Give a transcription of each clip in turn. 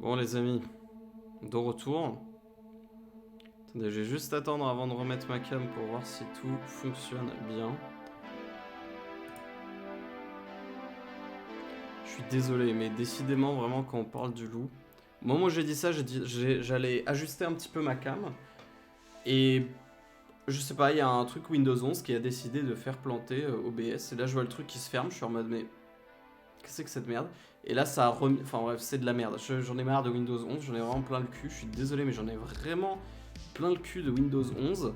Bon les amis, de retour. Attendez, je vais juste attendre avant de remettre ma cam pour voir si tout fonctionne bien. Je suis désolé, mais décidément vraiment quand on parle du loup. Au moment où j'ai dit ça, j'allais ajuster un petit peu ma cam. Et je sais pas, il y a un truc Windows 11 qui a décidé de faire planter OBS. Et là je vois le truc qui se ferme, je suis en mode mais qu'est-ce que c'est que cette merde? Et là ça a remis... Enfin bref, c'est de la merde. J'en ai marre de Windows 11, j'en ai vraiment plein le cul. Je suis désolé, mais j'en ai vraiment plein le cul de Windows 11.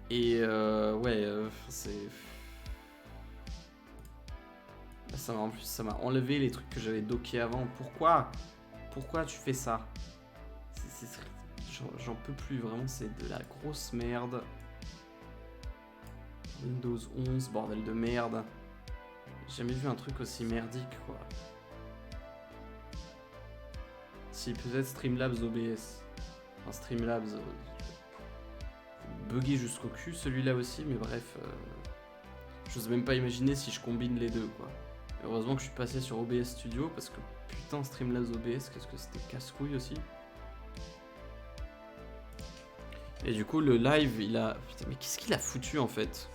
Et ouais, c'est... Ça en plus, ça m'a enlevé les trucs que j'avais dockés avant. Pourquoi tu fais ça? J'en peux plus, vraiment, c'est de la grosse merde. Windows 11, bordel de merde. J'ai jamais vu un truc aussi merdique, quoi. Si, peut-être Streamlabs OBS. Enfin, Streamlabs... bugué jusqu'au cul, celui-là aussi, mais bref... j'ose même pas imaginer si je combine les deux, quoi. Heureusement que je suis passé sur OBS Studio, parce que putain, Streamlabs OBS, qu'est-ce que c'était casse-couille aussi. Et du coup, le live, il a... Putain, mais qu'est-ce qu'il a foutu, en fait?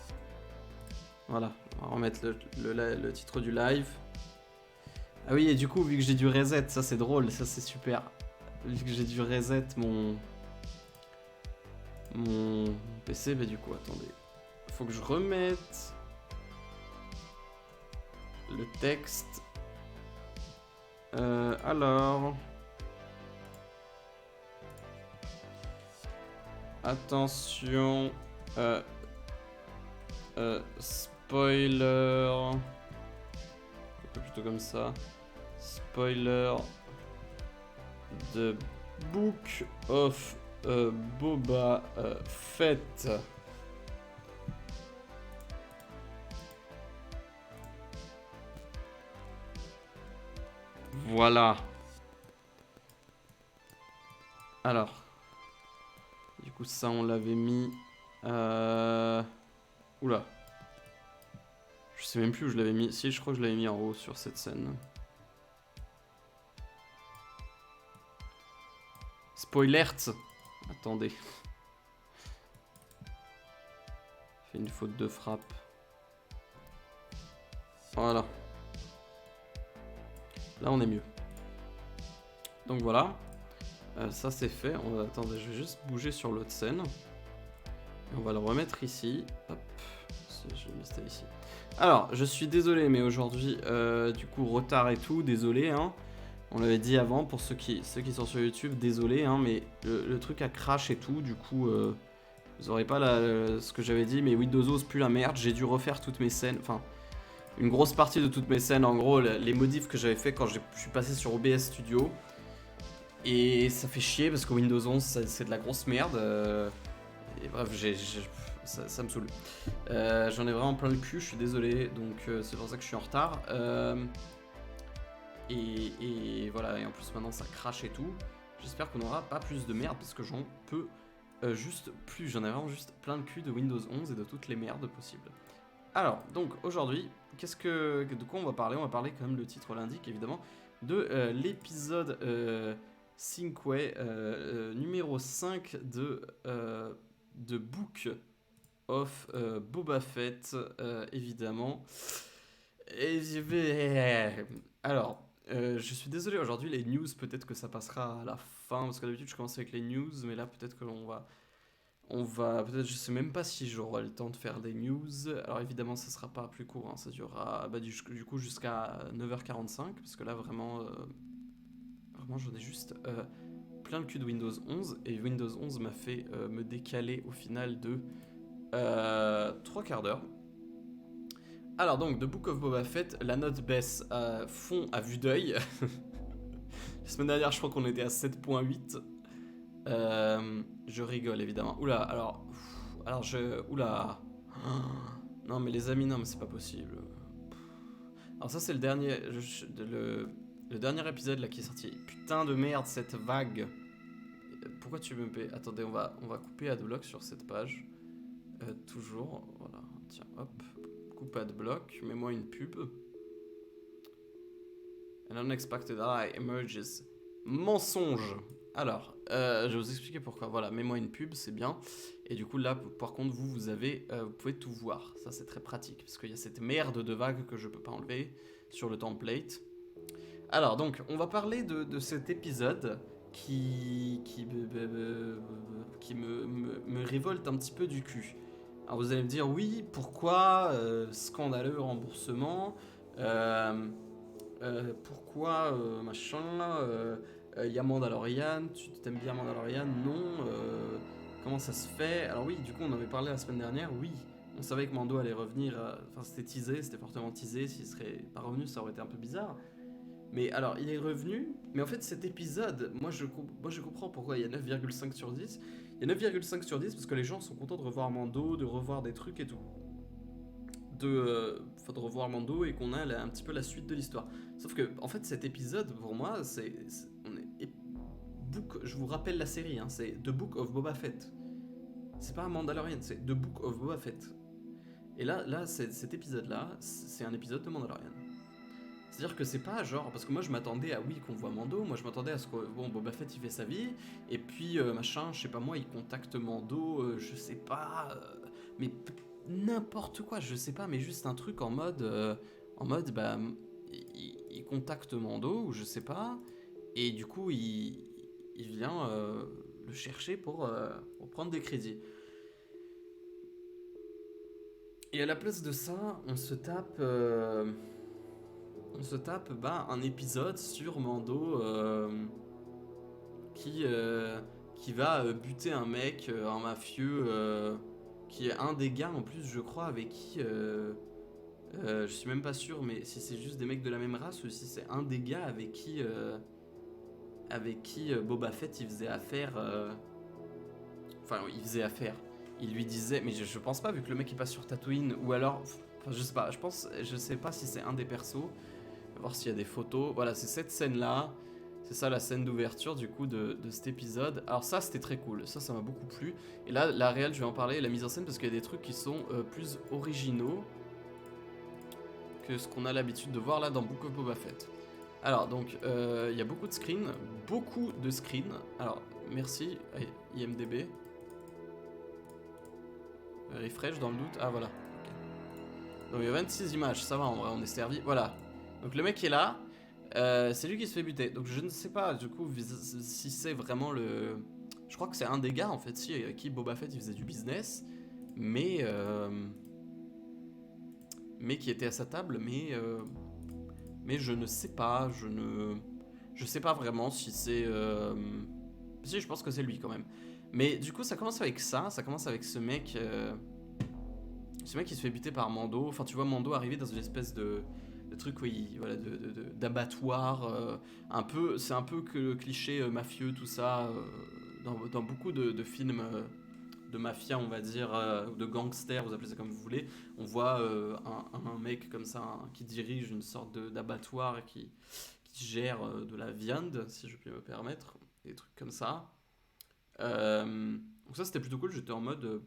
Voilà, on va remettre le titre du live. Ah oui, et du coup, vu que j'ai dû reset, ça c'est drôle, ça c'est super. Vu que j'ai dû reset mon PC, bah du coup, attendez. Faut que je remette le texte. Alors... Attention... spoiler... Plutôt comme ça. Spoiler... The Book of Boba Fett. Voilà. Alors. Du coup, ça, on l'avait mis... Oula. Je sais même plus où je l'avais mis. Si, je crois que je l'avais mis en haut sur cette scène. Spoilert. Attendez. Fait une faute de frappe. Voilà. Là, on est mieux. Donc voilà. Ça, c'est fait. Attendez, je vais juste bouger sur l'autre scène. Et on va le remettre ici. Hop. Je vais le mettre ici. Alors, je suis désolé, mais aujourd'hui, du coup, retard et tout. Désolé, hein. On l'avait dit avant, pour ceux qui sont sur YouTube, désolé, hein, mais le truc a crash et tout, du coup, vous aurez pas ce que j'avais dit, mais Windows 11 pue la merde, j'ai dû refaire toutes mes scènes, enfin, une grosse partie de toutes mes scènes, en gros, les modifs que j'avais fait quand je suis passé sur OBS Studio, et ça fait chier, parce que Windows 11, c'est de la grosse merde, et bref, ça me saoule. J'en ai vraiment plein le cul, je suis désolé, donc c'est pour ça que je suis en retard. Et voilà, et en plus maintenant ça crache et tout. J'espère qu'on n'aura pas plus de merde parce que j'en peux juste plus. J'en ai vraiment juste plein le cul de Windows 11 et de toutes les merdes possibles. Alors, donc aujourd'hui, de quoi on va parler? On va parler, comme le titre l'indique évidemment, de l'épisode 5 numéro 5 de Book of Boba Fett, évidemment. Et je vais... Alors, je suis désolé, aujourd'hui les news, peut-être que ça passera à la fin, parce que d'habitude je commence avec les news, mais là peut-être que peut-être, je sais même pas si j'aurai le temps de faire des news. Alors évidemment ça sera pas plus court, hein, ça durera du coup jusqu'à 9h45, parce que là vraiment, vraiment j'en ai juste plein le cul de Windows 11, et Windows 11 m'a fait me décaler au final de 3 quarts d'heure. Alors donc, The Book of Boba Fett, la note baisse à fond à vue d'œil. La semaine dernière, je crois qu'on était à 7.8. Je rigole évidemment. Oula, oula. Non mais les amis, non mais c'est pas possible. Alors ça c'est le dernier, le dernier épisode là qui est sorti. Putain de merde, cette vague. Pourquoi tu me paies? Attendez, on va couper Adblock sur cette page. Toujours, voilà, tiens, hop. Coupe Adblock, mets-moi une pub. An unexpected eye emerges Mensonge. Alors, je vais vous expliquer pourquoi. Voilà, mets-moi une pub, c'est bien. Et du coup, là, par contre, vous pouvez tout voir. Ça, c'est très pratique, parce qu'il y a cette merde de vague que je peux pas enlever sur le template. Alors, donc, on va parler de cet épisode qui me révolte un petit peu du cul. Alors, vous allez me dire, oui, pourquoi scandaleux remboursement pourquoi machin y a Mandalorian, tu t'aimes bien Mandalorian? Non. Comment ça se fait? Alors oui, du coup on en avait parlé la semaine dernière, oui. On savait que Mando allait revenir, enfin c'était teasé, c'était fortement teasé, s'il serait pas revenu ça aurait été un peu bizarre. Mais alors il est revenu, mais en fait cet épisode, moi je comprends pourquoi il y a 9,5 sur 10. Il y a 9,5 sur 10 parce que les gens sont contents de revoir Mando, de revoir des trucs et tout. De revoir Mando et qu'on a un petit peu la suite de l'histoire. Sauf que, en fait, cet épisode, pour moi, je vous rappelle la série, hein, c'est The Book of Boba Fett. C'est pas un Mandalorian, c'est The Book of Boba Fett. Et là cet épisode-là, c'est un épisode de Mandalorian. C'est-à-dire que c'est pas genre. Parce que moi je m'attendais à oui qu'on voit Mando, moi je m'attendais à ce que. Bon, Boba Fett il fait sa vie, et puis machin, je sais pas moi, il contacte Mando, je sais pas. Mais n'importe quoi, je sais pas, mais juste un truc en mode. Bah. Il contacte Mando, ou je sais pas, et du coup il vient le chercher pour prendre des crédits. Et à la place de ça, on se tape bah, un épisode sur Mando qui va buter un mec, un mafieux, qui est un des gars en plus, je crois, avec qui. Je suis même pas sûr, mais si c'est juste des mecs de la même race ou si c'est un des gars avec qui Boba Fett il faisait affaire. Enfin, il faisait affaire. Il lui disait, mais je pense pas vu que le mec est pas sur Tatooine, ou alors. Enfin, je sais pas, je sais pas si c'est un des persos. On va voir s'il y a des photos. Voilà, c'est cette scène-là. C'est ça la scène d'ouverture du coup de cet épisode. Alors ça c'était très cool, ça m'a beaucoup plu. Et là la réelle je vais en parler, la mise en scène parce qu'il y a des trucs qui sont plus originaux que ce qu'on a l'habitude de voir là dans Book of Boba Fett. Alors donc il y a beaucoup de screens. Alors merci IMDB. Refresh dans le doute, ah voilà. Okay. Donc il y a 26 images, ça va en vrai, on est servi. Voilà. Donc le mec est là. C'est lui qui se fait buter. Donc je ne sais pas du coup si c'est vraiment le. Je crois que c'est un des gars en fait, qui Boba Fett il faisait du business, mais qui était à sa table, mais je ne sais pas, je sais pas vraiment si c'est. Si je pense que c'est lui quand même. Mais du coup ça commence avec ça commence avec ce mec. Ce mec qui se fait buter par Mando. Enfin tu vois Mando arriver dans une espèce de truc voilà, d'abattoir, c'est un peu que le cliché mafieux, tout ça, dans beaucoup de films de mafia, on va dire, de gangsters, vous appelez ça comme vous voulez, on voit un mec comme ça qui dirige une sorte d'abattoir qui gère de la viande, si je puis me permettre, des trucs comme ça. Donc ça c'était plutôt cool, j'étais en mode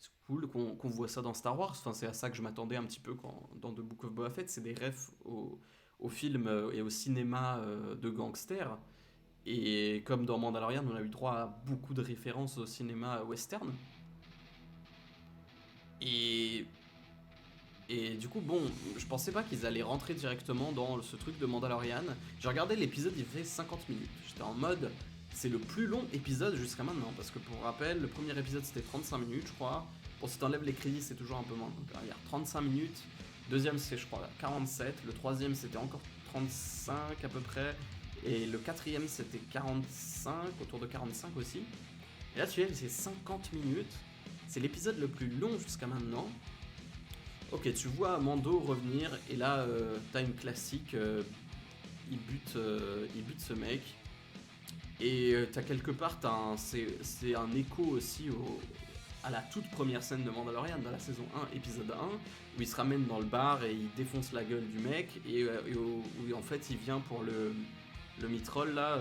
c'est cool qu'on voit ça dans Star Wars. Enfin, c'est à ça que je m'attendais un petit peu dans The Book of Boba Fett. C'est des refs au film et au cinéma de gangsters. Et comme dans Mandalorian, on a eu droit à beaucoup de références au cinéma western. Et, et du coup, bon, je pensais pas qu'ils allaient rentrer directement dans ce truc de Mandalorian. J'ai regardé l'épisode, il fait 50 minutes. J'étais en mode, c'est le plus long épisode jusqu'à maintenant. Parce que pour rappel, le premier épisode c'était 35 minutes, je crois. Bon, si t'enlèves les crédits, c'est toujours un peu moins. Donc, il y a 35 minutes. Deuxième, c'est, je crois, 47. Le troisième, c'était encore 35 à peu près. Et le quatrième, c'était 45, autour de 45 aussi. Et là, tu vois, c'est 50 minutes. C'est l'épisode le plus long jusqu'à maintenant. Ok, tu vois Mando revenir, et là, t'as une classique. Il bute ce mec. Et t'as quelque part, c'est un écho aussi à la toute première scène de Mandalorian dans la saison 1, épisode 1, où il se ramène dans le bar et il défonce la gueule du mec, et où en fait il vient pour le mitroll là,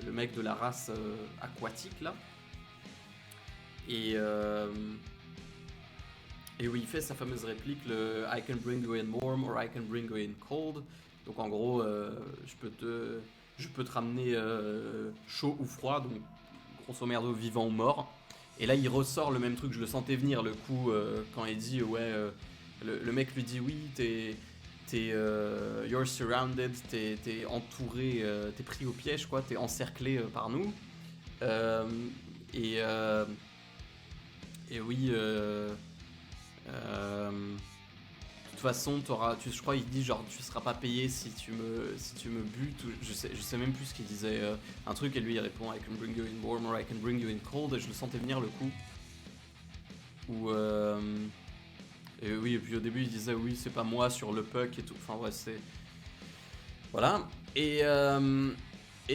le mec de la race aquatique là, et où il fait sa fameuse réplique, le I can bring you in warm or I can bring you in cold. Donc en gros, je peux te ramener chaud ou froid, donc grosso merdo vivant ou mort. Et là il ressort le même truc, je le sentais venir le coup quand il dit ouais, le mec lui dit oui you're surrounded, t'es entouré, t'es pris au piège quoi, t'es encerclé par nous. Euh, et, euh, et oui, de toute façon, je crois qu'il dit genre tu seras pas payé si tu me butes. Je sais même plus ce qu'il disait. Un truc et lui il répond I can bring you in warm or I can bring you in cold. Et je le sentais venir le coup. Et oui, et puis au début il disait oui c'est pas moi sur le puck et tout. Enfin ouais c'est voilà. Et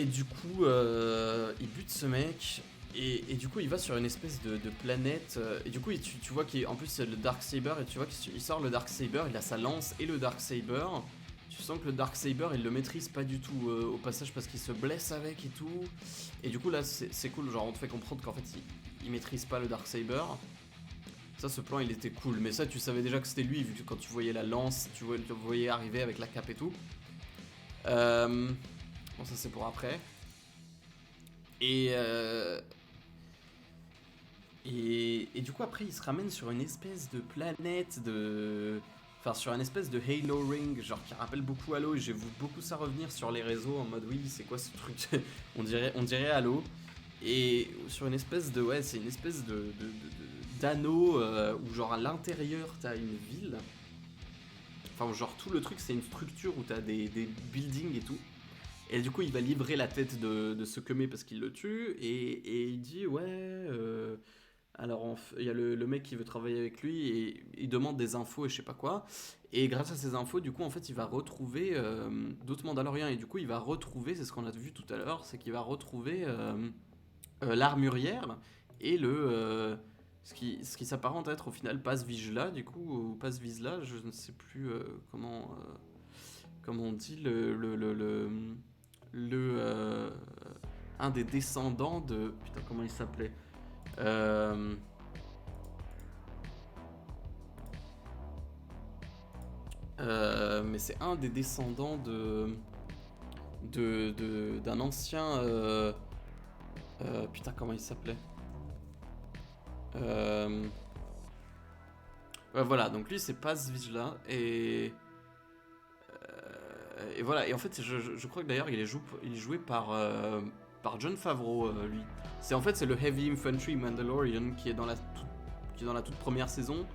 du coup il bute ce mec. Et du coup, il va sur une espèce de planète. Et du coup, tu vois qu'en plus, c'est le Darksaber. Et tu vois qu'il sort le Darksaber. Il a sa lance et le Darksaber. Tu sens que le Darksaber, il le maîtrise pas du tout au passage parce qu'il se blesse avec et tout. Et du coup, là, c'est cool. Genre, on te fait comprendre qu'en fait, il maîtrise pas le Darksaber. Ça, ce plan, il était cool. Mais ça, tu savais déjà que c'était lui, vu que quand tu voyais la lance, tu voyais arriver avec la cape et tout. Bon, ça, c'est pour après. Et du coup après il se ramène sur une espèce de planète Enfin sur une espèce de Halo Ring, genre qui rappelle beaucoup Halo, et j'ai vu beaucoup ça revenir sur les réseaux en mode oui c'est quoi ce truc on dirait Halo. Et sur une espèce de ouais c'est une espèce d'anneau où genre à l'intérieur t'as une ville. Enfin genre tout le truc c'est une structure où t'as des buildings et tout. Et du coup, il va livrer la tête de ce Kemé parce qu'il le tue. Et il dit ouais. Alors, il y a le mec qui veut travailler avec lui et il demande des infos et je sais pas quoi. Et grâce à ces infos, du coup, en fait, il va retrouver d'autres Mandaloriens. Et du coup, il va retrouver, c'est ce qu'on a vu tout à l'heure, c'est qu'il va retrouver l'armurière et ce qui s'apparente à être au final Paz Vizsla, du coup, ou Paz Vizsla, je ne sais plus comment on dit un des descendants de putain comment il s'appelait mais c'est un des descendants d'un ancien putain comment il s'appelait ouais, voilà donc lui c'est Paz Vizsla et voilà, et en fait, je crois que d'ailleurs, il est joué par Jon Favreau, lui. C'est le Heavy Infantry Mandalorian qui est dans la toute première saison.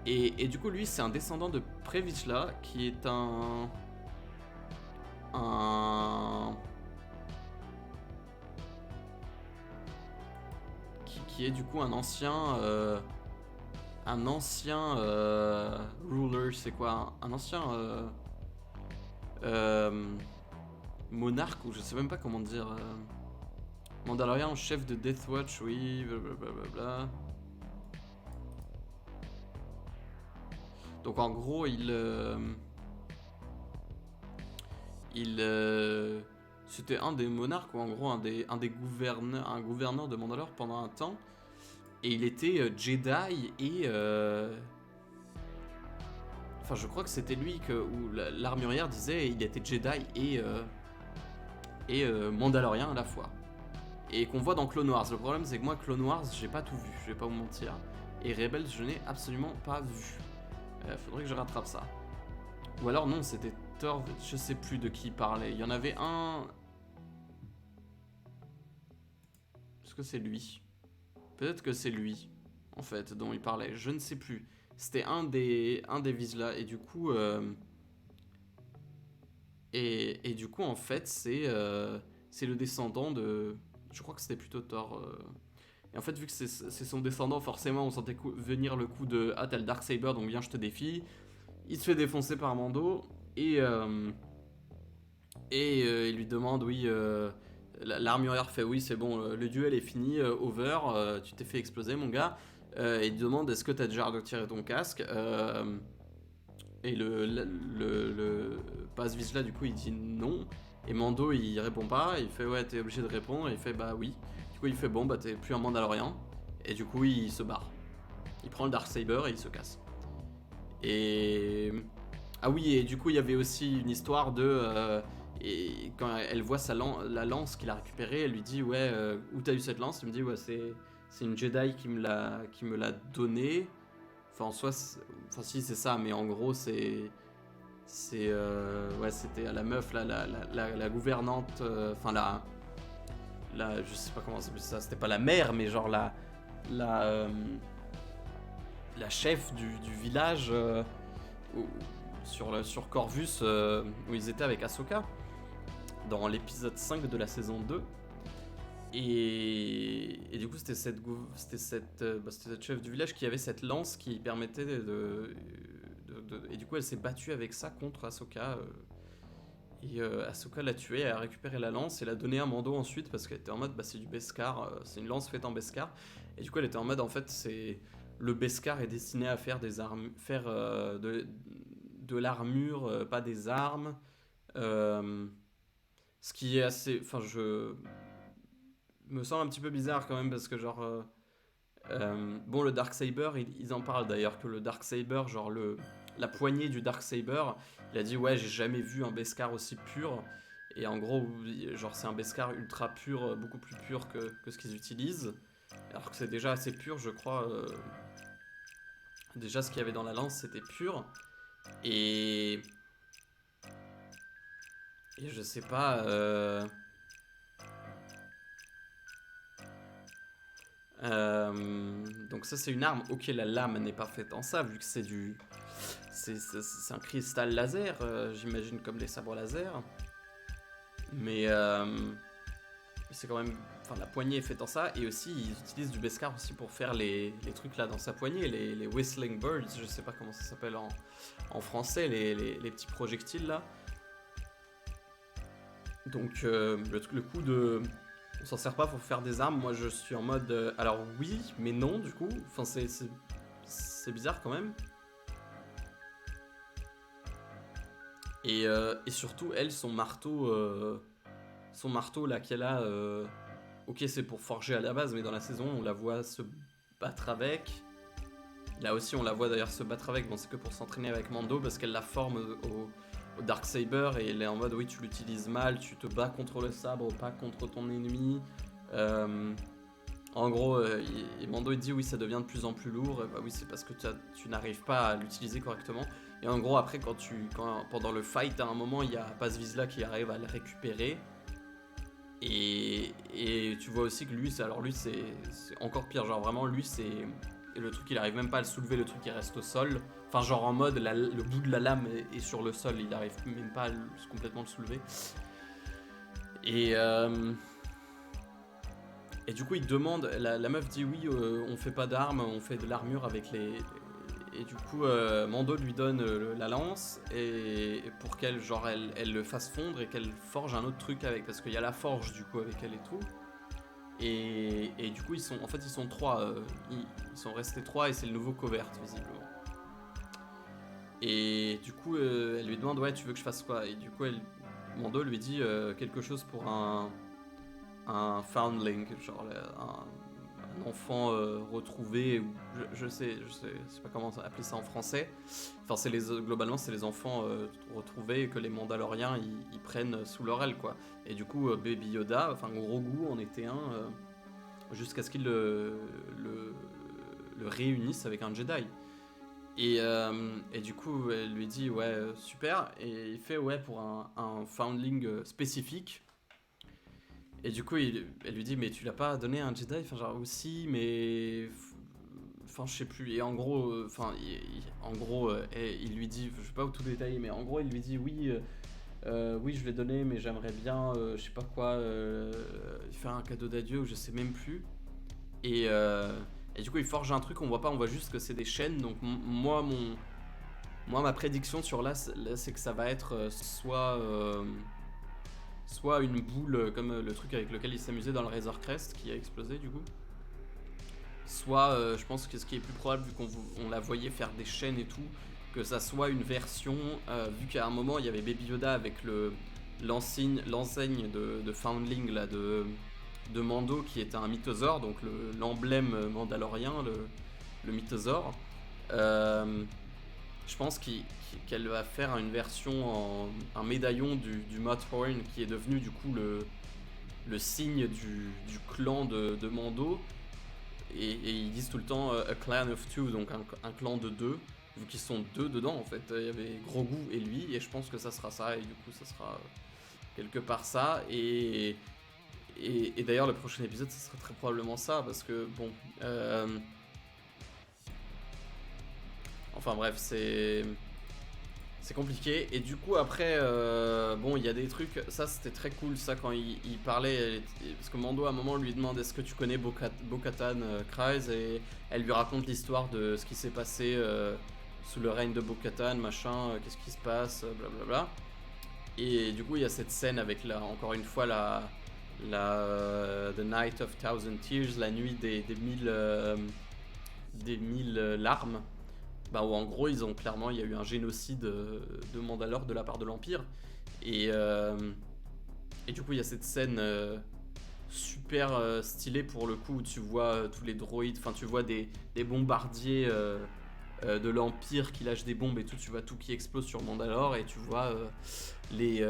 Et du coup, lui, c'est un descendant de Pre Vizsla, qui est qui est du coup un ancien ruler, c'est quoi un ancien monarque, ou je sais même pas comment dire. Mandalorian, chef de Death Watch, oui, blablabla. Donc en gros, c'était un des monarques, ou en gros un gouverneur de Mandalore pendant un temps. Et il était Jedi et enfin, je crois que c'était lui où l'armurière disait il était Jedi et Mandalorien à la fois. Et qu'on voit dans Clone Wars. Le problème, c'est que moi, Clone Wars, j'ai pas tout vu, je vais pas vous mentir. Et Rebels, je n'ai absolument pas vu. Faudrait que je rattrape ça. Ou alors, non, c'était Thor, je sais plus de qui il parlait. Il y en avait un. Est-ce que c'est lui ? Peut-être que c'est lui, en fait, dont il parlait. Je ne sais plus. C'était un des Vizsla et du coup et du coup en fait c'est le descendant de, je crois que c'était plutôt Thor et en fait vu que c'est son descendant, forcément on sentait venir le coup de ah t'as le Darksaber donc viens je te défie. Il se fait défoncer par Mando et il lui demande oui l'armurière fait oui c'est bon le duel est fini over tu t'es fait exploser mon gars. Et il demande est-ce que t'as déjà retiré ton casque et le Paz Vizsla du coup il dit non et Mando il répond pas, il fait ouais t'es obligé de répondre et il fait bah oui, du coup il fait bon bah t'es plus un Mandalorien et du coup il se barre, il prend le Darksaber et il se casse. Et ah oui et du coup il y avait aussi une histoire de Et quand elle voit la lance qu'il a récupérée, elle lui dit ouais, où t'as eu cette lance? Il me dit ouais, c'est une Jedi qui me l'a donnée. Enfin en soi, enfin si c'est ça, mais en gros c'est ouais, c'était à la meuf là, la gouvernante, enfin je sais pas comment ça, c'était pas la mère, mais genre la, euh, la chef du village sur Corvus, où ils étaient avec Ahsoka dans l'épisode 5 de la saison 2. Et du coup, c'était cette chef du village qui avait cette lance qui permettait et du coup, elle s'est battue avec ça contre Ahsoka. Et Ahsoka l'a tuée, elle a récupéré la lance et l'a donnée à Mando ensuite parce qu'elle était en mode c'est du Beskar, c'est une lance faite en Beskar. Et du coup, elle était en mode en fait, le Beskar est destiné à faire des armes, faire de l'armure, pas des armes. Ce qui est assez. Enfin, me semble un petit peu bizarre quand même parce que genre bon, le Darksaber, ils en parlent d'ailleurs que le Darksaber, genre la poignée du Darksaber, il a dit ouais, j'ai jamais vu un Beskar aussi pur. Et en gros, genre c'est un Beskar ultra pur, beaucoup plus pur que ce qu'ils utilisent, alors que c'est déjà assez pur, je crois. Déjà ce qu'il y avait dans la lance c'était pur. Et je sais pas. Donc ça c'est une arme. Ok, la lame n'est pas faite en ça vu que c'est un cristal laser, j'imagine, comme des sabres laser. Mais c'est quand même. Enfin, la poignée est faite en ça. Et aussi ils utilisent du Beskar aussi pour faire les trucs là dans sa poignée, les Whistling Birds, je sais pas comment ça s'appelle en français, les petits projectiles là. Donc le coup de. On s'en sert pas pour faire des armes. Moi je suis en mode. Alors oui, mais non du coup. Enfin c'est bizarre quand même. Et surtout elle, son marteau là qu'elle a. Ok, c'est pour forger à la base, mais dans la saison on la voit se battre avec. Là aussi on la voit d'ailleurs se battre avec. Bon, c'est que pour s'entraîner avec Mando parce qu'elle la forme au Darksaber et elle est en mode oui, tu l'utilises mal, tu te bats contre le sabre, pas contre ton ennemi. En gros, Mando il dit oui, ça devient de plus en plus lourd. Et bah oui, c'est parce que tu n'arrives pas à l'utiliser correctement. Et en gros, après, pendant le fight, à un moment, il y a Paz Vizsla qui arrive à le récupérer. Et tu vois aussi que lui, c'est encore pire. Genre vraiment, lui, c'est le truc, il arrive même pas à le soulever, le truc il reste au sol. Enfin, genre en mode, le bout de la lame est sur le sol, il arrive même pas à complètement le soulever. Et du coup, il demande, la meuf dit oui, on fait pas d'armes, on fait de l'armure avec les. Et du coup, Mando lui donne la lance et pour qu'elle elle le fasse fondre et qu'elle forge un autre truc avec, parce qu'il y a la forge du coup avec elle et tout. Et du coup, ils sont trois. Ils sont restés trois et c'est le nouveau Covert visiblement. Et du coup, elle lui demande ouais, tu veux que je fasse quoi? Et du coup, Mando lui dit quelque chose pour un foundling, genre un enfant retrouvé, je sais pas comment appeler ça en français. Enfin, globalement, c'est les enfants retrouvés que les Mandaloriens ils prennent sous leur aile, quoi. Et du coup, Baby Yoda, enfin Grogu en était un, jusqu'à ce qu'il le réunisse avec un Jedi. Et du coup, elle lui dit ouais, super. Et il fait ouais pour un foundling spécifique. Et du coup, elle lui dit mais tu l'as pas donné à un Jedi? Enfin genre aussi, mais enfin je sais plus. Et en gros, il lui dit, je sais pas tout détailler, mais en gros il lui dit oui, oui je l'ai donné, mais j'aimerais bien, je sais pas quoi, faire un cadeau d'adieu ou je sais même plus. Et du coup il forge un truc, on voit pas, on voit juste que c'est des chaînes. Donc moi ma prédiction sur là c'est que ça va être soit une boule comme le truc avec lequel il s'amusait dans le Razor Crest qui a explosé du coup. Soit je pense que ce qui est plus probable vu qu'on la voyait faire des chaînes et tout, que ça soit une version, vu qu'à un moment il y avait Baby Yoda avec l'enseigne de Foundling là, de Mando qui était un mythosaure, donc l'emblème mandalorien, le mythosaure. Je pense qu'elle va faire une version, un médaillon du Mothhorn qui est devenu du coup le signe du clan de Mando. Et ils disent tout le temps a clan of two, donc un clan de deux, vu qu'ils sont deux dedans en fait. Il y avait Grogu et lui, et je pense que ça sera ça, et du coup ça sera quelque part ça. Et d'ailleurs, le prochain épisode, ça sera très probablement ça, parce que bon. Enfin bref, c'est compliqué. Et du coup, après, bon, il y a des trucs. Ça, c'était très cool, ça, quand il parlait. Parce que Mando, à un moment, lui demande est-ce que tu connais Bo-Katan Kryze, et elle lui raconte l'histoire de ce qui s'est passé sous le règne de Bo-Katan, machin, qu'est-ce qui se passe, blablabla. Et du coup, il y a cette scène avec, encore une fois, The Night of Thousand Tears, la nuit des mille larmes. Bah, où en gros il y a eu un génocide de Mandalore de la part de l'Empire, et du coup il y a cette scène super stylée pour le coup où tu vois tous les droïdes, enfin tu vois des bombardiers de l'Empire qui lâchent des bombes et tout, tu vois tout qui explose sur Mandalore, et tu vois les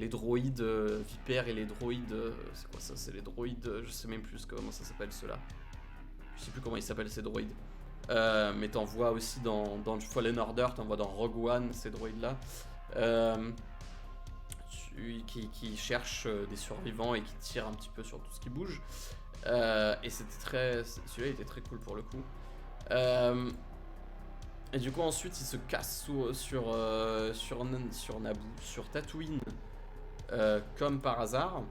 droïdes Viper et les droïdes c'est quoi ça, c'est les droïdes, je sais même plus comment ça s'appelle ceux-là, je sais plus comment ils s'appellent ces droïdes. Mais t'en vois aussi dans Fallen Order, t'en vois dans Rogue One, ces droïdes-là, qui cherchent des survivants et qui tirent un petit peu sur tout ce qui bouge. Et celui-là était très cool pour le coup. Et du coup ensuite il se casse sur Naboo, sur Tatooine, comme par hasard.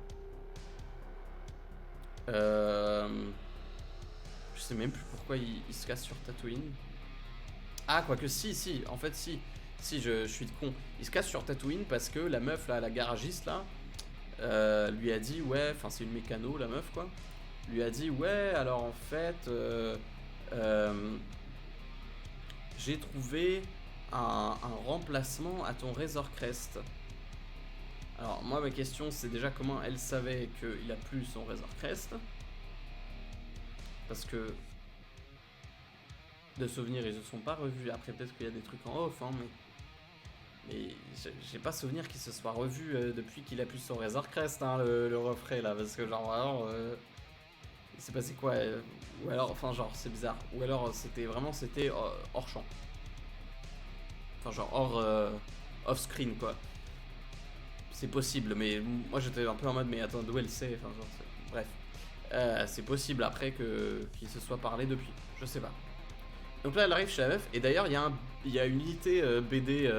Je sais même plus pourquoi il se casse sur Tatooine. Ah, quoique si, en fait si, je suis de con. Il se casse sur Tatooine parce que la meuf là, la garagiste là, lui a dit ouais, enfin c'est une mécano la meuf quoi, lui a dit ouais alors en fait j'ai trouvé un remplacement à ton Razor Crest. Alors moi ma question c'est déjà comment elle savait qu'il a plus son Razor Crest. Parce que de souvenirs ils se sont pas revus. Après peut-être qu'il y a des trucs en off, hein, mais j'ai pas souvenir qu'il se soit revu depuis qu'il a plus son Razor Crest, hein, le refrain là, parce que genre vraiment il s'est passé quoi, ou alors enfin genre c'est bizarre, ou alors c'était hors champ, enfin genre hors off screen quoi. C'est possible, mais moi j'étais un peu en mode mais attends d'où elle sait, enfin genre bref. C'est possible après qu'il se soit parlé depuis, je sais pas. Donc là elle arrive chez la meuf, et d'ailleurs il y a une unité BD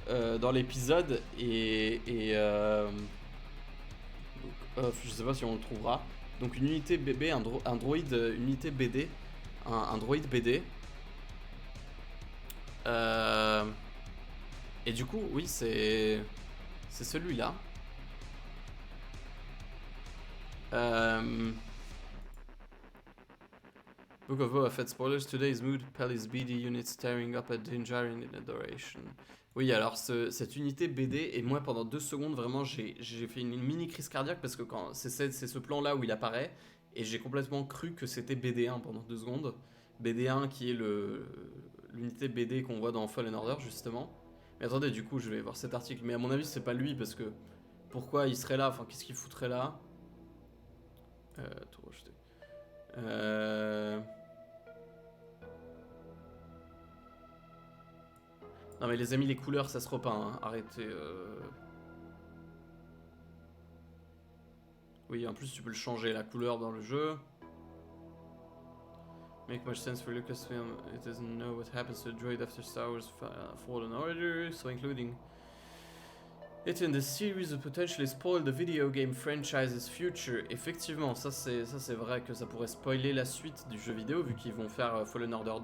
dans l'épisode, et je sais pas si on le trouvera. Donc une unité BB, un droïde, unité BD, un droïde BD. Et du coup oui c'est celui-là. Book of Boba Fett spoilers. Today's mood, Peli's BD unit staring up at Din Djarin in adoration. Oui, alors cette unité BD, et moi pendant 2 secondes vraiment j'ai fait une mini crise cardiaque, parce que quand c'est ce plan là où il apparaît, et j'ai complètement cru que c'était BD1 pendant 2 secondes. BD1 qui est l'unité BD qu'on voit dans Fallen Order justement. Mais attendez, du coup je vais voir cet article, mais à mon avis c'est pas lui, parce que pourquoi il serait là, enfin qu'est-ce qu'il foutrait là. Tout rejeté. Non mais les amis, les couleurs ça se repeint, hein. Arrêtez. Oui, en plus tu peux le changer la couleur dans le jeu. Make much sense for Lucasfilm. It doesn't know what happens to the droid after Star Wars Fallen Order, so including it in the series would potentially spoil the video game franchise's future. Effectivement, ça c'est vrai que ça pourrait spoiler la suite du jeu vidéo, vu qu'ils vont faire Fallen Order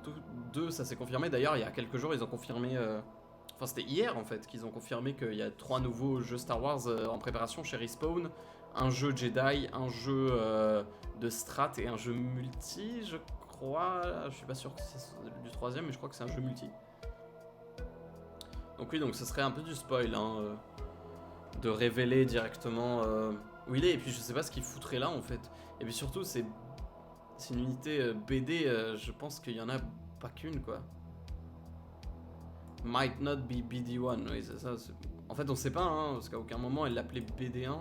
2, ça s'est confirmé. D'ailleurs, il y a quelques jours, ils ont confirmé, enfin c'était hier en fait, qu'ils ont confirmé qu'il y a 3 nouveaux jeux Star Wars en préparation chez Respawn. Un jeu Jedi, un jeu de strat et un jeu multi, je crois. Je suis pas sûr que c'est du 3ème, mais je crois que c'est un jeu multi. Donc oui, donc ce serait un peu du spoil, hein, de révéler directement où il est. Et puis je sais pas ce qu'il foutrait là en fait. Et puis surtout c'est une unité BD, je pense qu'il y en a pas qu'une quoi. Might not be BD1. Oui, c'est ça. En fait, on sait pas, hein, parce qu'à aucun moment elle l'appelait BD1.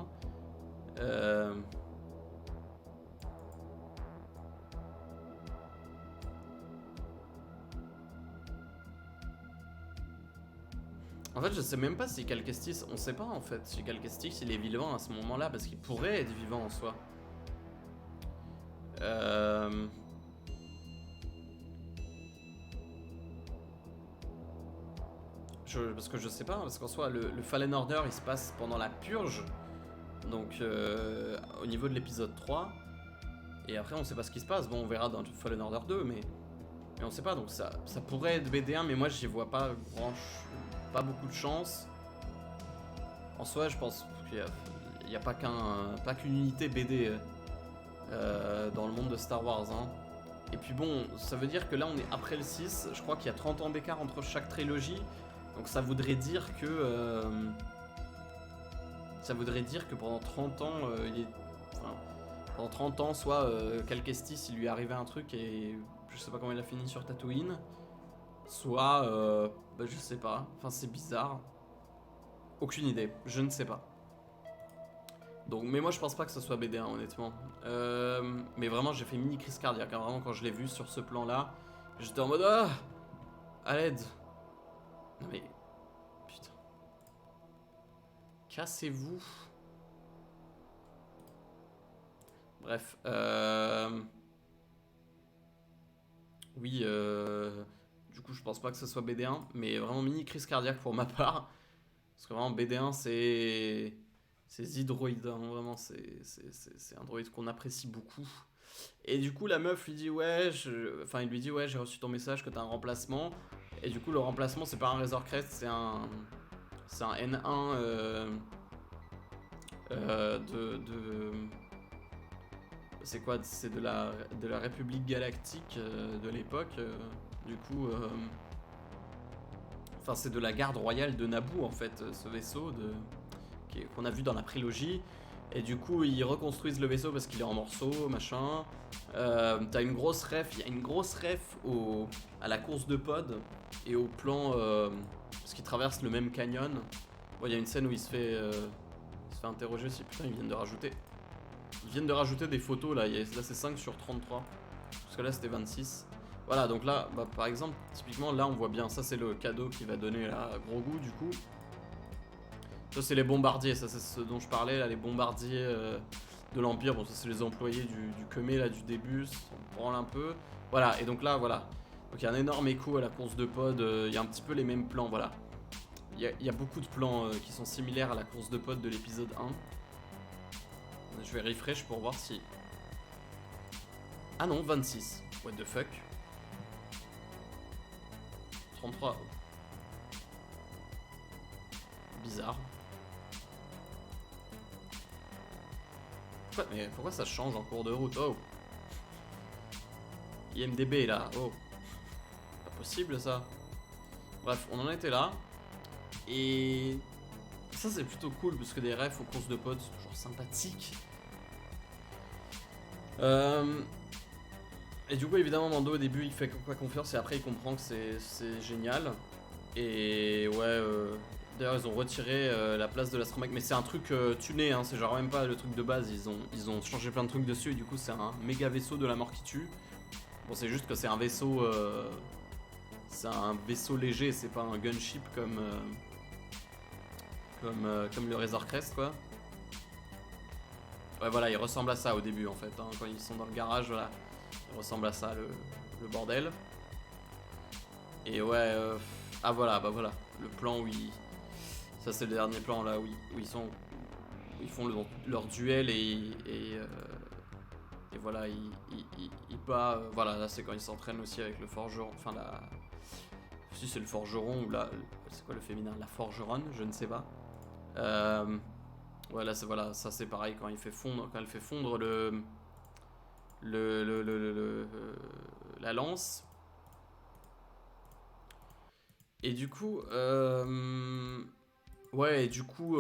En fait, je sais même pas si Calcestis, on sait pas en fait si Calcestis il est vivant à ce moment-là, parce qu'il pourrait être vivant en soi. Parce que je sais pas, parce qu'en soi, le Fallen Order il se passe pendant la purge, donc au niveau de l'épisode 3, et après on sait pas ce qui se passe. Bon, on verra dans Fallen Order 2, mais on sait pas, donc ça pourrait être BD1, mais moi j'y vois pas pas beaucoup de chance. En soi, je pense qu'il n'y a pas qu'une unité BD dans le monde de Star Wars. Hein. Et puis bon, ça veut dire que là on est après le 6, je crois qu'il y a 30 ans d'écart entre chaque trilogie, donc ça voudrait dire que pendant 30 ans, pendant 30 ans, soit Cal Kestis il lui arrivait un truc et je sais pas comment il a fini sur Tatooine, soit je sais pas, enfin c'est bizarre. Aucune idée, je ne sais pas. Donc, mais moi je pense pas que ce soit BD1 honnêtement. Mais vraiment j'ai fait mini crise cardiaque, hein, vraiment quand je l'ai vu sur ce plan là, j'étais en mode ah, à l'aide. Non mais putain. Cassez-vous. Bref. Oui, du coup je pense pas que ce soit BD1, mais vraiment mini crise cardiaque pour ma part. Parce que vraiment BD1 c'est Zidroid, hein, vraiment c'est un droïde qu'on apprécie beaucoup. Et du coup la meuf lui dit ouais, il lui dit ouais j'ai reçu ton message que t'as un remplacement. Et du coup le remplacement c'est pas un Razor Crest, c'est un N1 c'est quoi? C'est de la République Galactique de l'époque. Du coup enfin c'est de la garde royale de Naboo en fait, ce vaisseau qu'on a vu dans la prélogie. Et du coup ils reconstruisent le vaisseau parce qu'il est en morceaux, machin. T'as une grosse ref, il y a une grosse ref à la course de pod et au plan parce qu'ils traversent le même canyon. Bon, il y a une scène où il se fait interroger aussi. Putain, ils viennent de rajouter des photos là, là c'est 5 sur 33. Parce que là c'était 26. Voilà, donc là, par exemple, typiquement là on voit bien, ça c'est le cadeau qui va donner là gros goût du coup. Ça c'est les bombardiers, ça c'est ce dont je parlais là, les bombardiers de l'Empire. Bon, ça c'est les employés du Kemé là du début, on branle un peu. Voilà, et donc là voilà. Donc il y a un énorme écho à la course de pod, il y a un petit peu les mêmes plans, voilà. Il y a beaucoup de plans qui sont similaires à la course de pod de l'épisode 1. Je vais refresh pour voir si... Ah non, 26. What the fuck. 33. Bizarre. Mais pourquoi ça change en cours de route? Oh. IMDB là, oh. Pas possible ça. Bref, on en était là. Et ça c'est plutôt cool parce que des refs aux courses de pod c'est toujours sympathique. Et du coup évidemment Mando au début il fait pas confiance et après il comprend que c'est génial. Et ouais, d'ailleurs ils ont retiré la place de l'astromech, mais c'est un truc tuné, hein, c'est genre même pas le truc de base, ils ont changé plein de trucs dessus et du coup c'est un méga vaisseau de la mort qui tue. Bon c'est juste que c'est un vaisseau léger, c'est pas un gunship comme le Razor Crest quoi. Ouais voilà, il ressemble à ça au début en fait, hein, quand ils sont dans le garage, voilà. Il ressemble à ça le bordel. Et ouais, ah voilà, bah voilà, le plan où ça c'est le dernier plan là où ils font leur duel et voilà, ils battent, voilà, là c'est quand ils s'entraînent aussi avec le forgeron, enfin si c'est le forgeron ou là, c'est quoi le féminin, la forgeronne, je ne sais pas. Ouais là c'est voilà, ça c'est pareil quand elle fait fondre la lance. Et du coup, ouais, et du coup,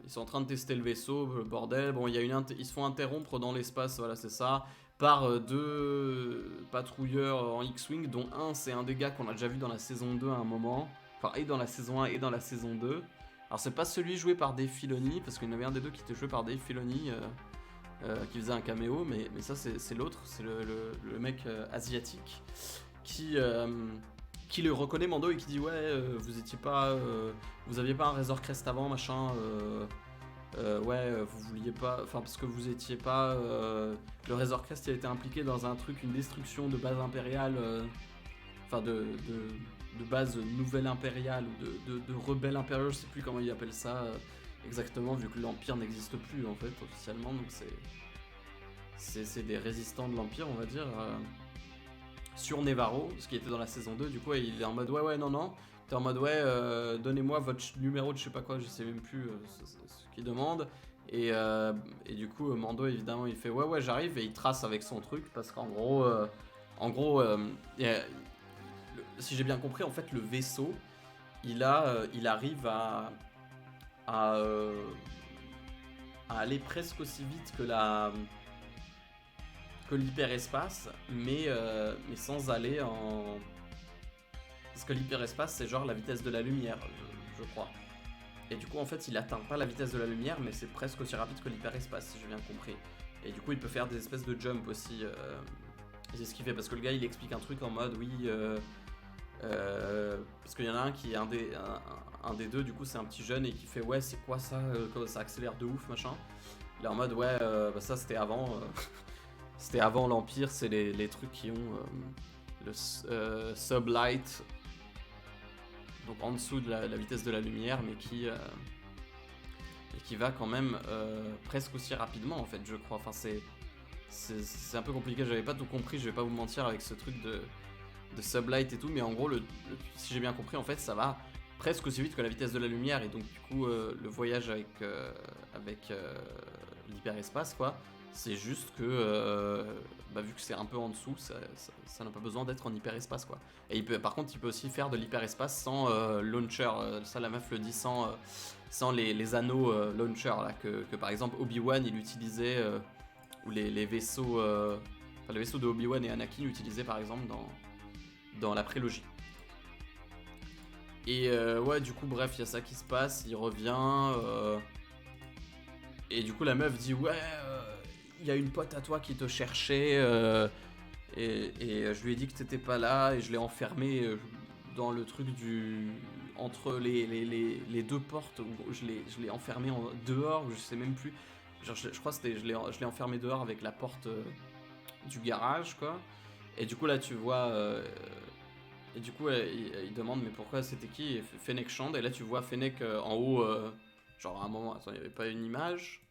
Ils sont en train de tester le vaisseau, le bordel. Bon, il y a ils se font interrompre dans l'espace, voilà, c'est ça, par 2 patrouilleurs en X-Wing, dont un, c'est un des gars qu'on a déjà vu dans la saison 2 à un moment. Enfin, et dans la saison 1 et dans la saison 2. Alors, c'est pas celui joué par Dave Filoni, parce qu'il y en avait un des deux qui était joué par Dave Filoni, qui faisait un caméo, mais ça, c'est l'autre, c'est le mec asiatique, qui le reconnaît Mando et qui dit ouais vous étiez pas vous aviez pas un Razor Crest avant machin ouais vous vouliez pas enfin parce que vous étiez pas le Razor Crest il a été impliqué dans un truc, une destruction de base impériale enfin de base nouvelle impériale ou de rebelle impériale, je sais plus comment ils appellent ça exactement, vu que l'Empire n'existe plus en fait officiellement, donc c'est des résistants de l'Empire on va dire sur Nevarro, ce qui était dans la saison 2, du coup il est en mode ouais non, t'es en mode ouais donnez-moi votre numéro de je sais pas quoi, je sais même plus ce qu'il demande, et du coup Mando évidemment il fait ouais j'arrive, et il trace avec son truc, parce qu'en gros, si j'ai bien compris en fait le vaisseau il arrive à aller presque aussi vite que l'hyperespace, mais sans aller en... Parce que l'hyperespace, c'est genre la vitesse de la lumière, je crois. Et du coup, en fait, il atteint pas la vitesse de la lumière, mais c'est presque aussi rapide que l'hyperespace, si j'ai bien compris. Et du coup, il peut faire des espèces de jump aussi. C'est ce qu'il fait, parce que le gars, il explique un truc en mode, oui... parce qu'il y en a un qui est un des deux, du coup, c'est un petit jeune, et qui fait, ouais, c'est quoi ça ça accélère de ouf, machin. Il est en mode, ouais, bah ça, c'était avant... C'était avant l'Empire, c'est les trucs qui ont le sublight, donc en dessous de la vitesse de la lumière, mais qui va quand même presque aussi rapidement en fait, je crois. Enfin, c'est un peu compliqué, j'avais pas tout compris, je vais pas vous mentir avec ce truc de sublight et tout, mais en gros, si j'ai bien compris, en fait, ça va presque aussi vite que la vitesse de la lumière, et donc du coup, le voyage avec l'hyperespace, quoi. C'est juste que, vu que c'est un peu en dessous, ça n'a pas besoin d'être en hyperespace, quoi. Et par contre, il peut aussi faire de l'hyperespace sans launcher. Ça, la meuf le dit, sans les anneaux launcher, là, que par exemple Obi-Wan, il utilisait, ou les vaisseaux... Enfin, les vaisseaux de Obi-Wan et Anakin utilisaient, par exemple, dans la prélogie. Et ouais, du coup, bref, il y a ça qui se passe, il revient... Et du coup, la meuf dit, ouais... il y a une pote à toi qui te cherchait et je lui ai dit que t'étais pas là, et je l'ai enfermé dans le truc entre les deux portes, où je l'ai enfermé dehors, je sais même plus, genre, je crois que je l'ai enfermé dehors avec la porte du garage, quoi. Et du coup là tu vois et du coup il demande mais pourquoi c'était qui, et Fennec Shand, et là tu vois Fennec en haut, genre à un moment, attends, il y avait pas une image?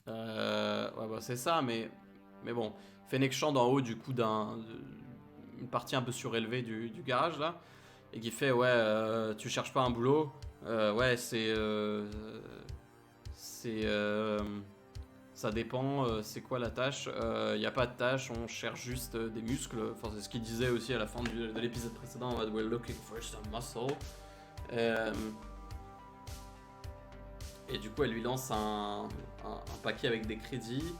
Ouais, bah c'est ça, mais bon. Fennec Shand en haut, du coup, une partie un peu surélevée du garage, là, et qui fait, ouais, tu cherches pas un boulot, ouais, ça dépend, c'est quoi la tâche, y a pas de tâche, on cherche juste des muscles, enfin, c'est ce qu'il disait aussi à la fin de l'épisode précédent, we're looking for some muscle. Et du coup, elle lui lance un paquet avec des crédits.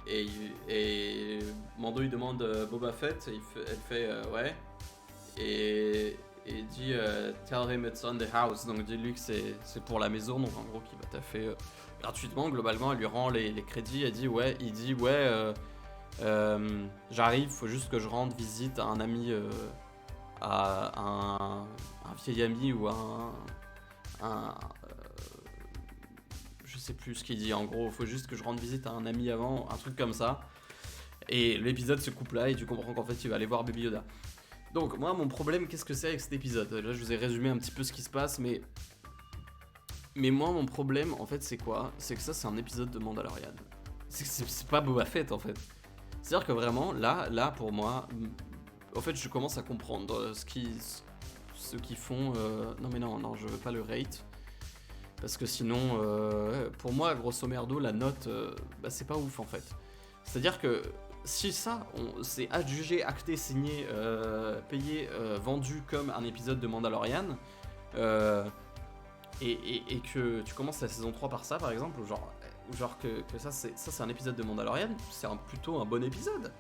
Et Mando lui demande Boba Fett. Et elle fait ouais. Et il dit tell him it's on the house. Donc dis-lui que c'est pour la maison. Donc en gros, qu'il va taffer gratuitement. Globalement, elle lui rend les crédits. Elle dit ouais. Il dit ouais. J'arrive. Faut juste que je rende visite à un ami, à un vieil ami ou je sais plus ce qu'il dit, en gros, faut juste que je rende visite à un ami avant, un truc comme ça. Et l'épisode se coupe là, et tu comprends qu'en fait il va aller voir Baby Yoda. Donc moi, mon problème, qu'est-ce que c'est avec cet épisode? Là, je vous ai résumé un petit peu ce qui se passe, mais moi, mon problème, en fait, c'est quoi? C'est que ça, c'est un épisode de Mandalorian. C'est pas Boba Fett, en fait. C'est-à-dire que vraiment, là, pour moi, en fait, je commence à comprendre ce qu'ils font... Non, mais non, je veux pas le rate. Parce que sinon, pour moi, grosso merdo, la note, c'est pas ouf en fait. C'est-à-dire que si ça, c'est adjugé, acté, signé, payé, vendu comme un épisode de Mandalorian, et que tu commences la saison 3 par ça, par exemple, ou genre que ça c'est un épisode de Mandalorian, c'est plutôt un bon épisode.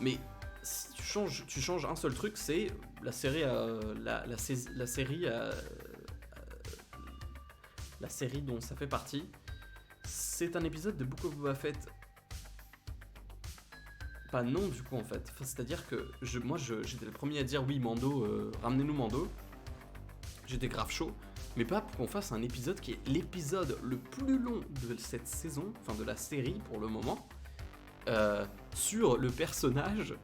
Mais si tu changes un seul truc, c'est la série, la série dont ça fait partie. C'est un épisode de Book of Boba Fett. Pas non du coup en fait. Enfin, c'est-à-dire que moi j'étais le premier à dire oui Mando, ramenez-nous Mando. J'étais grave chaud. Mais pas pour qu'on fasse un épisode qui est l'épisode le plus long de cette saison, enfin de la série pour le moment, sur le personnage,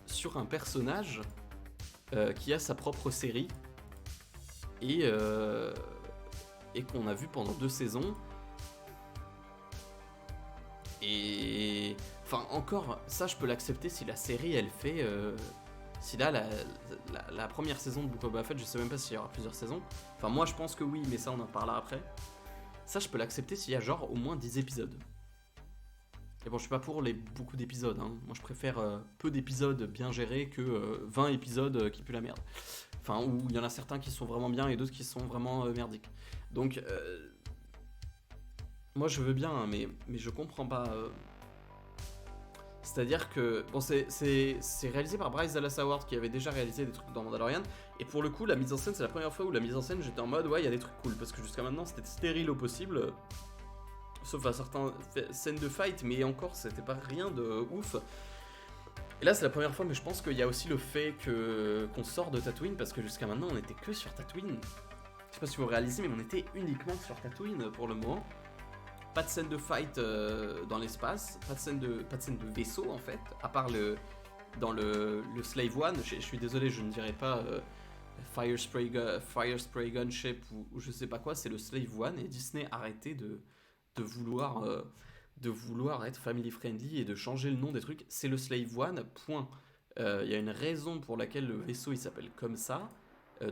sur un personnage qui a sa propre série et qu'on a vu pendant 2 saisons. Et enfin encore, ça je peux l'accepter si la série elle fait... Si là, la première saison de Book of Boba Fett, je sais même pas s'il y aura plusieurs saisons. Enfin, moi je pense que oui, mais ça on en parlera après. Ça, je peux l'accepter s'il y a genre au moins 10 épisodes. Et bon, je suis pas pour beaucoup d'épisodes. Hein. Moi je préfère peu d'épisodes bien gérés que 20 épisodes qui puent la merde. Enfin, où il y en a certains qui sont vraiment bien et d'autres qui sont vraiment merdiques. Donc, moi je veux bien, hein, mais je comprends pas. C'est-à-dire que, bon, c'est réalisé par Bryce Dallas Howard qui avait déjà réalisé des trucs dans Mandalorian. Et pour le coup, la mise en scène, c'est la première fois où la mise en scène, j'étais en mode, ouais, il y a des trucs cool. Parce que jusqu'à maintenant, c'était stérile au possible. Sauf à certaines scènes de fight, mais encore, c'était pas rien de ouf. Et là, c'est la première fois, mais je pense qu'il y a aussi le fait qu'on sort de Tatooine. Parce que jusqu'à maintenant, on était que sur Tatooine. Je sais pas si vous réalisez, mais on était uniquement sur Tatooine pour le moment. Pas de scène de fight dans l'espace, pas de scène de vaisseau en fait, à part dans le Slave One. Je suis désolé, je ne dirais pas Fire Spray Gunship ou je sais pas quoi, c'est le Slave One et Disney a arrêté de vouloir être family friendly et de changer le nom des trucs. C'est le Slave One, point. Il y a une raison pour laquelle le vaisseau il s'appelle comme ça.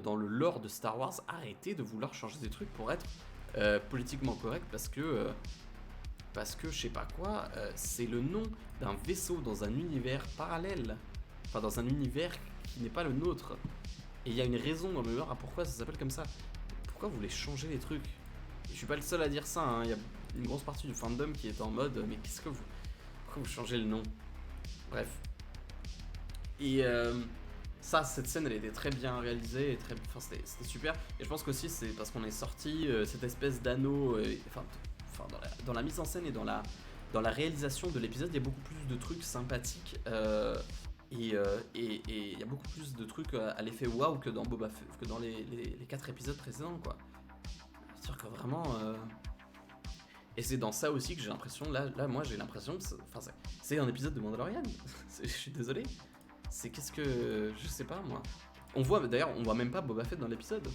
Dans le lore de Star Wars, arrêtez de vouloir changer des trucs pour être politiquement correct parce que je sais pas quoi, c'est le nom d'un vaisseau dans un univers parallèle, enfin dans un univers qui n'est pas le nôtre. Et il y a une raison dans le lore à pourquoi ça s'appelle comme ça. Pourquoi vous voulez changer les trucs? Je suis pas le seul à dire ça, hein. Il y a une grosse partie du fandom qui est en mode mais pourquoi vous changez le nom? Bref. Et cette scène elle était très bien réalisée et c'était super. Et je pense qu'aussi c'est parce qu'on est sorti cette espèce d'anneau, dans la mise en scène et dans la réalisation de l'épisode, il y a beaucoup plus de trucs sympathiques et il y a beaucoup plus de trucs à l'effet waouh que dans Boba Fett, que dans les 4 épisodes précédents quoi. C'est-à-dire que vraiment et c'est dans ça aussi que j'ai l'impression, là moi j'ai l'impression que c'est un épisode de Mandalorian. Je suis désolé. C'est qu'est-ce que... Je sais pas moi. On voit même pas Boba Fett dans l'épisode.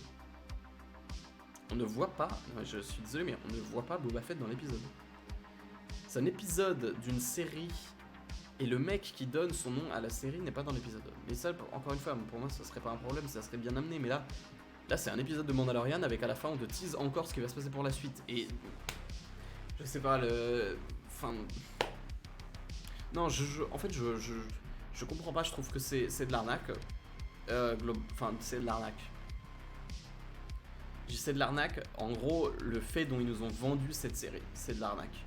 On ne voit pas... Je suis désolé mais on ne voit pas Boba Fett dans l'épisode. C'est un épisode d'une série et le mec qui donne son nom à la série n'est pas dans l'épisode. Mais ça, encore une fois, pour moi ça serait pas un problème, ça serait bien amené. Mais là c'est un épisode de Mandalorian avec à la fin on te tease encore ce qui va se passer pour la suite. Et... Je sais pas, Enfin... Non, en fait, je comprends pas, je trouve que c'est de l'arnaque. C'est de l'arnaque. C'est de l'arnaque. En gros, le fait dont ils nous ont vendu cette série, c'est de l'arnaque.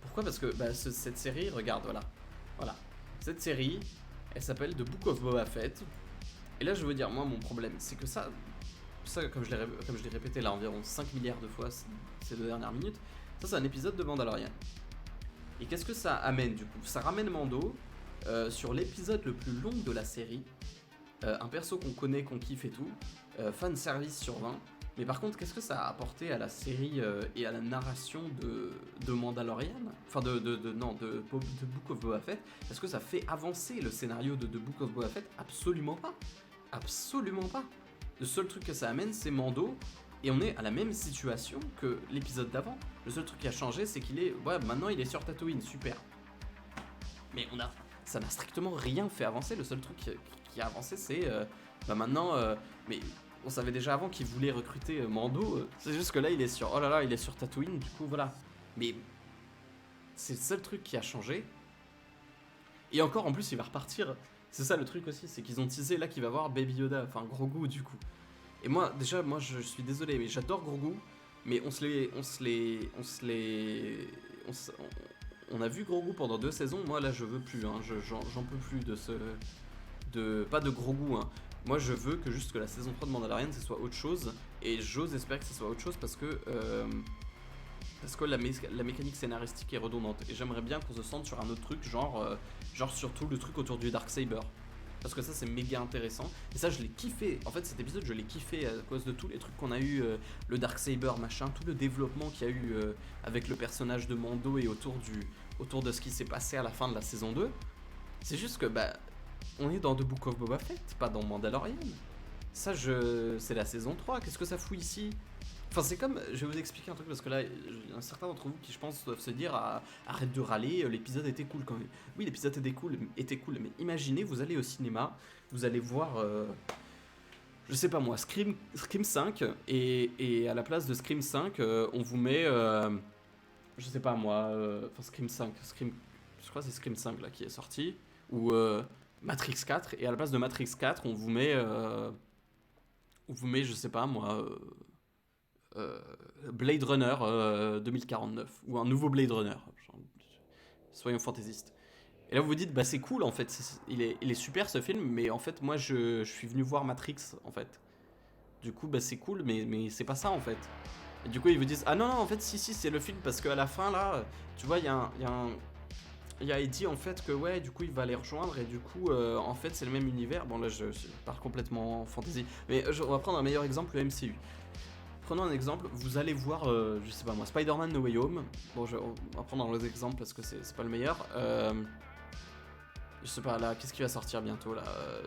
Pourquoi? Parce que cette série, regarde, voilà. Cette série, elle s'appelle The Book of Boba Fett. Et là, je veux dire, moi, mon problème, c'est que ça comme je l'ai répété là environ 5 milliards de fois ces 2 dernières minutes, ça c'est un épisode de Mandalorian. Et qu'est-ce que ça amène du coup? Ça ramène Mando sur l'épisode le plus long de la série, un perso qu'on connaît, qu'on kiffe et tout, fan service sur 20. Mais par contre, qu'est-ce que ça a apporté à la série et à la narration de Mandalorian? Enfin, de Book of Boba Fett? Est-ce que ça fait avancer le scénario de Book of Boba Fett? Absolument pas. Absolument pas. Le seul truc que ça amène, c'est Mando. Et on est à la même situation que l'épisode d'avant. Le seul truc qui a changé, c'est qu'il est... Ouais, maintenant il est sur Tatooine, super. Mais ça n'a strictement rien fait avancer. Le seul truc qui a avancé, c'est... maintenant... mais on savait déjà avant qu'il voulait recruter Mando. C'est juste que là, il est sur... Oh là là, il est sur Tatooine, du coup, voilà. Mais C'est le seul truc qui a changé. Et encore, en plus, il va repartir. C'est ça le truc aussi, c'est qu'ils ont teasé là qu'il va voir Baby Yoda, enfin Grogu du coup. Et moi, déjà, je suis désolé, mais j'adore Grogu, mais on a vu Grogu pendant 2 saisons. Moi là, je veux plus, hein. J'en peux plus de pas de Grogu, hein. Moi, je veux que juste que la saison 3 de Mandalorian, ce soit autre chose, et j'ose espérer que ce soit autre chose parce que la mécanique scénaristique est redondante. Et j'aimerais bien qu'on se sente sur un autre truc, genre surtout le truc autour du Darksaber. Parce que ça, c'est méga intéressant. Et ça, je l'ai kiffé. En fait, cet épisode, je l'ai kiffé à cause de tous les trucs qu'on a eu, le Darksaber, machin, tout le développement qu'il y a eu avec le personnage de Mando et autour de ce qui s'est passé à la fin de la saison 2. C'est juste que, on est dans The Book of Boba Fett, pas dans Mandalorian. Ça, c'est la saison 3. Qu'est-ce que ça fout ici ? Enfin, c'est comme, je vais vous expliquer un truc parce que là, il y a certains d'entre vous qui, je pense, doivent se dire arrête de râler, l'épisode était cool quand même. Oui, l'épisode était cool, mais imaginez, vous allez au cinéma, vous allez voir, je sais pas moi, Scream 5, et à la place de Scream 5, on vous met, je sais pas moi, enfin Scream 5, je crois que c'est Scream 5 là qui est sorti, ou Matrix 4, et à la place de Matrix 4, on vous met, je sais pas moi. Blade Runner 2049 ou un nouveau Blade Runner, soyons fantaisistes. Et là vous vous dites c'est cool en fait, il est super ce film, mais en fait moi je suis venu voir Matrix en fait. Du coup c'est cool, mais c'est pas ça en fait. Et du coup ils vous disent ah non en fait si c'est le film parce qu'à la fin là tu vois il y a Eddie en fait que ouais du coup il va les rejoindre et du coup en fait c'est le même univers. Bon là je pars complètement en fantasy, mais on va prendre un meilleur exemple, le MCU. Prenons un exemple, vous allez voir, je sais pas moi, Spider-Man No Way Home. Bon, on va prendre un autre exemple parce que c'est pas le meilleur. Je sais pas, là, qu'est-ce qui va sortir bientôt là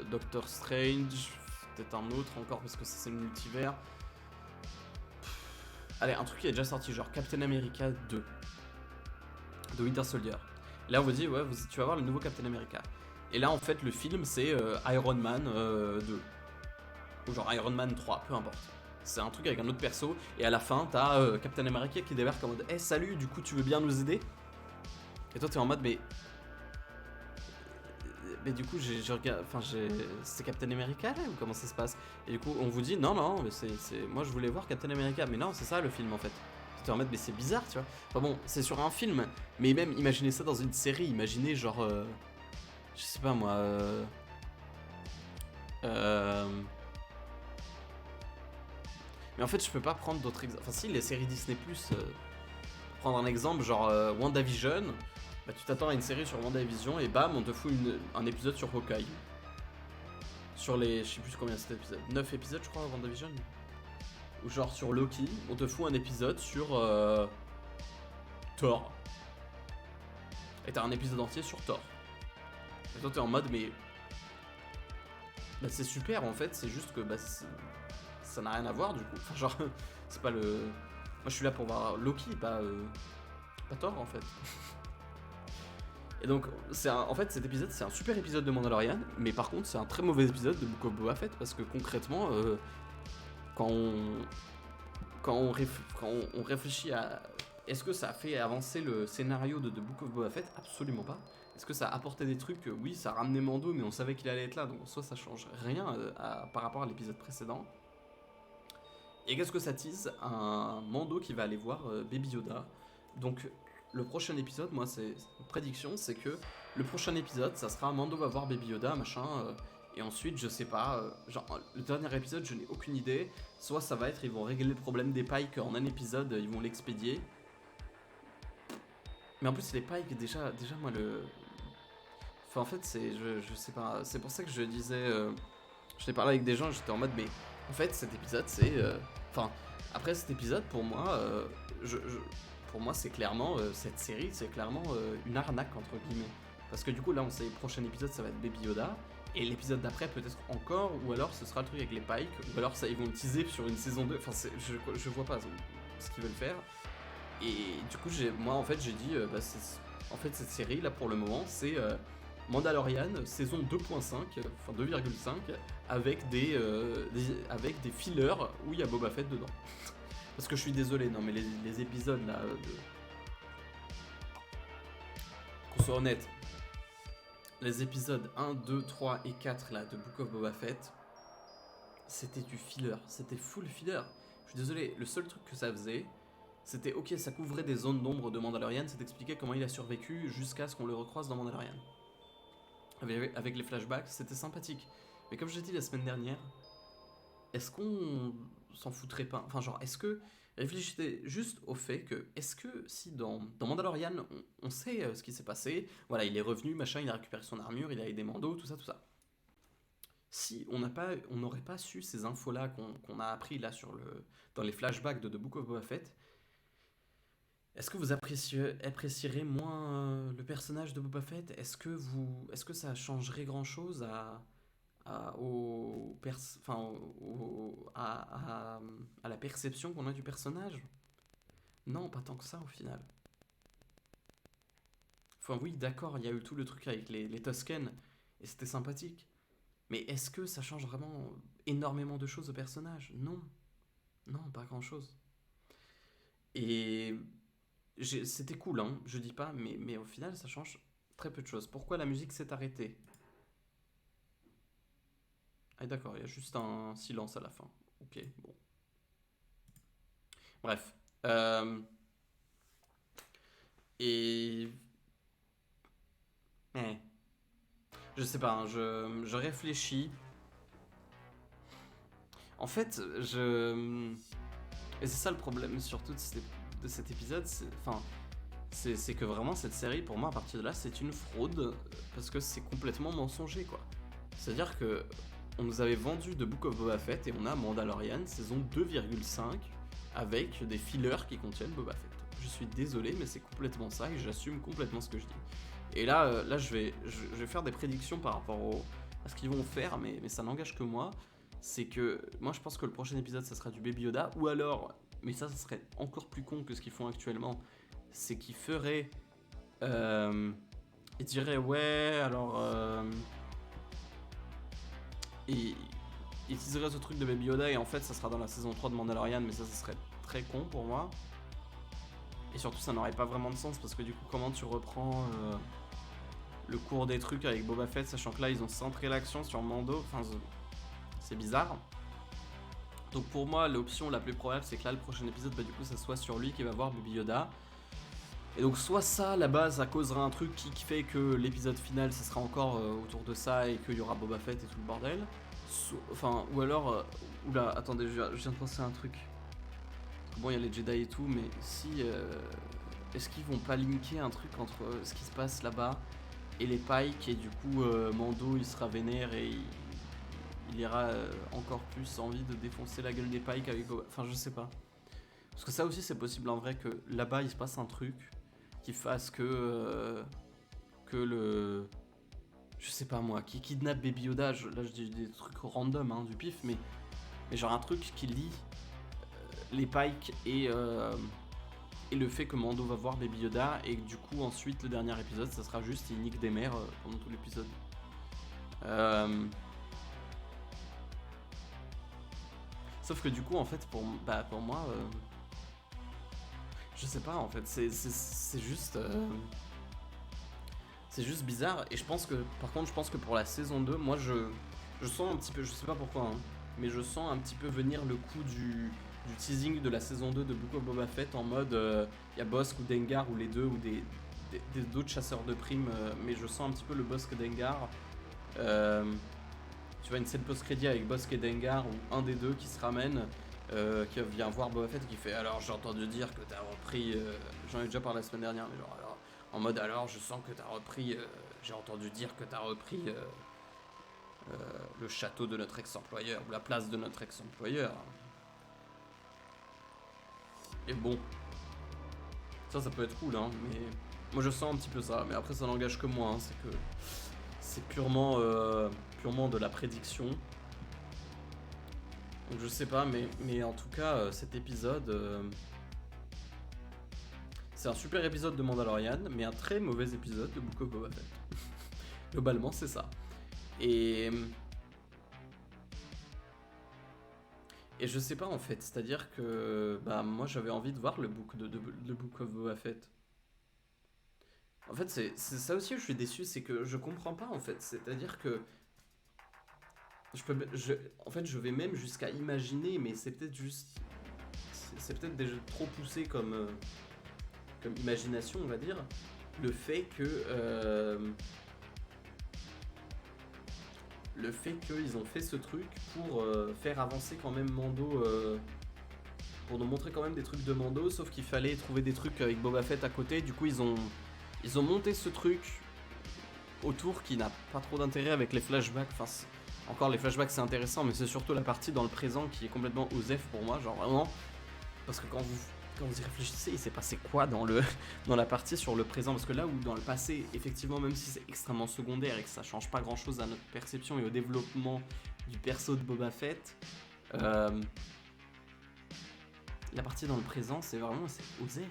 Doctor Strange, peut-être un autre encore parce que c'est le multivers. Allez, un truc qui est déjà sorti, genre Captain America 2 de Winter Soldier. Et là, on vous dit, ouais, tu vas voir le nouveau Captain America. Et là, en fait, le film, c'est Iron Man 2. Ou genre Iron Man 3, peu importe. C'est un truc avec un autre perso, et à la fin, t'as Captain America qui débarque en mode « Hey, salut, du coup, tu veux bien nous aider ?» Et toi, t'es en mode « Mais du coup, c'est Captain America, là, ou comment ça se passe ?» Et du coup, on vous dit « Non, mais moi, je voulais voir Captain America. » Mais non, c'est ça, le film, en fait. T'es en mode « Mais c'est bizarre, tu vois. » Enfin bon, c'est sur un film, mais même, imaginez ça dans une série. Imaginez, genre... je sais pas, moi... Mais en fait, je peux pas prendre d'autres exemples. Enfin, si, les séries Disney+, prendre un exemple, genre WandaVision, tu t'attends à une série sur WandaVision et bam, on te fout un épisode sur Hawkeye. Sur les... je sais plus combien c'était épisodes. 9 épisodes, je crois, WandaVision. Ou genre sur Loki, on te fout un épisode sur Thor. Et t'as un épisode entier sur Thor. Et toi, t'es en mode, mais... c'est super, en fait, c'est juste que... ça n'a rien à voir du coup. Enfin, genre, c'est pas le. Moi je suis là pour voir Loki, pas Thor en fait. Et donc, en fait, cet épisode c'est un super épisode de Mandalorian, mais par contre, c'est un très mauvais épisode de Book of Boba Fett parce que concrètement, quand on réfléchit à. Est-ce que ça a fait avancer le scénario de Book of Boba Fett ? Absolument pas. Est-ce que ça a apporté des trucs ? Oui, ça a ramené Mando, mais on savait qu'il allait être là, donc en soi ça change rien par rapport à l'épisode précédent. Et qu'est-ce que ça tease ? Un Mando qui va aller voir Baby Yoda. Donc le prochain épisode, moi c'est une prédiction, c'est que le prochain épisode, ça sera Mando va voir Baby Yoda, machin, et ensuite je sais pas, genre le dernier épisode, je n'ai aucune idée. Soit ça va être, ils vont régler le problème des Pikes en un épisode, ils vont l'expédier. Mais en plus les Pikes, déjà moi le... Enfin en fait c'est, je sais pas, c'est pour ça que je disais, je t'ai parlé avec des gens, j'étais en mode mais en fait cet épisode c'est... Enfin, après cet épisode, pour moi, pour moi c'est clairement, cette série, c'est clairement une arnaque, entre guillemets. Parce que du coup, là, on sait, le prochain épisode, ça va être Baby Yoda, et l'épisode d'après, peut-être encore, ou alors ce sera le truc avec les Pikes, ou alors ça, ils vont le teaser sur une saison 2, enfin, je vois pas ce qu'ils veulent faire. Et du coup, moi, en fait, j'ai dit, en fait, cette série, là, pour le moment, c'est... Mandalorian, saison 2.5, enfin 2,5, avec des fillers où il y a Boba Fett dedans. Parce que je suis désolé, non mais les épisodes là Sois honnête. Les épisodes 1, 2, 3 et 4 là, de Book of Boba Fett, c'était du filler, c'était full filler. Je suis désolé, le seul truc que ça faisait, c'était ok, ça couvrait des zones d'ombre de Mandalorian, ça t'expliquait comment il a survécu jusqu'à ce qu'on le recroise dans Mandalorian. Avec les flashbacks, c'était sympathique. Mais comme je l'ai dit la semaine dernière, est-ce qu'on s'en foutrait pas? Enfin, genre, est-ce que. Réfléchissez juste au fait que, est-ce que si dans Mandalorian, on sait ce qui s'est passé, voilà, il est revenu, machin, il a récupéré son armure, il a aidé Mando, tout ça, tout ça. Si on n'aurait pas su ces infos-là qu'on a appris là dans les flashbacks de The Book of Boba Fett, est-ce que vous apprécierez moins le personnage de Boba Fett? Est-ce que ça changerait grand-chose à la perception qu'on a du personnage? Non, pas tant que ça au final. Enfin oui, d'accord, il y a eu tout le truc avec les Tusken, et c'était sympathique. Mais est-ce que ça change vraiment énormément de choses au personnage? Non, non, pas grand-chose. Et c'était cool, hein, je dis pas, mais au final, ça change très peu de choses. Pourquoi la musique s'est arrêtée? Ah d'accord, il y a juste un silence à la fin. Ok, bon. Bref. Et... eh, je sais pas, hein, je réfléchis. En fait, et c'est ça le problème surtout de cet épisode, c'est que vraiment cette série, pour moi, à partir de là, c'est une fraude, parce que c'est complètement mensonger, quoi. C'est-à-dire que on nous avait vendu The Book of Boba Fett et on a Mandalorian saison 2,5 avec des fillers qui contiennent Boba Fett. Je suis désolé, mais c'est complètement ça et j'assume complètement ce que je dis. Et là je vais faire des prédictions par rapport à ce qu'ils vont faire, mais ça n'engage que moi. C'est que moi je pense que le prochain épisode ça sera du Baby Yoda, ou alors, mais ça serait encore plus con que ce qu'ils font actuellement, c'est qu'ils feraient. Ils diraient ouais, alors. Ils utiliserait ce truc de Baby Yoda et en fait ça sera dans la saison 3 de Mandalorian, mais ça serait très con pour moi. Et surtout ça n'aurait pas vraiment de sens parce que du coup comment tu reprends le cours des trucs avec Boba Fett, sachant que là ils ont centré l'action sur Mando, enfin c'est bizarre. Donc pour moi l'option la plus probable c'est que là le prochain épisode du coup ça soit sur lui qui va voir Baby Yoda. Et donc soit ça, là-bas, ça causera un truc qui fait que l'épisode final, ça sera encore autour de ça et qu'il y aura Boba Fett et tout le bordel. Ou alors... oula, attendez, je viens de penser à un truc. Bon, il y a les Jedi et tout, mais si... est-ce qu'ils vont pas linker un truc entre ce qui se passe là-bas et les Pikes, et du coup, Mando, il sera vénère et il ira encore plus envie de défoncer la gueule des Pikes avec Boba... Enfin, je sais pas. Parce que ça aussi, c'est possible en vrai que là-bas, il se passe un truc qui fasse que le... Je sais pas moi, qui kidnappe Baby Yoda, là je dis des trucs random, hein, du pif, mais genre un truc qui lie les Pikes et le fait que Mando va voir Baby Yoda, et du coup ensuite le dernier épisode ça sera juste il nique des mères pendant tout l'épisode. Sauf que du coup en fait pour moi je sais pas en fait, c'est juste c'est juste bizarre. Et je pense que par contre je pense que pour la saison 2, moi je sens un petit peu, je sais pas pourquoi, hein, mais je sens un petit peu venir le coup du teasing de la saison 2 de Book of Boba Fett, en mode y a Bossk ou Dengar ou les deux, ou d'autres chasseurs de primes, mais je sens un petit peu le Bossk Dengar. Tu vois une scène post-crédit avec Bossk et Dengar, ou un des deux qui se ramène, qui vient voir Boba Fett et qui fait alors j'ai entendu dire que t'as repris, j'en ai déjà parlé la semaine dernière, mais genre alors, en mode alors je sens que t'as repris, j'ai entendu dire que t'as repris le château de notre ex-employeur, ou la place de notre ex-employeur. Et bon, ça peut être cool, hein, mais moi je sens un petit peu ça, mais après ça n'engage que moi, hein, c'est que c'est purement de la prédiction. Donc je sais pas, mais en tout cas, cet épisode, c'est un super épisode de Mandalorian, mais un très mauvais épisode de Book of Boba Fett. Globalement, c'est ça. Et je sais pas en fait, c'est-à-dire que moi j'avais envie de voir le Book of Boba Fett. En fait, c'est ça aussi où je suis déçu, c'est que je comprends pas en fait. C'est-à-dire que en fait, je vais même jusqu'à imaginer, mais c'est peut-être juste, c'est peut-être déjà trop poussé comme imagination, on va dire, le fait que qu'ils ont fait ce truc pour faire avancer quand même Mando, pour nous montrer quand même des trucs de Mando, sauf qu'il fallait trouver des trucs avec Boba Fett à côté. Du coup, ils ont monté ce truc autour qui n'a pas trop d'intérêt avec les flashbacks. Enfin, encore les flashbacks c'est intéressant, mais c'est surtout la partie dans le présent qui est complètement osef pour moi, genre vraiment. Parce que quand vous y réfléchissez, il s'est passé quoi dans la partie sur le présent? Parce que là où dans le passé, effectivement, même si c'est extrêmement secondaire et que ça change pas grand chose à notre perception et au développement du perso de Boba Fett, la partie dans le présent, c'est osef.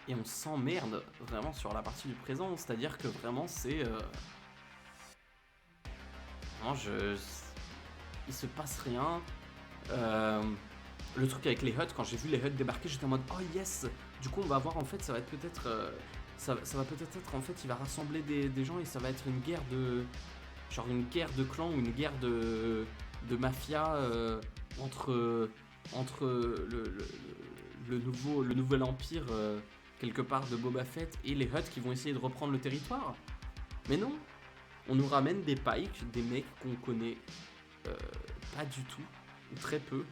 Et on s'emmerde vraiment sur la partie du présent, c'est-à-dire que vraiment c'est... Vraiment, il se passe rien. Le truc avec les Hutt, quand j'ai vu les Hutt débarquer, j'étais en mode oh yes. Du coup, on va voir en fait, ça va être peut-être, ça va peut-être être en fait, il va rassembler des gens et ça va être une guerre de, genre une guerre de clans ou une guerre de mafia entre le nouvel empire quelque part de Boba Fett et les Hutt qui vont essayer de reprendre le territoire. Mais non, on nous ramène des Pikes, des mecs qu'on connaît pas du tout, ou très peu,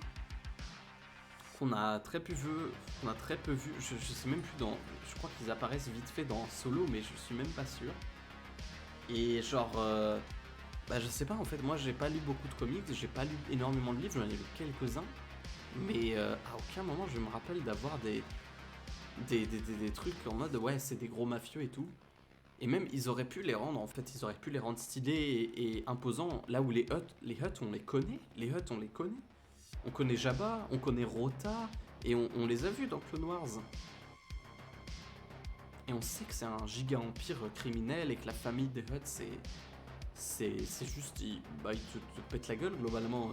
qu'on a très peu vu, je sais même plus je crois qu'ils apparaissent vite fait dans Solo, mais je suis même pas sûr. Et genre, je sais pas en fait, moi j'ai pas lu beaucoup de comics, j'ai pas lu énormément de livres, j'en ai lu quelques-uns, mais à aucun moment je me rappelle d'avoir des trucs en mode ouais c'est des gros mafieux et tout. Et même ils auraient pu les rendre, en fait ils auraient pu les rendre stylés et imposants, là où les Hutt on les connaît, on connaît Jabba, on connaît Rota, et on les a vus dans Clone Wars. Et on sait que c'est un giga empire criminel et que la famille des Hutt c'est juste, ils te pètent la gueule globalement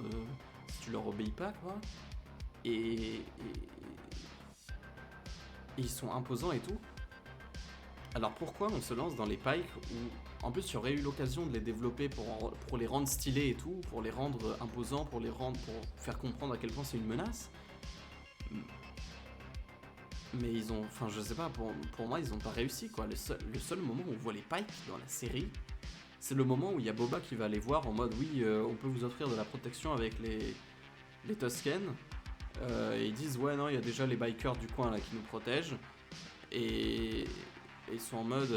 si tu leur obéis pas quoi. Et ils sont imposants et tout. Alors pourquoi on se lance dans les Pikes où en plus il y aurait eu l'occasion de les développer pour les rendre stylés et tout, pour les rendre imposants, pour faire comprendre à quel point c'est une menace. Mais ils ont, enfin je sais pas, pour moi ils ont pas réussi quoi. Le seul moment où on voit les Pikes dans la série, c'est le moment où il y a Boba qui va les voir en mode oui on peut vous offrir de la protection avec les Tusken. Et ils disent ouais non il y a déjà les bikers du coin là qui nous protègent. Et ils sont en mode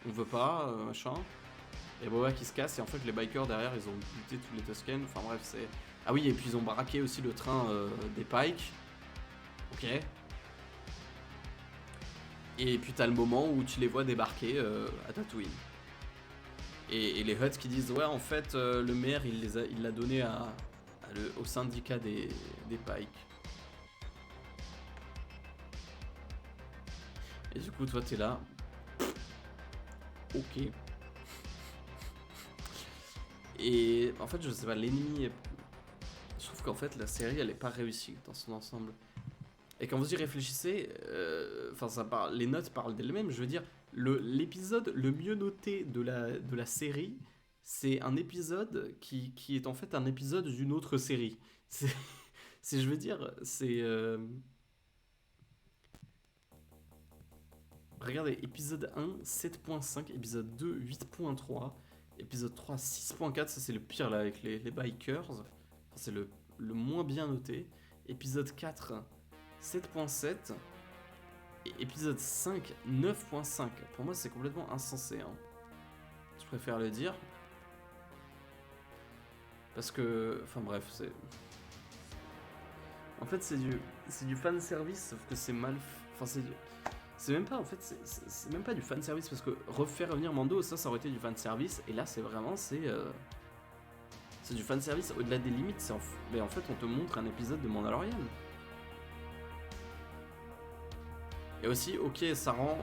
on veut pas, machin. Et Boba qui se casse, et en fait les bikers derrière ils ont buté tous les Tusken. Enfin bref, c'est. Ah oui, et puis ils ont braqué aussi le train des Pikes. Ok. Et puis t'as le moment où tu les vois débarquer à Tatooine. Et les Hutt qui disent ouais en fait le maire il l'a donné au syndicat des Pikes. Et du coup, toi, t'es là. Ok. Et en fait, je sais pas, l'ennemi. Je trouve qu'en fait, la série, elle est pas réussie dans son ensemble. Et quand vous y réfléchissez, les notes parlent d'elles-mêmes. Je veux dire, l'épisode le mieux noté de la série, c'est un épisode qui est en fait un épisode d'une autre série. Je veux dire, c'est. Regardez, épisode 1, 7.5, épisode 2, 8.3, épisode 3, 6.4, ça c'est le pire là avec les bikers, enfin, c'est le moins bien noté, épisode 4, 7.7, et épisode 5, 9.5, pour moi c'est complètement insensé, hein. Je préfère le dire, parce que, enfin bref, c'est... En fait c'est du fanservice, sauf que c'est mal... Enfin c'est même pas en fait, c'est même pas du fanservice parce que refaire revenir Mando, ça aurait été du fanservice, et là c'est vraiment c'est du fanservice au-delà des limites. Mais en fait on te montre un épisode de Mandalorian. Et aussi ok ça rend,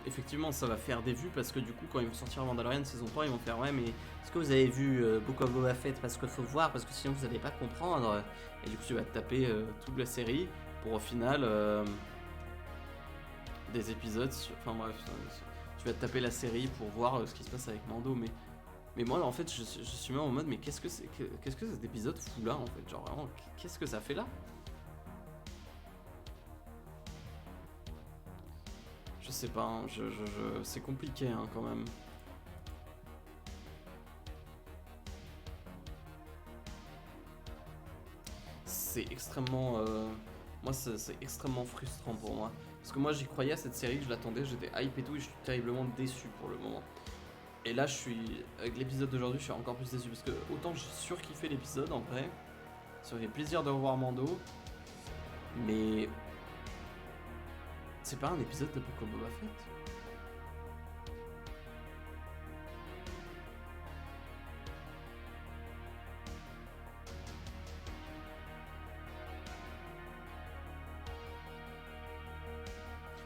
effectivement ça va faire des vues parce que du coup quand ils vont sortir Mandalorian saison 3 ils vont faire ouais mais est-ce que vous avez vu Book of Boba Fett parce qu'il faut voir parce que sinon vous allez pas comprendre, et du coup tu vas te taper toute la série pour au final des épisodes, enfin bref, tu vas te taper la série pour voir ce qui se passe avec Mando, mais moi en fait je suis même en mode mais qu'est-ce que cet épisode fout là en fait, genre vraiment qu'est-ce que ça fait là? Je sais pas, hein, c'est compliqué hein, quand même. C'est extrêmement... moi c'est extrêmement frustrant pour moi. Parce que moi j'y croyais à cette série, je l'attendais, j'étais hype et tout, et je suis terriblement déçu pour le moment. Et là je suis... Avec l'épisode d'aujourd'hui je suis encore plus déçu, parce que autant j'ai surkiffé l'épisode en vrai, ça fait plaisir de revoir Mando, mais... C'est pas un épisode de Book of Boba Fett.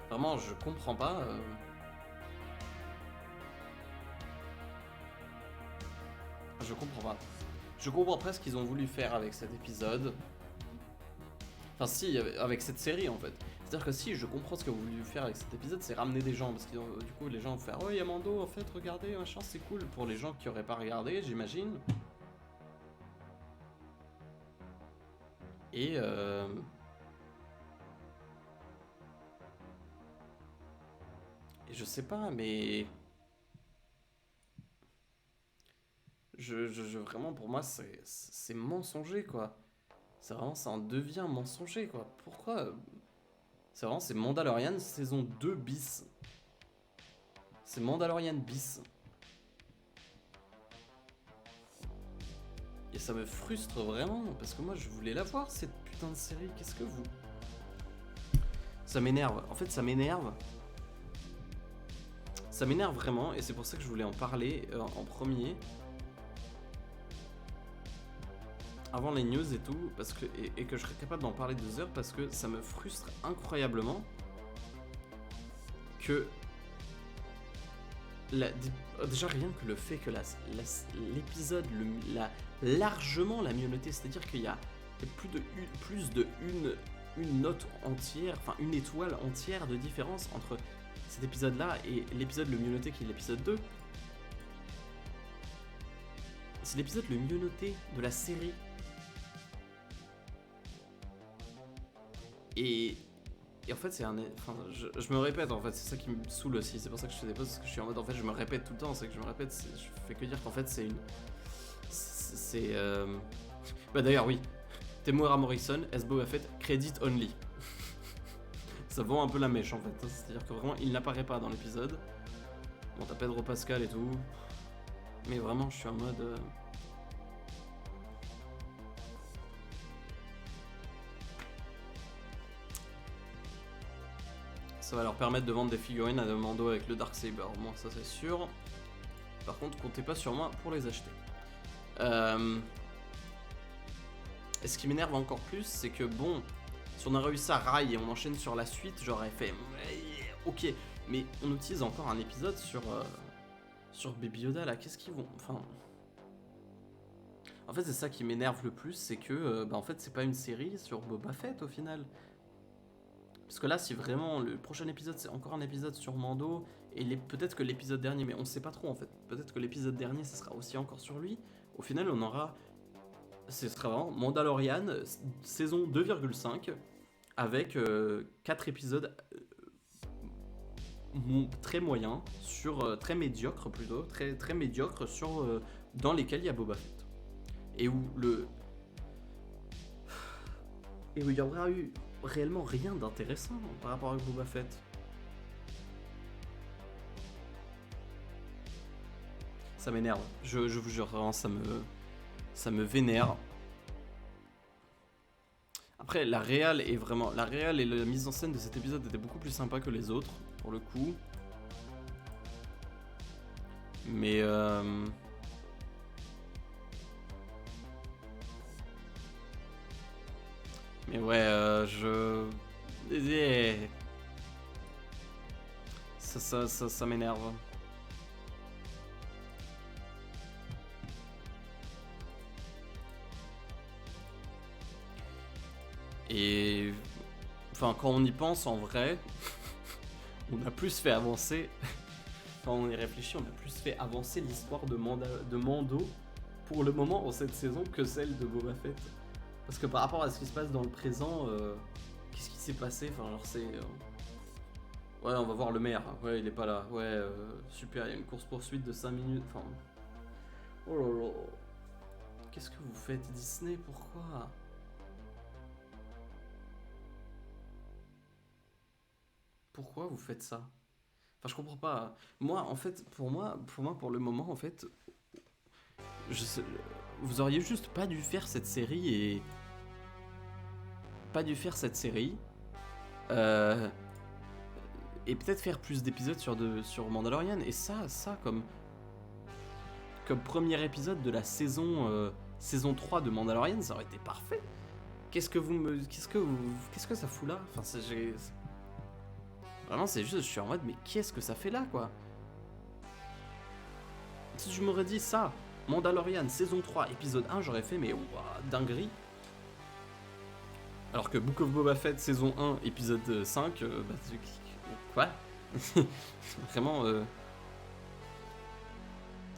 Vraiment, je comprends pas. Je comprends pas. Je comprends pas ce qu'ils ont voulu faire avec cet épisode. Enfin, si, avec cette série en fait. C'est-à-dire que si je comprends ce qu'ils ont voulu faire avec cet épisode, c'est ramener des gens. Parce que du coup, les gens vont faire oh, il y a Mando en fait, regardez, machin, c'est cool. Pour les gens qui auraient pas regardé, j'imagine. Et je sais pas, mais. Vraiment, pour moi, c'est mensonger, quoi. C'est vraiment, ça en devient mensonger, quoi. Pourquoi C'est vraiment, c'est Mandalorian saison 2 bis. C'est Mandalorian bis. Et ça me frustre vraiment, parce que moi, je voulais la voir, cette putain de série. Qu'est-ce que vous... Ça m'énerve. En fait, ça m'énerve. Ça m'énerve vraiment, et c'est pour ça que je voulais en parler en premier. Avant les news et tout, parce que, et que je serais capable d'en parler 2 heures, parce que ça me frustre incroyablement que déjà rien que le fait que l'épisode l'a largement la mieux noté, c'est-à-dire qu'il y a plus de une note entière, enfin une étoile entière de différence entre cet épisode là et l'épisode le mieux noté qui est l'épisode 2. C'est l'épisode le mieux noté de la série. Et en fait, c'est un. Enfin, je me répète en fait, c'est ça qui me saoule aussi. C'est pour ça que je fais des pauses, parce que je suis en mode en fait, je me répète tout le temps. C'est que je me répète, je fais que dire qu'en fait, c'est une. C'est. Bah d'ailleurs, oui. Temuera Morrison, as Boba Fett, credit only. Ça vend un peu la mèche en fait. C'est-à-dire que vraiment, il n'apparaît pas dans l'épisode. Bon, t'as Pedro Pascal et tout. Mais vraiment, je suis en mode. Ça va leur permettre de vendre des figurines à Mando avec le Darksaber, au moins ça c'est sûr. Par contre, comptez pas sur moi pour les acheter. Et ce qui m'énerve encore plus, c'est que bon, si on a réussi à rail et on enchaîne sur la suite, j'aurais fait ok, mais on utilise encore un épisode sur Baby Yoda là, qu'est-ce qu'ils vont... Enfin... En fait, c'est ça qui m'énerve le plus, c'est que en fait, c'est pas une série sur Boba Fett au final. Parce que là, si vraiment le prochain épisode c'est encore un épisode sur Mando, et peut-être que l'épisode dernier, mais on sait pas trop en fait, peut-être que l'épisode dernier ce sera aussi encore sur lui, au final on aura, ce sera vraiment Mandalorian saison 2,5 avec 4 épisodes très moyens, très médiocres plutôt, très médiocres dans lesquels il y a Boba Fett. Et où il y aura eu réellement rien d'intéressant par rapport à Boba Fett. Ça m'énerve, je vous jure, vraiment, ça me vénère. Après, la réal et la mise en scène de cet épisode était beaucoup plus sympa que les autres, pour le coup. Mais mais ouais, ça m'énerve. Et enfin, quand on y pense en vrai, on a plus fait avancer, quand on y réfléchit, on a plus fait avancer l'histoire de Mando pour le moment dans cette saison que celle de Boba Fett. Parce que par rapport à ce qui se passe dans le présent, qu'est-ce qui s'est passé? Enfin, genre c'est... Ouais, on va voir le maire. Ouais, il est pas là. Ouais, super, il y a une course-poursuite de 5 minutes. Enfin... Oh là là. Qu'est-ce que vous faites, Disney? Pourquoi? Pourquoi vous faites ça? Enfin, je comprends pas. Moi, en fait, pour le moment, en fait, je sais, vous auriez juste pas dû faire cette série et pas dû faire cette série euh, et peut-être faire plus d'épisodes sur Mandalorian et ça comme premier épisode de la saison 3 de Mandalorian, ça aurait été parfait. Qu'est-ce que ça fout là? Enfin, vraiment, c'est juste, je suis en mode, mais qu'est-ce que ça fait là, quoi? Si je m'aurais dit ça, Mandalorian, saison 3, épisode 1, j'aurais fait, mais ouah, dinguerie. Alors que Book of Boba Fett, saison 1, épisode 5, bah, quoi? Vraiment,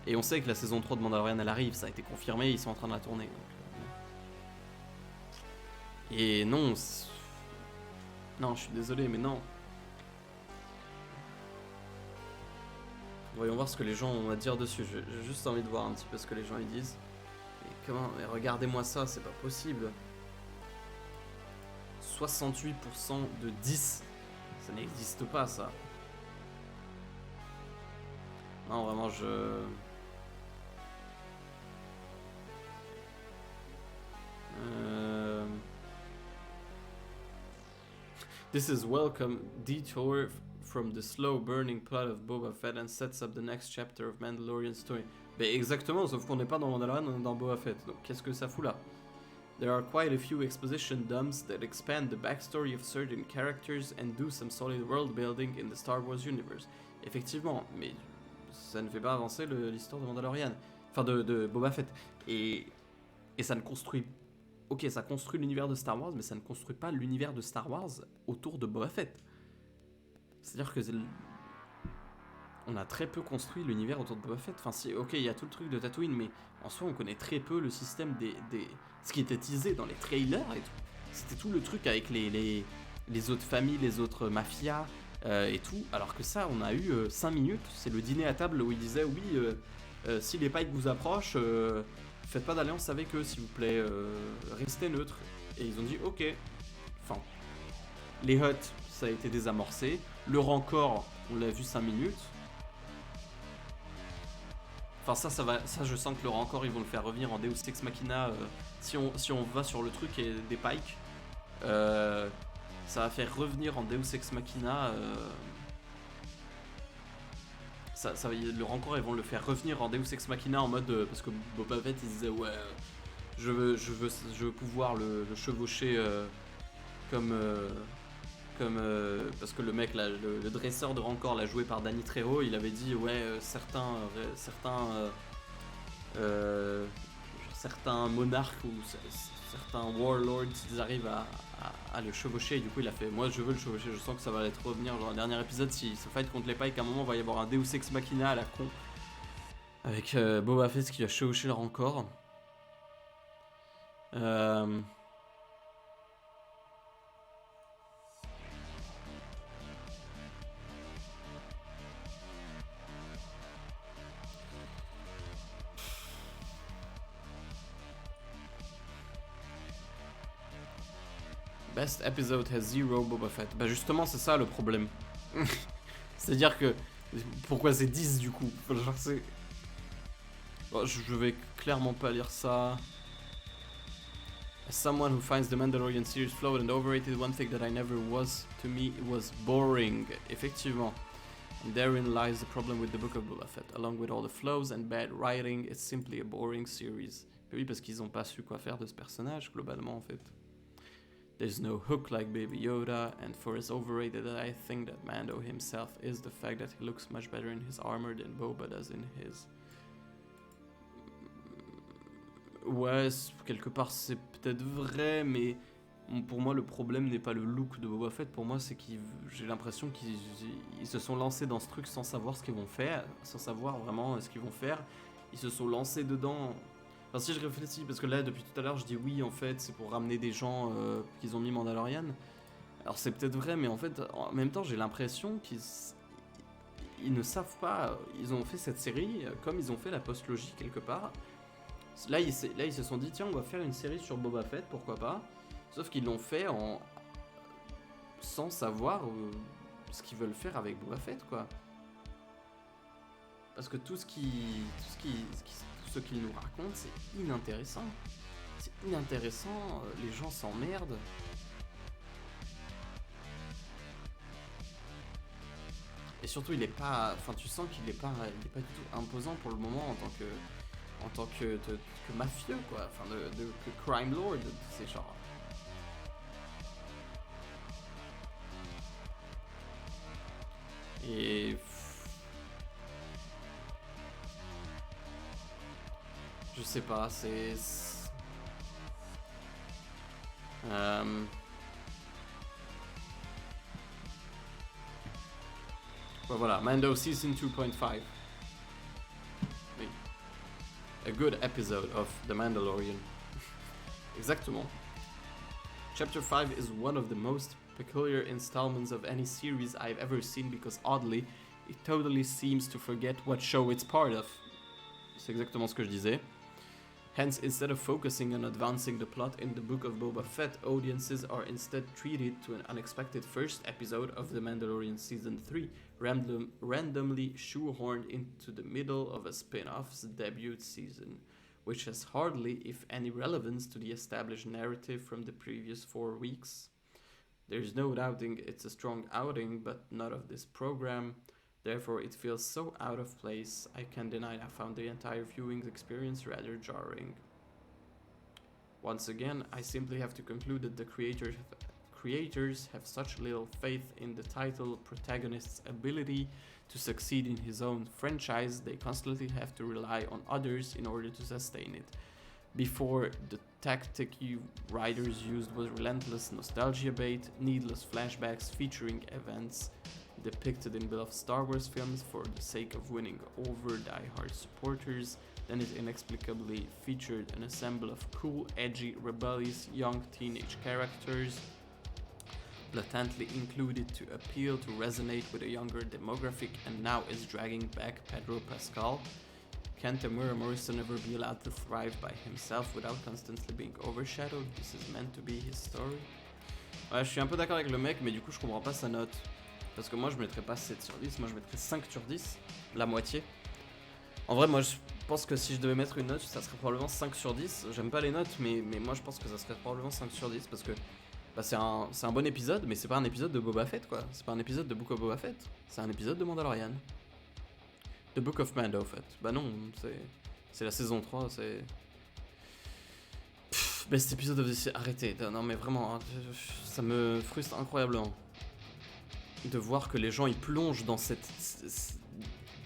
Et on sait que la saison 3 de Mandalorian, elle arrive, ça a été confirmé, ils sont en train de la tourner. Et non, non, je suis désolé, mais non. Voyons voir ce que les gens ont à dire dessus. J'ai juste envie de voir un petit peu ce que les gens y disent. Et comment, mais regardez-moi ça, c'est pas possible. 68% de 10. Ça n'existe pas, ça. Non, vraiment, This is welcome detour from the slow burning plot of Boba Fett and sets up the next chapter of Mandalorian story. Mais exactement, sauf qu'on n'est pas dans Mandalorian, on est dans Boba Fett. Donc qu'est-ce que ça fout là? There are quite a few exposition dumps that expand the backstory of certain characters and do some solid world building in the Star Wars universe. Effectivement, mais ça ne fait pas avancer l'histoire de Mandalorian. Enfin de Boba Fett. Et ça ne construit... Ok, ça construit l'univers de Star Wars, mais ça ne construit pas l'univers de Star Wars autour de Boba Fett. C'est-à-dire que on a très peu construit l'univers autour de Boba Fett. Enfin, si, ok, il y a tout le truc de Tatooine, mais en soi, on connaît très peu le système ce qui était teasé dans les trailers et tout. C'était tout le truc avec les autres familles, les autres mafias et tout. Alors que ça, on a eu 5 minutes. C'est le dîner à table où il disait oui, si les Pikes vous approchent, faites pas d'alliance avec eux, s'il vous plaît. Restez neutre. Et ils ont dit ok. Enfin, les Hutt, ça a été désamorcé. Le Rancor, on l'a vu 5 minutes. Enfin ça je sens que le Rancor ils vont le faire revenir en Deus Ex Machina si on va sur le truc et des Pikes. Ça va faire revenir en Deus Ex Machina le Rancor ils vont le faire revenir en Deus Ex Machina en mode parce que Boba Fett il disait ouais je veux pouvoir le chevaucher comme parce que le mec là, le dresseur de Rancor l'a joué par Danny Trejo, il avait dit ouais certains monarques ou certains warlords ils arrivent à le chevaucher et du coup il a fait moi je veux le chevaucher, je sens que ça va être revenir genre, dans le dernier épisode s'il se fight contre les Pikes à un moment il va y avoir un Deus Ex Machina à la con avec Boba Fett qui va chevaucher le Rancor. Best episode has zero Boba Fett. Bah justement c'est ça le problème. C'est-à-dire que... Pourquoi c'est 10 du coup? Genre c'est... Bon, je vais clairement pas lire ça. As someone who finds the Mandalorian series flawed and overrated, one thing that I never was to me was boring. Effectivement. And therein lies the problem with the Book of Boba Fett. Along with all the flaws and bad writing, it's simply a boring series. Et oui, parce qu'ils ont pas su quoi faire de ce personnage globalement en fait. There's no hook like Baby Yoda, and for as overrated as I think that Mando himself is, the fact that he looks much better in his armor than Boba does in his. Ouais, quelque part c'est peut-être vrai, mais Pour moi, le problème n'est pas le look de Boba Fett. Pour moi, c'est j'ai l'impression qu'ils se sont lancés dans ce truc sans savoir ce qu'ils vont faire, sans savoir vraiment ce qu'ils vont faire. Ils se sont lancés dedans. Enfin, si je réfléchis, parce que là, depuis tout à l'heure, je dis oui, en fait, c'est pour ramener des gens qu'ils ont mis Mandalorian. Alors, c'est peut-être vrai, mais en fait, en même temps, j'ai l'impression qu'ils ne savent pas. Ils ont fait cette série comme ils ont fait la post-logie quelque part. Là, ils se sont dit, tiens, on va faire une série sur Boba Fett, pourquoi pas. Sauf qu'ils l'ont fait sans savoir ce qu'ils veulent faire avec Boba Fett, quoi. Parce que tout ce qu'ils nous racontent, c'est inintéressant. C'est inintéressant, les gens s'emmerdent. Et surtout, il est pas... Enfin, tu sens qu'il est pas du tout imposant pour le moment en tant que mafieux, quoi. Enfin, que crime lord, c'est genre... Et... Je sais pas, c'est... Voilà, Mando Season 2.5. Oui. A good episode of The Mandalorian. Exactement. Chapter 5 is one of the most peculiar installments of any series I've ever seen because oddly, it totally seems to forget what show it's part of. C'est exactement ce que je disais. Hence, instead of focusing on advancing the plot in the Book of Boba Fett, audiences are instead treated to an unexpected first episode of The Mandalorian Season 3, randomly shoehorned into the middle of a spin-off's debut season, which has hardly, if any, relevance to the established narrative from the previous 4 weeks. There's no doubting it's a strong outing, but not of this program. Therefore, it feels so out of place, I can't deny I found the entire viewing experience rather jarring. Once again, I simply have to conclude that the creators have such little faith in the title protagonist's ability to succeed in his own franchise, they constantly have to rely on others in order to sustain it. Before, the tactic you writers used was relentless nostalgia bait, needless flashbacks featuring events depicted in beloved Star Wars films for the sake of winning over die-hard supporters, then it inexplicably featured an ensemble of cool, edgy, rebellious young teenage characters, blatantly included to appeal to resonate with a younger demographic, and now is dragging back Pedro Pascal. Can Temuera Morrison ever be allowed to thrive by himself without constantly being overshadowed? This is meant to be his story. Ouais, je suis un peu d'accord avec le mec, mais du coup je comprends pas sa note. Parce que moi je mettrais pas 7 sur 10, moi je mettrais 5 sur 10, la moitié. En vrai, moi je pense que si je devais mettre une note, ça serait probablement 5 sur 10. J'aime pas les notes, mais moi je pense que ça serait probablement 5 sur 10 parce que bah, c'est un bon épisode, mais c'est pas un épisode de Boba Fett, quoi. C'est pas un épisode de Book of Boba Fett, c'est un épisode de Mandalorian. The Book of Mando, en fait. Bah non, c'est la saison 3, c'est... Best épisode of the... Arrêtez, non mais vraiment, ça me frustre incroyablement. De voir que les gens ils plongent dans cette...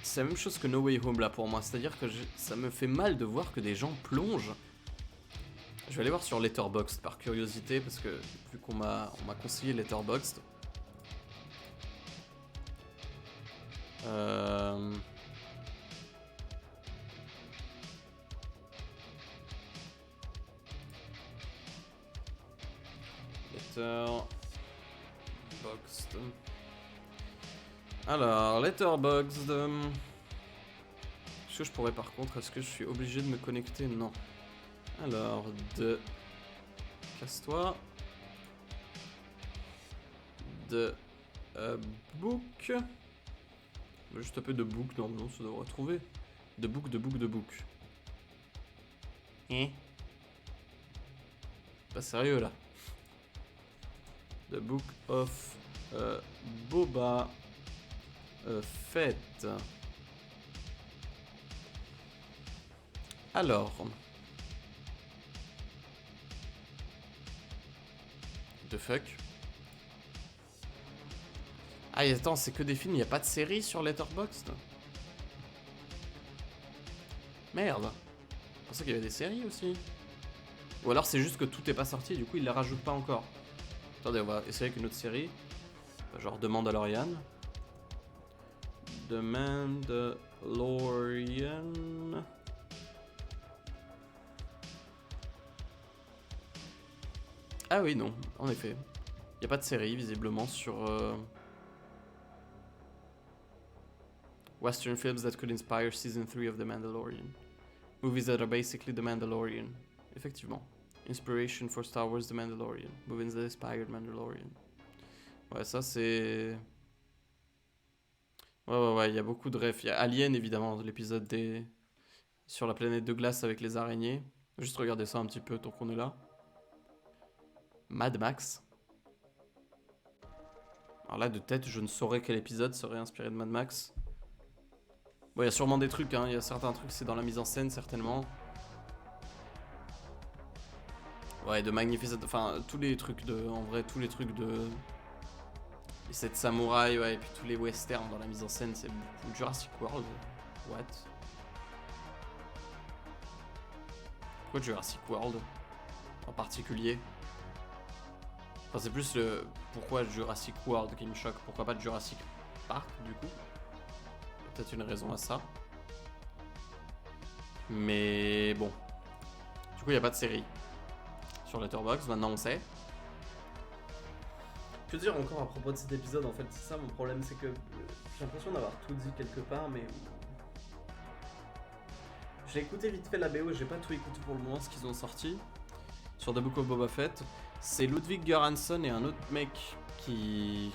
C'est la même chose que No Way Home là pour moi, c'est-à-dire que ça me fait mal de voir que des gens plongent. Je vais aller voir sur Letterboxd par curiosité, parce que vu qu'on m'a conseillé Letterboxd. Letterboxd. Alors, Letterboxd. Est-ce que je pourrais par contre, est-ce que je suis obligé de me connecter? Non. Alors, casse-toi. Book. Je vais juste taper de book, normalement ça devrait retrouver. De book. Pas sérieux là. The Book of Boba Fett. Alors. The fuck. Ah attends, c'est que des films, il n'y a pas de série sur Letterboxd? Merde. Je pensais qu'il y avait des séries aussi. Ou alors c'est juste que tout est pas sorti, du coup ils les rajoutent pas encore. Attendez, on va essayer avec une autre série. Genre The Mandalorian. The Mandalorian. Ah oui, non, en effet. Il n'y a pas de série, visiblement, sur... Western films that could inspire season 3 of The Mandalorian. Movies that are basically The Mandalorian. Effectivement. Inspiration for Star Wars The Mandalorian. Movies that inspired Mandalorian. Ouais, ça c'est... Ouais, il y a beaucoup de refs. Il y a Alien, évidemment, l'épisode des... sur la planète de glace avec les araignées. Juste regarder ça un petit peu tant qu'on est là. Mad Max. Alors là, de tête, je ne saurais quel épisode serait inspiré de Mad Max. Bon, il y a sûrement des trucs, hein. Il y a certains trucs, c'est dans la mise en scène, certainement. Ouais, de Magnificent... Enfin, tous les trucs de... En vrai, tous les trucs de... Et cette samouraï, ouais, et puis tous les westerns dans la mise en scène, c'est beaucoup. Jurassic World. What? Pourquoi Jurassic World en particulier? Enfin, c'est plus le pourquoi Jurassic World qui me choque. Pourquoi pas Jurassic Park, du coup? Peut-être une raison à ça. Mais bon. Du coup, il n'y a pas de série sur Letterboxd, maintenant on sait. Que dire encore à propos de cet épisode, en fait? C'est ça mon problème, c'est que j'ai l'impression d'avoir tout dit quelque part, mais... J'ai écouté vite fait la BO, j'ai pas tout écouté pour le moment, ce qu'ils ont sorti sur The Book of Boba Fett. C'est Ludwig Göransson et un autre mec qui...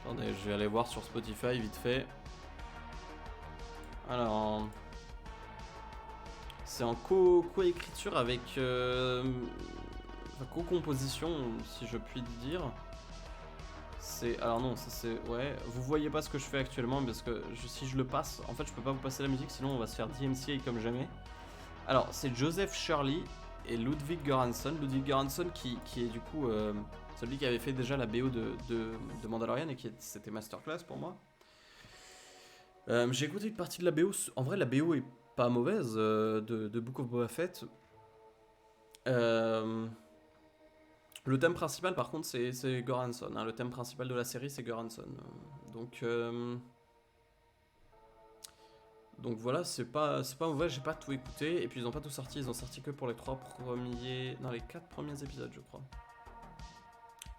Attendez, je vais aller voir sur Spotify vite fait. Alors... C'est en co-écriture avec... Enfin, co-composition, si je puis dire. C'est... Alors non, ça c'est... Ouais, vous voyez pas ce que je fais actuellement, parce que si je le passe... En fait, je peux pas vous passer la musique, sinon on va se faire DMCA comme jamais. Alors, c'est Joseph Shirley et Ludwig Göransson. Ludwig Göransson qui est du coup celui qui avait fait déjà la BO de Mandalorian et c'était masterclass pour moi. J'ai écouté une partie de la BO. En vrai, la BO est pas mauvaise de Book of Boba Fett. Le thème principal, par contre, c'est Göransson. Hein. Le thème principal de la série, c'est Göransson. Donc voilà, c'est pas mauvais, j'ai pas tout écouté. Et puis ils ont pas tout sorti, ils ont sorti que pour les 4 premiers épisodes, je crois.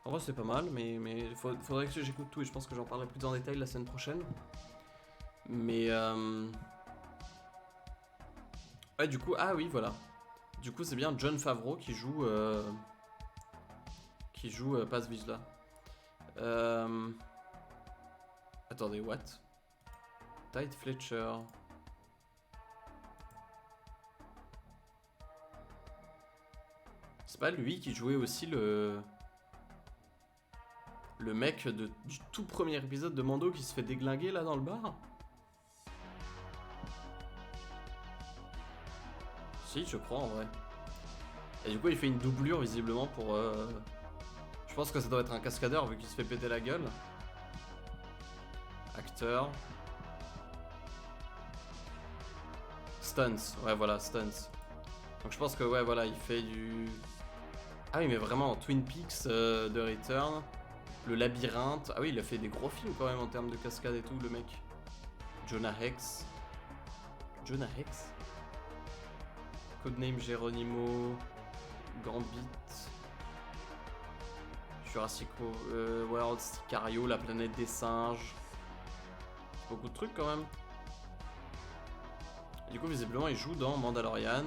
En vrai, c'est pas mal, mais faudrait que j'écoute tout et je pense que j'en parlerai plus en détail la semaine prochaine. Mais ouais, du coup, ah oui, voilà. Du coup, c'est bien Jon Favreau qui joue Paz Vizsla. Attendez, what? Tide Fletcher. C'est pas lui qui jouait aussi le mec du tout premier épisode de Mando qui se fait déglinguer là dans le bar? Si, je crois en vrai. Et du coup, il fait une doublure visiblement pour... Je pense que ça doit être un cascadeur vu qu'il se fait péter la gueule. Acteur. Stunts, ouais voilà, stunts. Donc je pense que ouais voilà, il fait du... Ah oui mais vraiment, Twin Peaks de Return, le labyrinthe, ah oui il a fait des gros films quand même en termes de cascade et tout le mec. Jonah Hex. Jonah Hex Codename Geronimo, Gambit, Jurassic World, Sicario, la planète des singes. Beaucoup de trucs quand même. Et du coup visiblement il joue dans Mandalorian.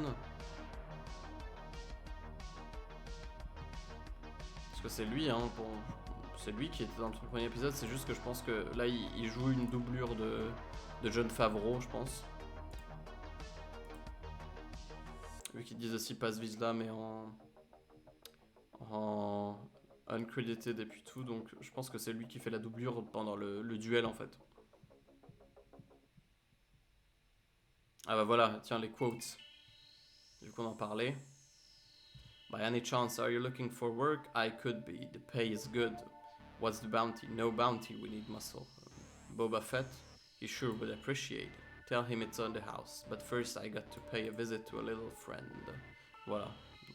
Parce que c'est lui hein, c'est lui qui était dans le premier épisode, c'est juste que je pense que là il joue une doublure de Jon Favreau je pense. Vu qu'ils disent aussi Paz Vizsla mais en uncredited et puis tout, donc je pense que c'est lui qui fait la doublure pendant le duel en fait. Ah bah voilà, tiens les quotes. Du coup on en parlait. By any chance are you looking for work? I could be. The pay is good. What's the bounty? No bounty, we need muscle. Boba Fett, he sure would appreciate it. Tell him it's on the house. But first I got to pay a visit to a little friend. Voilà.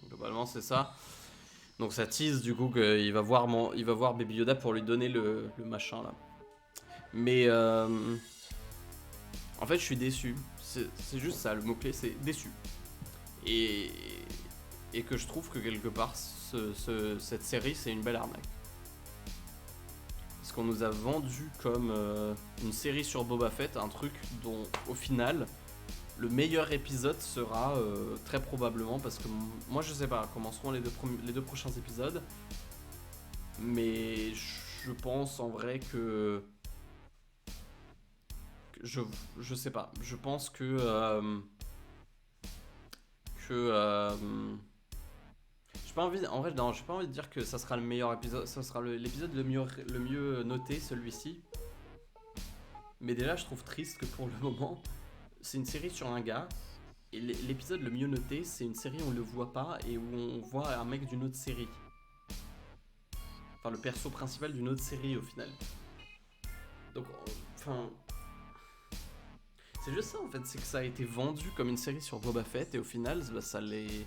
Globalement, c'est ça. Donc ça tease du coup qu'il va voir, il va voir Baby Yoda pour lui donner le machin là. Mais en fait, je suis déçu. C'est juste ça, le mot-clé, c'est déçu. Et, et que je trouve que quelque part, cette série, c'est une belle arnaque. Parce qu'on nous a vendu comme une série sur Boba Fett, un truc dont, au final, le meilleur épisode sera très probablement, parce que moi je sais pas comment seront les deux prochains épisodes, mais je pense en vrai que je sais pas, je pense que j'ai pas envie, en vrai non, j'ai pas envie de dire que ça sera le meilleur épisode, ça sera l'épisode le mieux noté, celui-ci, mais déjà je trouve triste que pour le moment c'est une série sur un gars. Et l'épisode le mieux noté, c'est une série où on le voit pas et où on voit un mec d'une autre série. Enfin, le perso principal d'une autre série au final. Donc, enfin. C'est juste ça en fait, c'est que ça a été vendu comme une série sur Boba Fett et au final, bah, ça l'est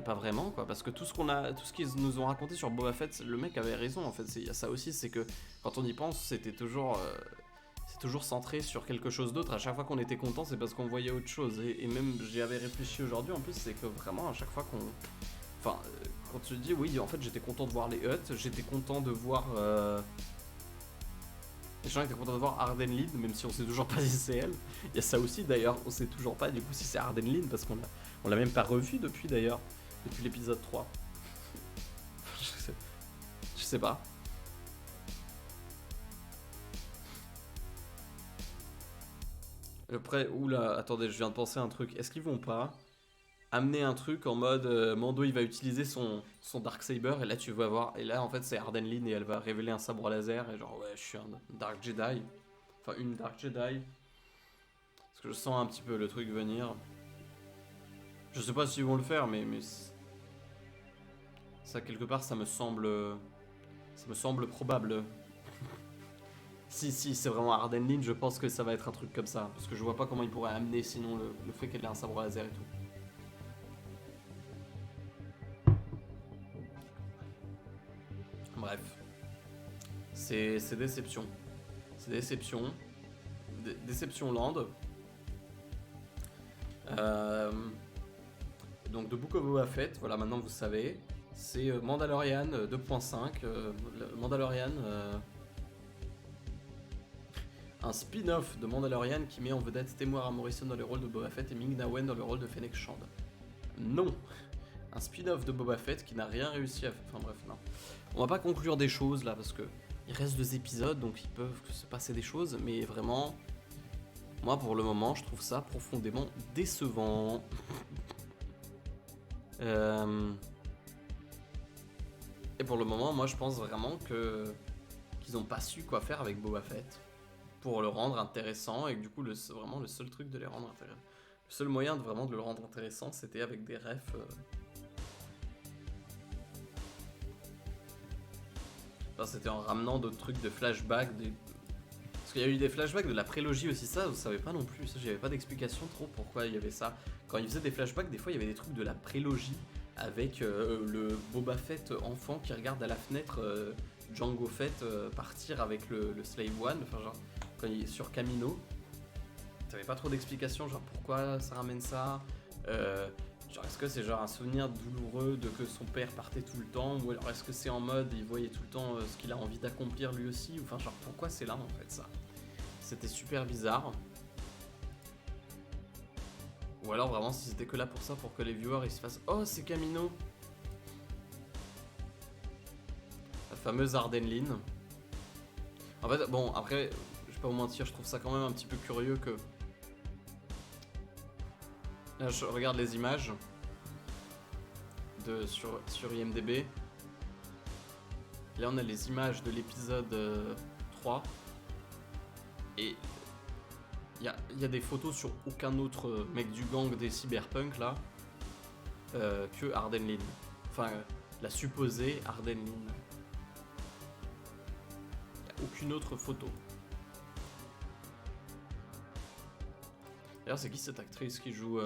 pas vraiment quoi. Parce que tout ce qu'ils nous ont raconté sur Boba Fett, le mec avait raison en fait. Il y a ça aussi, c'est que quand on y pense, c'était toujours. C'est toujours centré sur quelque chose d'autre. À chaque fois qu'on était content, c'est parce qu'on voyait autre chose. Et même, j'y avais réfléchi aujourd'hui, en plus, c'est que vraiment, à chaque fois qu'on... Enfin, quand tu te dis, oui, en fait, j'étais content de voir les Hutt, j'étais content de voir... Les gens étaient contents de voir Arden Lynn, même si on sait toujours pas si c'est elle. Il y a ça aussi, d'ailleurs, on sait toujours pas, du coup, si c'est Arden Lynn, parce on l'a même pas revu depuis, d'ailleurs, depuis l'épisode 3. Je sais pas. Après, oula, attendez, je viens de penser à un truc. Est-ce qu'ils vont pas amener un truc en mode Mando il va utiliser son Darksaber et là tu vas voir, et là en fait c'est Arden Lynn et elle va révéler un sabre laser et genre ouais je suis un Dark Jedi. Enfin une Dark Jedi. Parce que je sens un petit peu le truc venir. Je sais pas s'ils vont le faire mais ça quelque part ça me semble probable. Si c'est vraiment Arden Lynn, je pense que ça va être un truc comme ça. Parce que je vois pas comment ils pourraient amener sinon le fait qu'elle ait un sabre laser et tout. Bref. C'est déception. C'est déception. Déception Land. Donc de Book of Boba Fett, voilà maintenant vous savez. C'est Mandalorian 2.5. Mandalorian... un spin-off de Mandalorian qui met en vedette Temuera Morrison dans le rôle de Boba Fett et Ming-Na Wen dans le rôle de Fennec Shand. Non. Un spin-off de Boba Fett qui n'a rien réussi à... Enfin bref, non. On va pas conclure des choses là parce que il reste 2 épisodes donc il peut se passer des choses, mais vraiment, moi pour le moment je trouve ça profondément décevant. Et pour le moment, moi je pense vraiment qu'ils ont pas su quoi faire avec Boba Fett pour le rendre intéressant et que du coup vraiment le seul truc de les rendre intéressants, le seul moyen de vraiment de le rendre intéressant c'était avec des refs. Enfin, c'était en ramenant d'autres trucs de flashbacks. Parce qu'il y a eu des flashbacks de la prélogie aussi, ça, vous savez pas non plus. Ça, j'avais pas d'explication trop pourquoi il y avait ça. Quand ils faisaient des flashbacks, des fois, il y avait des trucs de la prélogie avec le Boba Fett enfant qui regarde à la fenêtre Jango Fett partir avec le Slave One, enfin, genre, quand il est sur Kamino. T'avais pas trop d'explications, genre pourquoi ça ramène ça. Genre, est-ce que c'est genre un souvenir douloureux de que son père partait tout le temps, ou alors est-ce que c'est en mode il voyait tout le temps ce qu'il a envie d'accomplir lui aussi, ou enfin genre pourquoi c'est là en fait ça. C'était super bizarre. Ou alors vraiment si c'était que là pour ça, pour que les viewers ils se fassent oh c'est Kamino. La fameuse Arden Lynn. En fait bon après, je vais pas vous mentir, je trouve ça quand même un petit peu curieux que... Là je regarde les images sur IMDb. Là on a les images de l'épisode 3. Et il y a des photos sur aucun autre mec du gang des cyberpunk là que Arden Lynn. Enfin la supposée Arden Lynn. Il n'y a aucune autre photo. D'ailleurs c'est qui cette actrice qui joue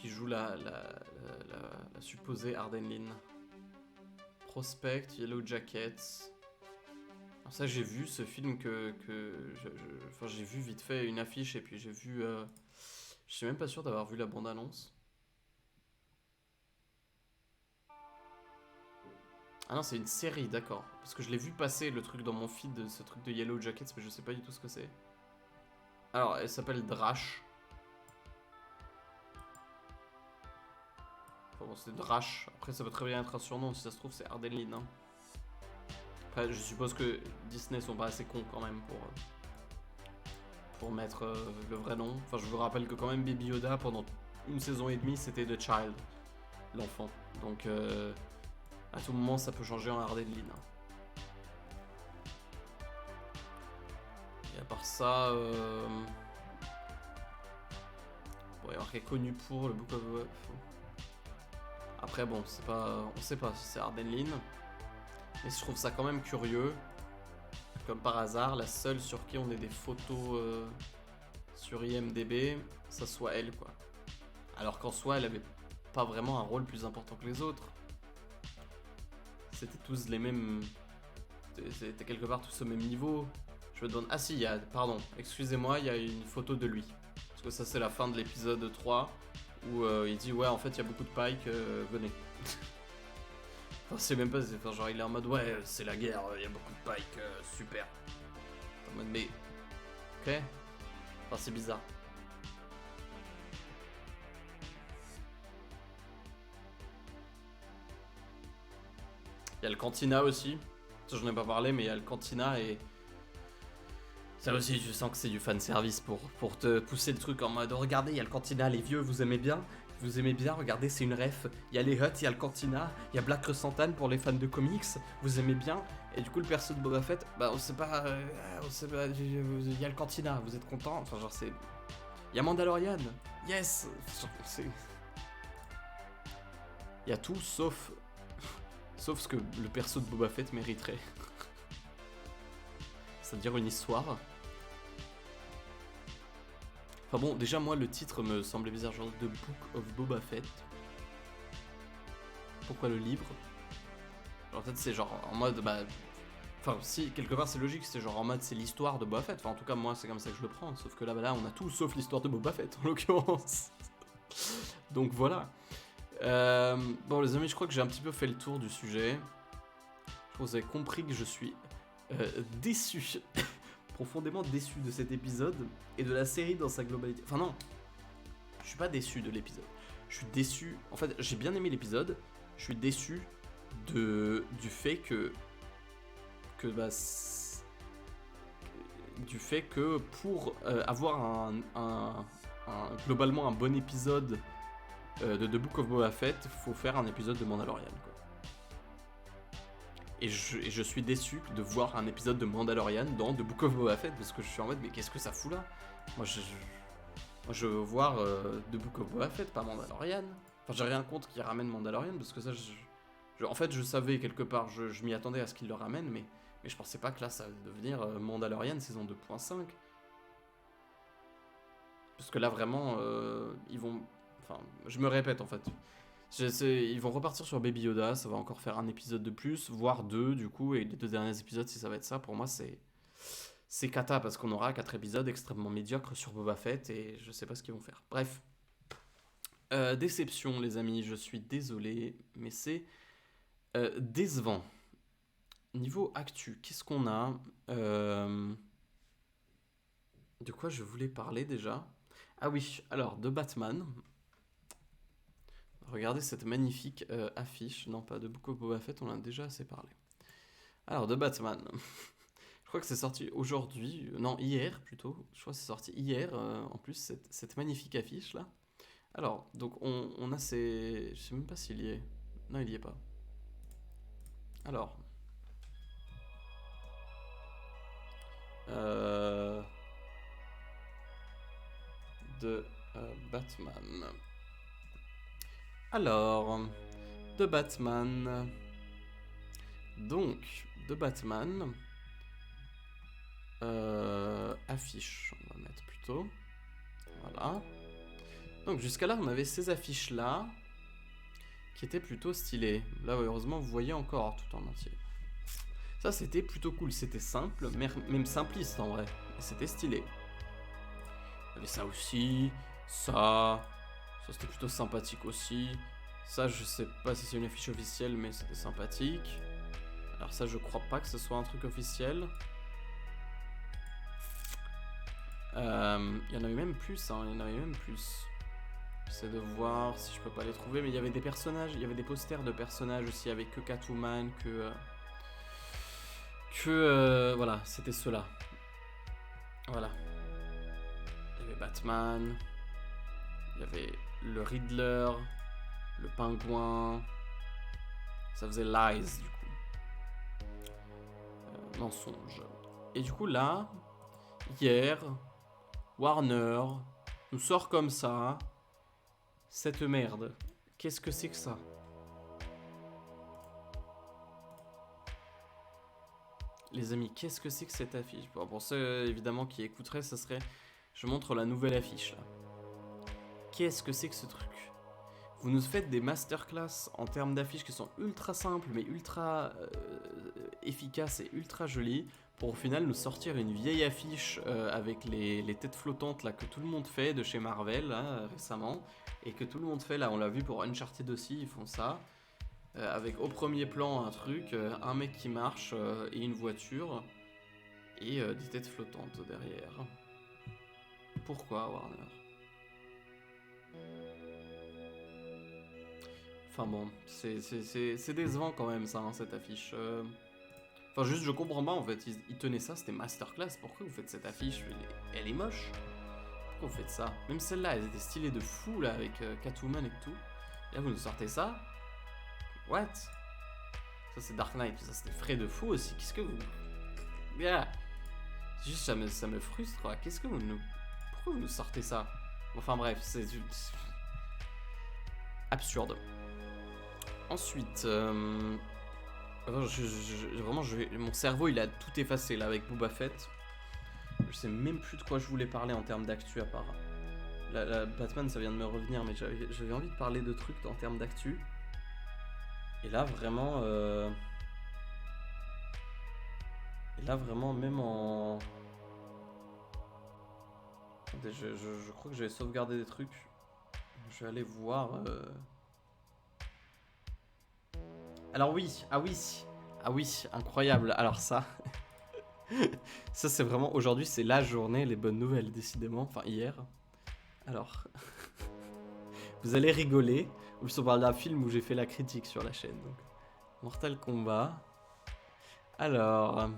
qui joue la supposée Ardenline. Prospect, Yellow Jackets. Alors ça, j'ai vu ce film enfin, j'ai vu vite fait une affiche et puis j'ai vu... je suis même pas sûr d'avoir vu la bande-annonce. Ah non, c'est une série, d'accord. Parce que je l'ai vu passer le truc dans mon feed, ce truc de Yellow Jackets, mais je sais pas du tout ce que c'est. Alors, elle s'appelle Drash. Enfin bon, c'est Drash. Après, ça peut très bien être un surnom, si ça se trouve, c'est Ardenline. Hein. Après, je suppose que Disney sont pas assez cons quand même pour mettre le vrai nom. Enfin, je vous rappelle que quand même Baby Yoda, pendant une saison et demie, c'était The Child, l'enfant. Donc, à tout moment, ça peut changer en Ardenline. Et à part ça, bon, il est connu pour le Book of... Après, bon, c'est pas... on sait pas si c'est Ardenline. Mais je trouve ça quand même curieux. Comme par hasard, la seule sur qui on ait des photos sur IMDb, ça soit elle, quoi. Alors qu'en soi, elle avait pas vraiment un rôle plus important que les autres. C'était tous les mêmes... C'était quelque part tous au même niveau. Je me demande... Ah si, il y a... Pardon, excusez-moi, il y a une photo de lui. Parce que ça, c'est la fin de l'épisode 3, où il dit, ouais, en fait, il y a beaucoup de Pike, venez. Enfin, c'est même pas... Enfin, genre, il est en mode, ouais, c'est la guerre, il y a beaucoup de Pike, super. En mode, mais... Ok. Enfin, c'est bizarre. Il y a le Cantina aussi. Ça, j'en ai pas parlé, mais il y a le Cantina et... Ça aussi, je sens que c'est du fanservice pour te pousser le truc en mode regardez, il y a le Cantina, les vieux, vous aimez bien? Vous aimez bien, regardez, c'est une ref. Il y a les Hutt, il y a le Cantina, il y a Black Chrysanthemum pour les fans de comics, vous aimez bien? Et du coup, le perso de Boba Fett, bah on sait pas, il y a le Cantina, vous êtes content? Enfin, genre, c'est. Il y a Mandalorian, yes! Il y a tout sauf. Sauf ce que le perso de Boba Fett mériterait. C'est-à-dire une histoire. Enfin bon, déjà moi le titre me semblait bizarre, genre The Book of Boba Fett. Pourquoi le livre? Alors, en fait c'est genre en mode bah... Enfin si, quelque part c'est logique, c'est genre en mode c'est l'histoire de Boba Fett. Enfin en tout cas moi c'est comme ça que je le prends, sauf que là on a tout sauf l'histoire de Boba Fett en l'occurrence. Donc voilà. Bon les amis, je crois que j'ai un petit peu fait le tour du sujet. Je crois que vous avez compris que je suis déçu. Profondément déçu de cet épisode et de la série dans sa globalité. Enfin non, je suis pas déçu de l'épisode. Je suis déçu. En fait, j'ai bien aimé l'épisode. Je suis déçu du fait que bah, du fait que pour avoir globalement un bon épisode de The Book of Boba Fett, faut faire un épisode de Mandalorian, quoi. Et je suis déçu de voir un épisode de Mandalorian dans The Book of Boba Fett, parce que je suis en mode, mais qu'est-ce que ça fout là? Moi, je veux voir The Book of Boba Fett, pas Mandalorian. Enfin, j'ai rien contre qu'ils ramènent Mandalorian, parce que ça, en fait, je savais quelque part, je m'y attendais à ce qu'ils le ramènent, mais je pensais pas que là, ça allait devenir Mandalorian saison 2.5. Parce que là, vraiment, ils vont... Enfin, je me répète, en fait. Ils vont repartir sur Baby Yoda, ça va encore faire un épisode de plus, voire deux du coup, et les deux derniers épisodes, si ça va être ça, pour moi c'est cata, parce qu'on aura 4 épisodes extrêmement médiocres sur Boba Fett, et je sais pas ce qu'ils vont faire. Bref. Déception les amis, je suis désolé, mais c'est décevant. Niveau actu, qu'est-ce qu'on a De quoi je voulais parler déjà? Ah oui, alors, de Batman... Regardez cette magnifique affiche. Non, pas de Book of Boba Fett, on en a déjà assez parlé. Alors, de Batman. Je crois que c'est sorti aujourd'hui. Non, hier plutôt. Je crois que c'est sorti hier, en plus, cette magnifique affiche là. Alors, donc on a ces... Je sais même pas s'il y est. Non, il y est pas. Alors. De Batman. Alors, de Batman. Donc, de Batman. Affiche, on va mettre plutôt. Voilà. Donc jusqu'à là, on avait ces affiches-là, qui étaient plutôt stylées. Là, heureusement, vous voyez encore tout en entier. Ça, c'était plutôt cool. C'était simple, même simpliste en vrai. Et c'était stylé. Il y avait ça aussi, ça c'était plutôt sympathique aussi. Ça, je sais pas si c'est une affiche officielle, mais c'était sympathique. Alors ça, je crois pas que ce soit un truc officiel. Il y en avait même plus, hein, il y en avait même plus. J'essaie de voir si je peux pas les trouver, mais il y avait des personnages, il y avait des posters de personnages aussi avec que Catwoman, voilà, c'était ceux-là. Voilà. Il y avait Batman, il y avait le Riddler, le Pingouin. Ça faisait Lies du coup. Mensonge. Et du coup là, hier, Warner nous sort comme ça cette merde. Qu'est-ce que c'est que ça? Les amis, qu'est-ce que c'est que cette affiche? Bon, pour ceux évidemment qui écouteraient, ça serait... Je montre la nouvelle affiche là. Qu'est-ce que c'est que ce truc? Vous nous faites des masterclass en termes d'affiches qui sont ultra simples mais ultra efficaces et ultra jolies pour au final nous sortir une vieille affiche avec les têtes flottantes là que tout le monde fait de chez Marvel là, récemment et que tout le monde fait là, on l'a vu pour Uncharted aussi, ils font ça avec au premier plan un truc, un mec qui marche et une voiture et des têtes flottantes derrière. Pourquoi Warner? Enfin bon, c'est décevant quand même ça, hein, cette affiche. Enfin juste je comprends pas en fait, ils tenaient ça, c'était masterclass, pourquoi vous faites cette affiche? Elle est moche. Pourquoi vous faites ça? Même celle-là, elle était stylée de fou là, avec Catwoman et tout. Et là vous nous sortez ça? What? Ça c'est Dark Knight, ça c'était frais de fou aussi, qu'est-ce que vous... Yeah. Juste ça me frustre, quoi. Qu'est-ce que vous nous... Pourquoi vous nous sortez ça? Enfin bref, c'est... Absurde. Ensuite, vraiment, mon cerveau, il a tout effacé là avec Boba Fett. Je sais même plus de quoi je voulais parler en termes d'actu à part. La Batman, ça vient de me revenir, mais j'avais envie de parler de trucs en termes d'actu. Et là, vraiment, même en... Attendez, je crois que j'avais sauvegardé des trucs. Je vais aller voir... Alors oui, ah oui, incroyable. Alors ça, ça c'est vraiment, aujourd'hui c'est la journée, les bonnes nouvelles décidément, enfin hier. Alors, vous allez rigoler, en plus on parle d'un film où j'ai fait la critique sur la chaîne. Donc. Mortal Kombat. Alors,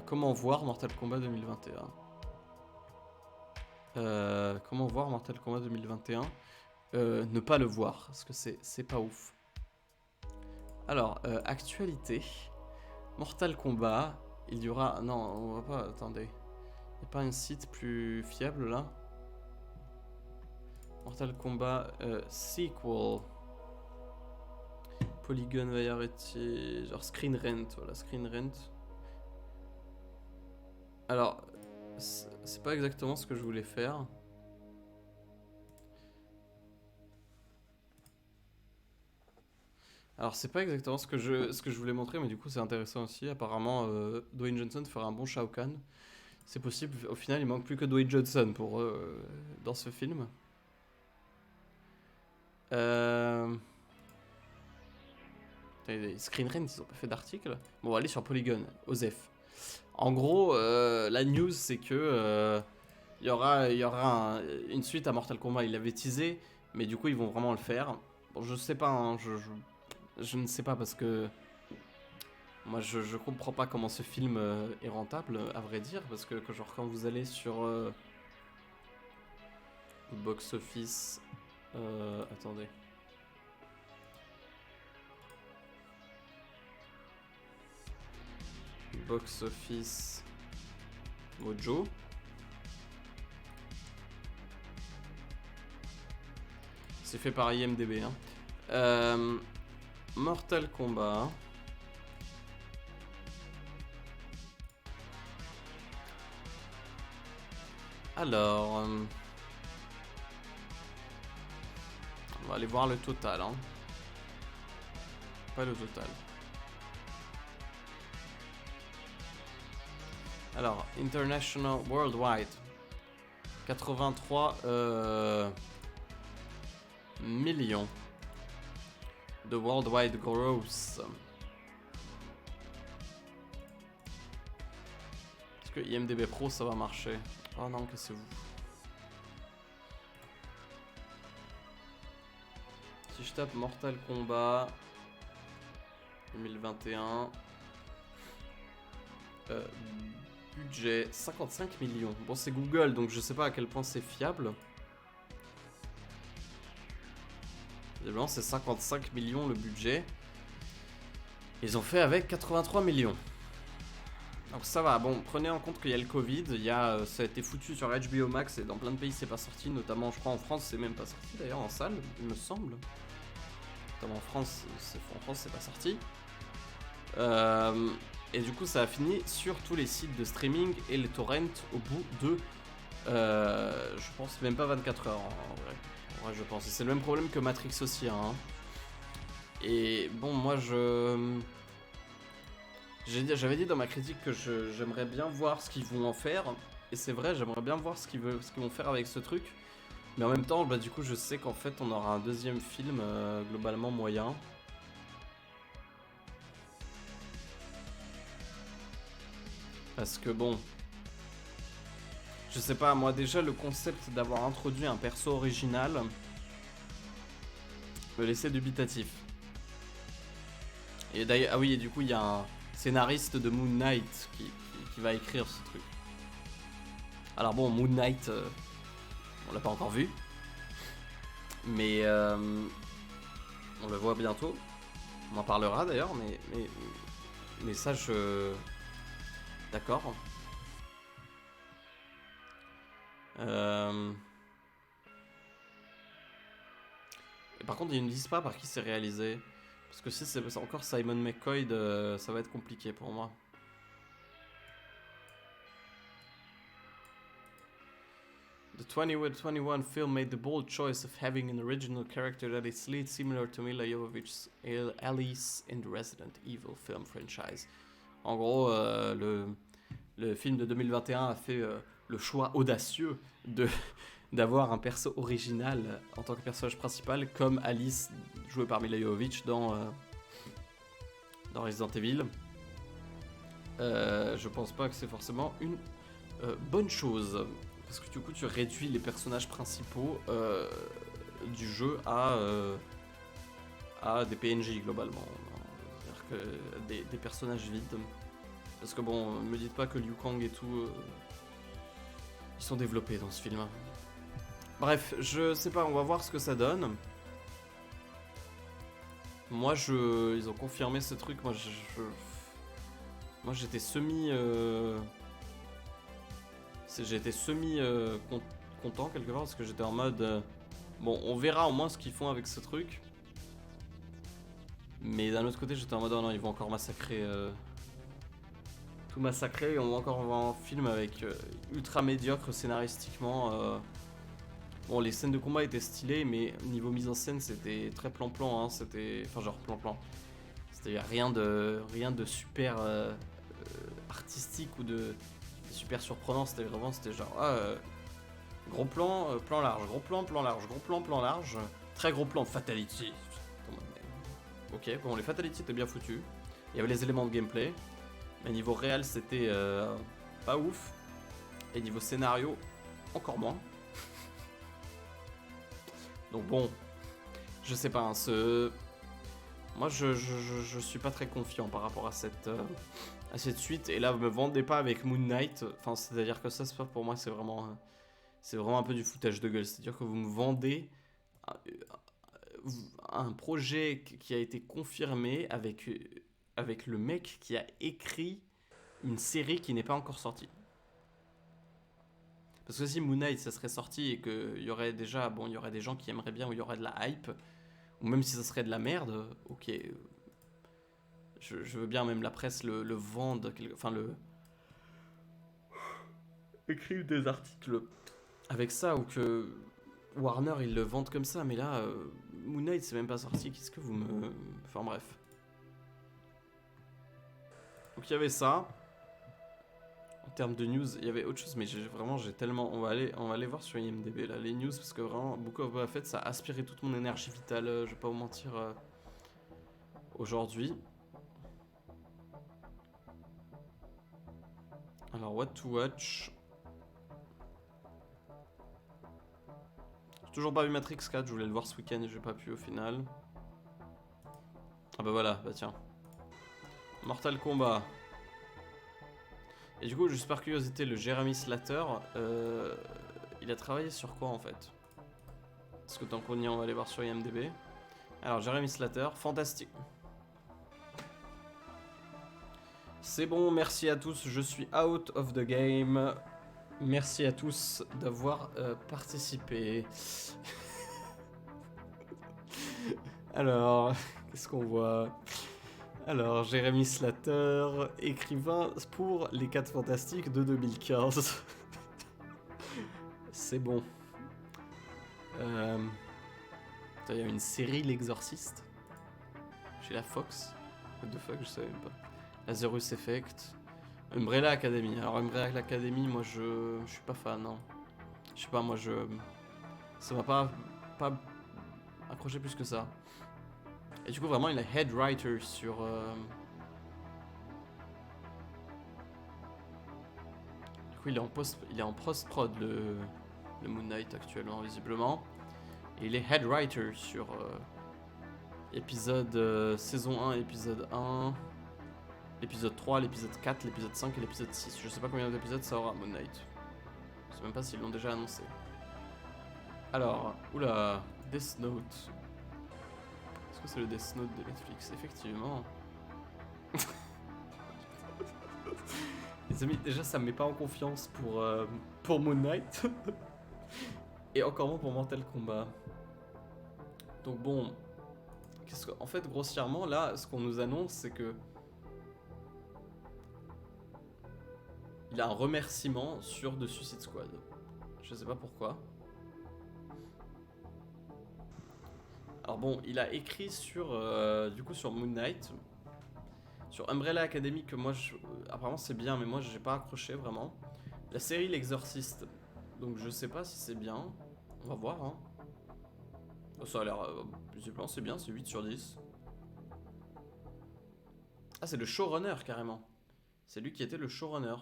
comment voir Mortal Kombat 2021 Comment voir Mortal Kombat 2021 ne pas le voir, parce que c'est pas ouf. Alors, actualité. Mortal Kombat, il y aura... Non, on va pas... Attendez. Il n'y a pas un site plus fiable, là? Mortal Kombat sequel. Polygon va y arrêter... Genre Screen Rant, voilà, Screen Rant. Alors, c'est pas exactement ce que je voulais faire. Alors c'est pas exactement ce que je voulais montrer, mais du coup c'est intéressant aussi. Apparemment, Dwayne Johnson ferait un bon Shao Kahn. C'est possible. Au final, il manque plus que Dwayne Johnson pour dans ce film. Screen Rant, ils ont pas fait d'article. Bon, on va aller sur Polygon, Osef. En gros, la news c'est que il y aura une suite à Mortal Kombat. Ils l'avaient teasé, mais du coup ils vont vraiment le faire. Bon, je sais pas, hein, je ne sais pas parce que moi je comprends pas comment ce film est rentable à vrai dire, parce que genre quand vous allez sur box office, attendez, box office Mojo, c'est fait par IMDb, hein. Mortal Kombat. Alors, on va aller voir le total, hein. Pas le total. Alors, International Worldwide. 83 millions de worldwide gross. Est-ce que IMDb Pro ça va marcher? Oh non, cassez-vous. Si je tape Mortal Kombat 2021, budget 55 millions. Bon, c'est Google, donc je sais pas à quel point c'est fiable. Évidemment, c'est 55 millions le budget. Ils ont fait avec 83 millions. Donc ça va. Bon, prenez en compte qu'il y a le Covid. Ça a été foutu sur HBO Max et dans plein de pays c'est pas sorti. Notamment, je crois en France, c'est même pas sorti d'ailleurs en salle, il me semble. Notamment en France, c'est pas sorti. Et du coup, ça a fini sur tous les sites de streaming et les torrents au bout de, je pense même pas 24 heures en vrai. Ouais, je pense. C'est le même problème que Matrix aussi, hein. Et bon, moi j'avais dit dans ma critique que j'aimerais bien voir ce qu'ils vont en faire. Et c'est vrai, j'aimerais bien voir ce qu'ils vont faire avec ce truc. Mais en même temps, bah, du coup, je sais qu'en fait, on aura un deuxième film globalement moyen. Parce que bon, je sais pas, moi déjà le concept d'avoir introduit un perso original me laissait dubitatif. Et d'ailleurs, ah oui, et du coup il y a un scénariste de Moon Knight qui va écrire ce truc. Alors bon, Moon Knight, on l'a pas encore vu, mais on le voit bientôt. On en parlera d'ailleurs, mais ça je... D'accord. Et par contre, ils ne disent pas par qui c'est réalisé. Parce que si c'est encore Simon McCoy, ça va être compliqué pour moi. The 2021 film made the bold choice of having an original character that is lead similar to Mila Jovovich's Alice in the Resident Evil film franchise. En gros, le film de 2021 a fait le choix audacieux d'avoir un perso original en tant que personnage principal, comme Alice, jouée par Mila Jovovich dans Resident Evil. Je pense pas que c'est forcément une bonne chose, parce que du coup tu réduis les personnages principaux du jeu à des PNJ globalement, c'est-à-dire que des personnages vides. Parce que bon, me dites pas que Liu Kang et tout, ils sont développés dans ce film. Bref, je sais pas, on va voir ce que ça donne. Moi, ils ont confirmé ce truc. Moi, j'étais content quelque part parce que j'étais en mode, bon, on verra au moins ce qu'ils font avec ce truc. Mais d'un autre côté, j'étais en mode, oh non, ils vont encore massacrer. Tout massacrer, et on va encore voir un film avec ultra médiocre scénaristiquement. Bon, les scènes de combat étaient stylées, mais niveau mise en scène, c'était très plan-plan, hein, c'était... Enfin, genre plan-plan. C'était rien de super artistique ou de super surprenant, c'était genre... gros plan, plan large, gros plan large, gros plan large, très gros plan, fatality. Ok, bon, les fatalities étaient bien foutus. Il y avait les éléments de gameplay. Mais niveau réel, c'était pas ouf. Et niveau scénario, encore moins. Donc bon, je sais pas, hein, moi je suis pas très confiant par rapport à cette suite. Et là, me vendez pas avec Moon Knight. Enfin, c'est-à-dire que ça, pour moi, c'est vraiment un peu du foutage de gueule. C'est-à-dire que vous me vendez un projet qui a été confirmé avec le mec qui a écrit une série qui n'est pas encore sortie. Parce que si Moon Knight ça serait sorti et qu'il y aurait déjà, bon, il y aurait des gens qui aimeraient bien, ou il y aurait de la hype, ou même si ça serait de la merde, ok, je veux bien même la presse le vende, enfin écrivent des articles avec ça ou que Warner ils le vendent comme ça, mais là, Moon Knight c'est même pas sorti, qu'est-ce que vous me... Enfin bref. Donc il y avait ça. En termes de news, il y avait autre chose, mais j'ai tellement... On va aller voir sur IMDb là, les news, parce que vraiment, Book of Boba Fett, ça a aspiré toute mon énergie vitale, je vais pas vous mentir, aujourd'hui. Alors, what to watch? J'ai toujours pas vu Matrix 4, je voulais le voir ce week-end et j'ai pas pu au final. Ah bah voilà, bah tiens. Mortal Kombat. Et du coup, juste par curiosité, le Jeremy Slater, il a travaillé sur quoi en fait? Parce que tant qu'on y est, on va aller voir sur IMDb. Alors, Jeremy Slater, fantastique. C'est bon, merci à tous, je suis out of the game. Merci à tous d'avoir participé. Alors, qu'est-ce qu'on voit? Alors, Jeremy Slater, écrivain pour Les 4 Fantastiques de 2015. C'est bon. Il y a une série L'Exorciste chez la Fox. What the fuck, je savais même pas. Lazarus Effect. Umbrella Academy. Alors, Umbrella Academy, moi je suis pas fan. Hein. Je sais pas, moi ça m'a pas accroché plus que ça. Et du coup, vraiment, il est head writer sur. Du coup, il est en post-prod le Moon Knight actuellement, visiblement. Et il est head writer sur épisode saison 1, épisode 1, l'épisode 3, l'épisode 4, l'épisode 5 et l'épisode 6. Je sais pas combien d'épisodes ça aura Moon Knight. Je sais même pas s'ils l'ont déjà annoncé. Alors, oula, Death Note. Est-ce que c'est le Death Note de Netflix? Effectivement. Les amis, déjà ça me met pas en confiance pour Moon Knight. Et encore moins pour Mortal Kombat. Donc bon, en fait grossièrement là, ce qu'on nous annonce c'est que il a un remerciement sur The Suicide Squad. Je sais pas pourquoi. Alors bon, il a écrit sur du coup sur Moon Knight, sur Umbrella Academy que moi apparemment c'est bien, mais moi j'ai pas accroché vraiment. La série L'Exorciste, donc je sais pas si c'est bien. On va voir. Hein. Ça a l'air visiblement c'est bien, c'est 8 sur 10. Ah, c'est le showrunner carrément. C'est lui qui était le showrunner.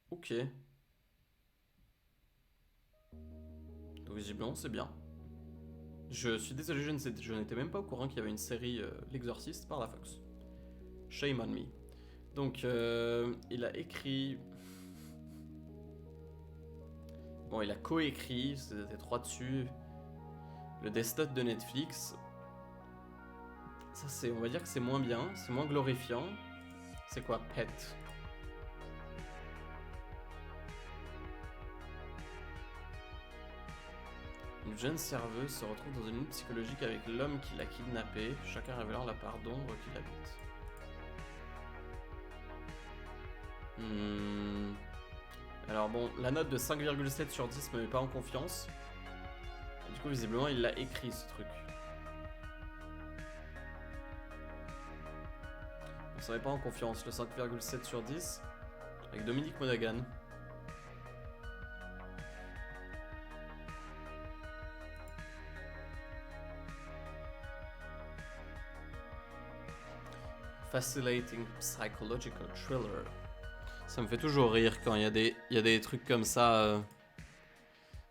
Ok. Donc visiblement c'est bien. Je suis désolé, je n'étais même pas au courant qu'il y avait une série L'Exorciste par la Fox. Shame on me. Donc il a écrit... Bon, il a coécrit, c'était 3 dessus. Le Death Note de Netflix. Ça c'est, on va dire que c'est moins bien, c'est moins glorifiant. C'est quoi, Pet? Une jeune serveuse se retrouve dans une lutte psychologique avec l'homme qui l'a kidnappée, chacun révélant la part d'ombre qu'il habite. Alors bon, la note de 5,7 sur 10 me met pas en confiance. Et du coup, visiblement, il l'a écrit ce truc. On s'en met pas en confiance, le 5,7 sur 10 avec Dominique Monaghan. Fascinating psychological thriller. Ça me fait toujours rire quand il y a des trucs comme ça.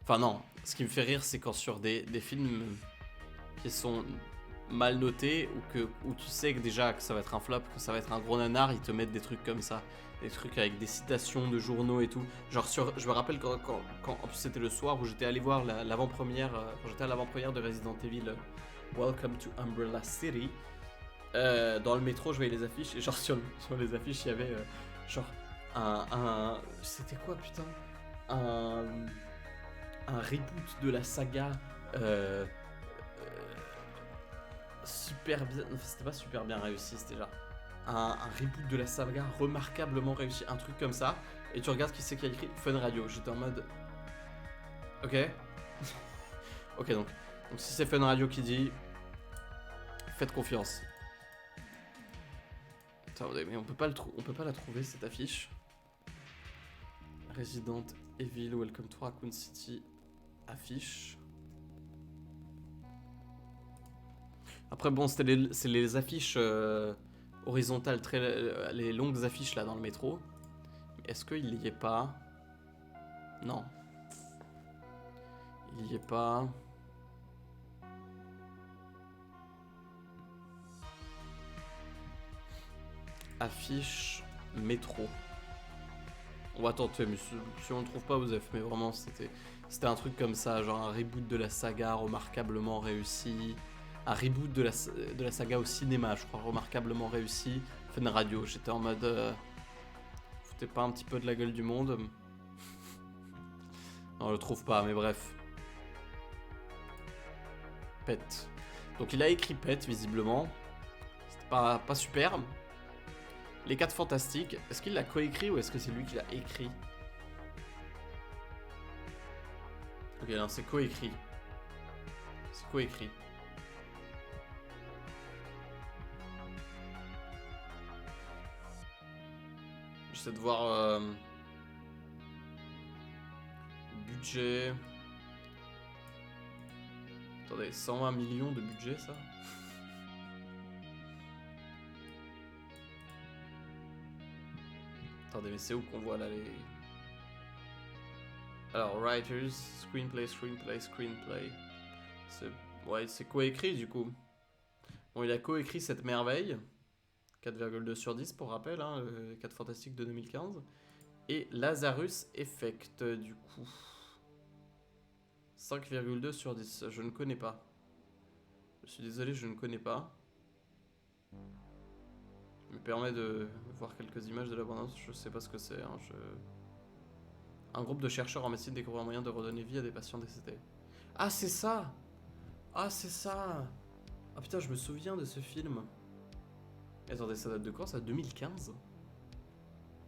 Enfin non, ce qui me fait rire c'est quand sur des films qui sont mal notés où tu sais que déjà que ça va être un flop, que ça va être un gros nanar, ils te mettent des trucs comme ça. Des trucs avec des citations de journaux et tout. Genre je me rappelle quand en plus c'était le soir où j'étais allé voir l'avant-première, quand j'étais à l'avant-première de Resident Evil Welcome to Umbrella City. Dans le métro je voyais les affiches et genre sur les affiches il y avait genre c'était quoi putain, un reboot de la saga super bien, c'était pas super bien réussi, c'était genre un reboot de la saga remarquablement réussi, un truc comme ça. et tu regardes qui c'est qui a écrit Fun Radio. J'étais en mode... Ok. Ok, donc si c'est Fun Radio qui dit... Faites confiance. Attendez, mais on peut pas la trouver cette affiche. Resident Evil Welcome to Raccoon City. Affiche. Après bon, c'est les affiches horizontales, les longues affiches là dans le métro. Est-ce qu'il y est pas? Non. Il y est pas. Affiche métro. On va tenter, mais si on ne trouve pas, vous avez. Mais vraiment, c'était un truc comme ça, genre un reboot de la saga remarquablement réussi. Un reboot de la saga au cinéma, je crois, remarquablement réussi. Fun Radio, j'étais en mode... foutez pas un petit peu de la gueule du monde. Non, je le trouve pas, mais bref. Pet. Donc il a écrit Pet, visiblement. C'était pas super. Les 4 Fantastiques, est-ce qu'il l'a coécrit ou est-ce que c'est lui qui l'a écrit? Ok, non, c'est coécrit. C'est coécrit. J'essaie de voir... budget... Attendez, 120 millions de budget, ça? Attendez, mais c'est où qu'on voit là les... Alors, writers, screenplay. Ouais, c'est coécrit du coup. Bon, il a coécrit cette merveille. 4,2 sur 10 pour rappel, hein, 4 Fantastiques de 2015. Et Lazarus Effect, du coup. 5,2 sur 10. Je ne connais pas. Je suis désolé, je ne connais pas. Je me permets de voir quelques images de l'abondance. Je sais pas ce que c'est. Hein, Un groupe de chercheurs en médecine découvre un moyen de redonner vie à des patients décédés. Ah, c'est ça! Ah, c'est ça! Ah putain, je me souviens de ce film. Attendez, ça date de quand? Ça date de 2015?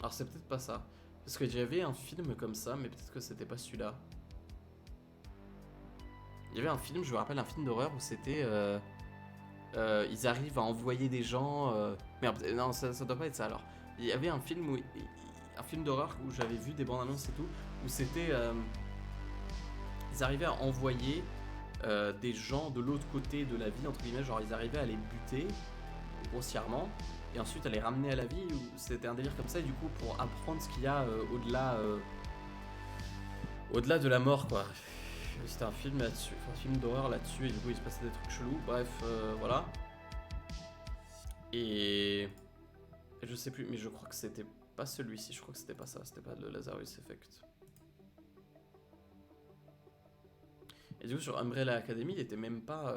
Alors c'est peut-être pas ça. Parce que j'avais un film comme ça, mais peut-être que c'était pas celui-là. Il y avait un film, je me rappelle, un film d'horreur où c'était... ils arrivent à envoyer des gens... Merde, non, ça doit pas être ça alors. Il y avait un film où... Un film d'horreur où j'avais vu des bandes annonces et tout, où c'était... ils arrivaient à envoyer des gens de l'autre côté de la vie, entre guillemets, genre ils arrivaient à les buter grossièrement, et ensuite à les ramener à la vie, ou c'était un délire comme ça, et du coup pour apprendre ce qu'il y a au-delà de la mort, quoi. C'était un film là-dessus, un film d'horreur là-dessus, et du coup il se passait des trucs chelous, bref, voilà. Et je sais plus, mais je crois que c'était pas celui-ci, je crois que c'était pas ça, c'était pas le Lazarus Effect. Et du coup sur Umbrella Academy, il était même pas...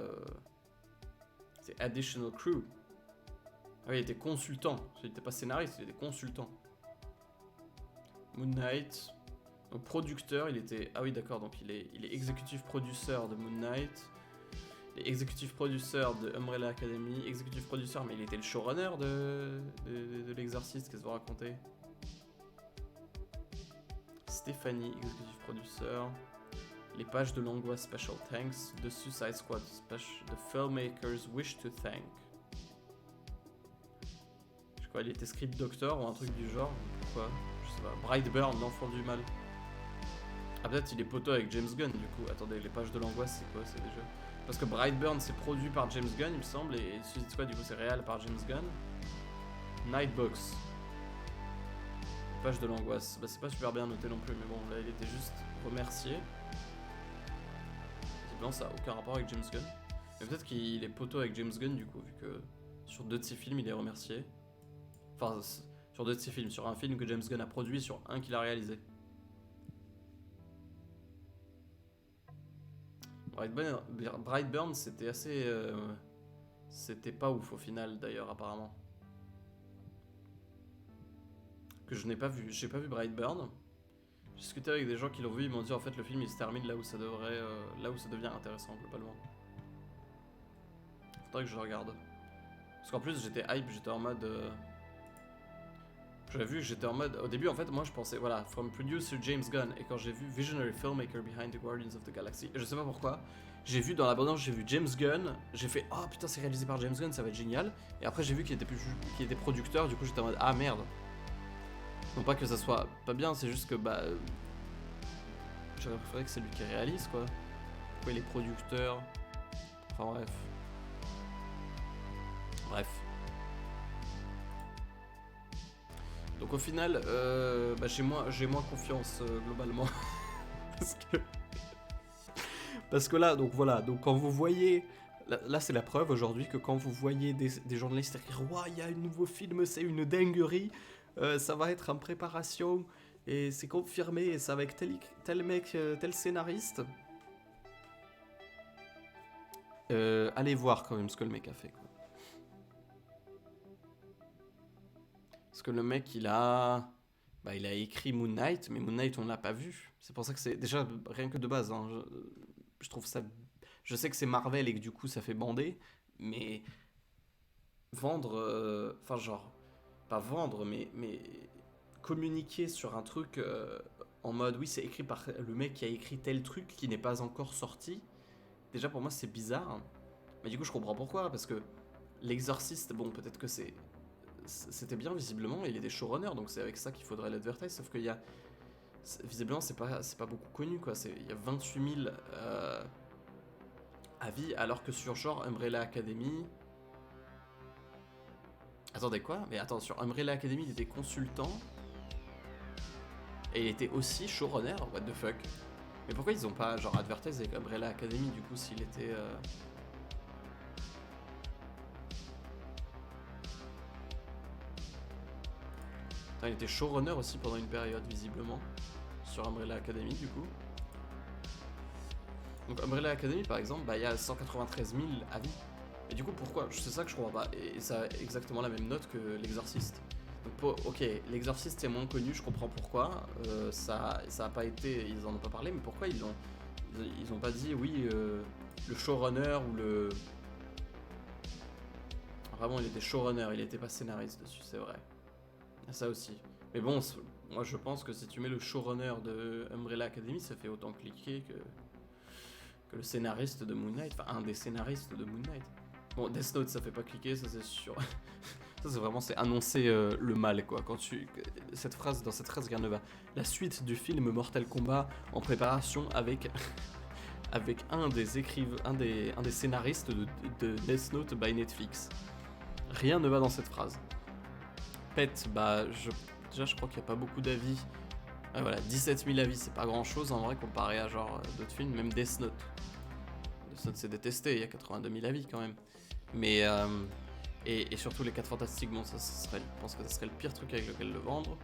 C'est Additional Crew. Ah oui, il était consultant, il était pas scénariste, il était consultant. Moon Knight... Donc producteur, il était... Ah oui d'accord, donc il est executive producer de Moon Knight. Il est executive producer de Umbrella Academy. Executive producer, mais il était le showrunner de l'Exorciste, qu'est-ce que vous racontez? Stéphanie, executive producer. Les pages de l'angoisse Special Thanks. The Suicide Squad The Filmmakers Wish to Thank. Je crois qu'il était script doctor ou un truc du genre. Pourquoi? Je sais pas. Brightburn, l'enfant du mal. Ah peut-être il est poteau avec James Gunn du coup. Attendez, les pages de l'angoisse c'est quoi? C'est déjà... Parce que Brightburn c'est produit par James Gunn il me semble. Et Suicide Squad du coup c'est réel par James Gunn. Nightbox. Page de l'angoisse. Bah c'est pas super bien noté non plus. Mais bon là il était juste remercié. Non, ça n'a aucun rapport avec James Gunn. Mais peut-être qu'il est poteau avec James Gunn du coup, vu que sur 2 de ses films il est remercié. Enfin, sur 2 de ses films, sur un film que James Gunn a produit, sur un qu'il a réalisé. Brightburn, c'était assez... c'était pas ouf au final d'ailleurs, apparemment. Que je n'ai pas vu. J'ai pas vu Brightburn. J'ai discuté avec des gens qui l'ont vu, ils m'ont dit en fait le film il se termine là où ça devrait, là où ça devient intéressant globalement. Faudrait que je le regarde. Parce qu'en plus j'étais hype, j'étais en mode... J'avais vu, j'étais en mode. Au début, en fait, moi je pensais, voilà, from producer James Gunn. Et quand j'ai vu Visionary Filmmaker Behind the Guardians of the Galaxy, je sais pas pourquoi, j'ai vu dans l'abondance, j'ai vu James Gunn. J'ai fait, oh putain, c'est réalisé par James Gunn, ça va être génial. Et après, j'ai vu qu'il était producteur, du coup, j'étais en mode, ah merde. Non pas que ça soit pas bien, c'est juste que, bah. J'aurais préféré que c'est lui qui réalise, quoi. Pourquoi il est producteur. Enfin, bref. Bref. Donc au final, bah, j'ai moins confiance globalement. Parce que là, donc voilà, donc quand vous voyez, là c'est la preuve aujourd'hui que quand vous voyez des journalistes écrire « Ouah, il y a un nouveau film, c'est une dinguerie, ça va être en préparation, et c'est confirmé, et ça va avec tel mec, tel scénariste », allez voir quand même ce que le mec a fait, quoi. Parce que le mec, il a écrit Moon Knight, mais Moon Knight, on l'a pas vu. C'est pour ça que c'est déjà rien que de base. Hein, je trouve ça. Je sais que c'est Marvel et que du coup, ça fait bander, mais vendre, enfin genre, pas vendre, mais communiquer sur un truc en mode, oui, c'est écrit par le mec qui a écrit tel truc qui n'est pas encore sorti. Déjà pour moi, c'est bizarre. Mais du coup, je comprends pourquoi, parce que l'exorciste, bon, peut-être que c'était bien visiblement, il était showrunner, donc c'est avec ça qu'il faudrait l'advertise, sauf qu'il y a visiblement c'est pas beaucoup connu, quoi. Il y a 28 000 avis, alors que sur genre Umbrella Academy, attendez, quoi? Mais attends, sur Umbrella Academy il était consultant et il était aussi showrunner, what the fuck. Mais pourquoi ils ont pas genre advertise avec Umbrella Academy du coup s'il était Attends, il était showrunner aussi pendant une période visiblement sur Umbrella Academy du coup. Donc Umbrella Academy par exemple, bah il y a 193 000 avis. Et du coup pourquoi? C'est ça que je comprends pas. Et ça a exactement la même note que l'Exorciste. Donc ok, l'Exorciste est moins connu, je comprends pourquoi. Ça a pas été, ils en ont pas parlé, mais pourquoi ils ont pas dit oui le showrunner ou le. Vraiment il était showrunner, il était pas scénariste dessus, c'est vrai. Ça aussi. Mais bon, moi je pense que si tu mets le showrunner de Umbrella Academy, ça fait autant cliquer que le scénariste de Moon Knight, enfin un des scénaristes de Moon Knight. Bon, Death Note ça fait pas cliquer, ça c'est sûr. Ça c'est vraiment, c'est annoncer le mal, quoi. Quand cette phrase, dans cette phrase, regarde va. La suite du film Mortal Kombat en préparation avec avec un des scénaristes de Death Note by Netflix. Rien ne va dans cette phrase. Pet, bah déjà je crois qu'il n'y a pas beaucoup d'avis. Voilà, 17 000 avis, c'est pas grand chose en vrai comparé à genre d'autres films, même Death Note. Death Note c'est détesté, il y a 82 000 avis quand même. Mais et surtout les 4 Fantastiques, bon ça serait, je pense que ça serait le pire truc avec lequel le vendre.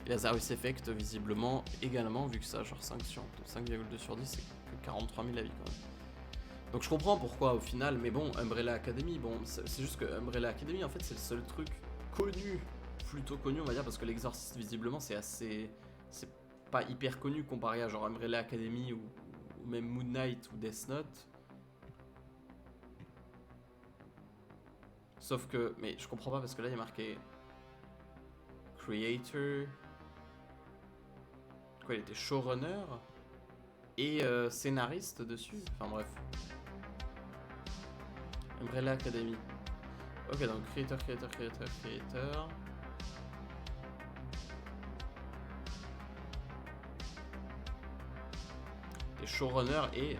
Et Lazarus Effect visiblement également, vu que ça a genre 5,2 sur 10, c'est que 43 000 avis quand même. Donc je comprends pourquoi au final, mais bon, Umbrella Academy, bon, c'est juste que Umbrella Academy en fait c'est le seul truc connu, plutôt connu on va dire, parce que l'Exorciste visiblement c'est pas hyper connu comparé à genre Umbrella Academy ou même Moon Knight ou Death Note. Sauf que, mais je comprends pas parce que là il y a marqué Creator, quoi il était showrunner et scénariste dessus, enfin bref. Umbrella Academy. Ok, donc creator. Et showrunner et. Attendez,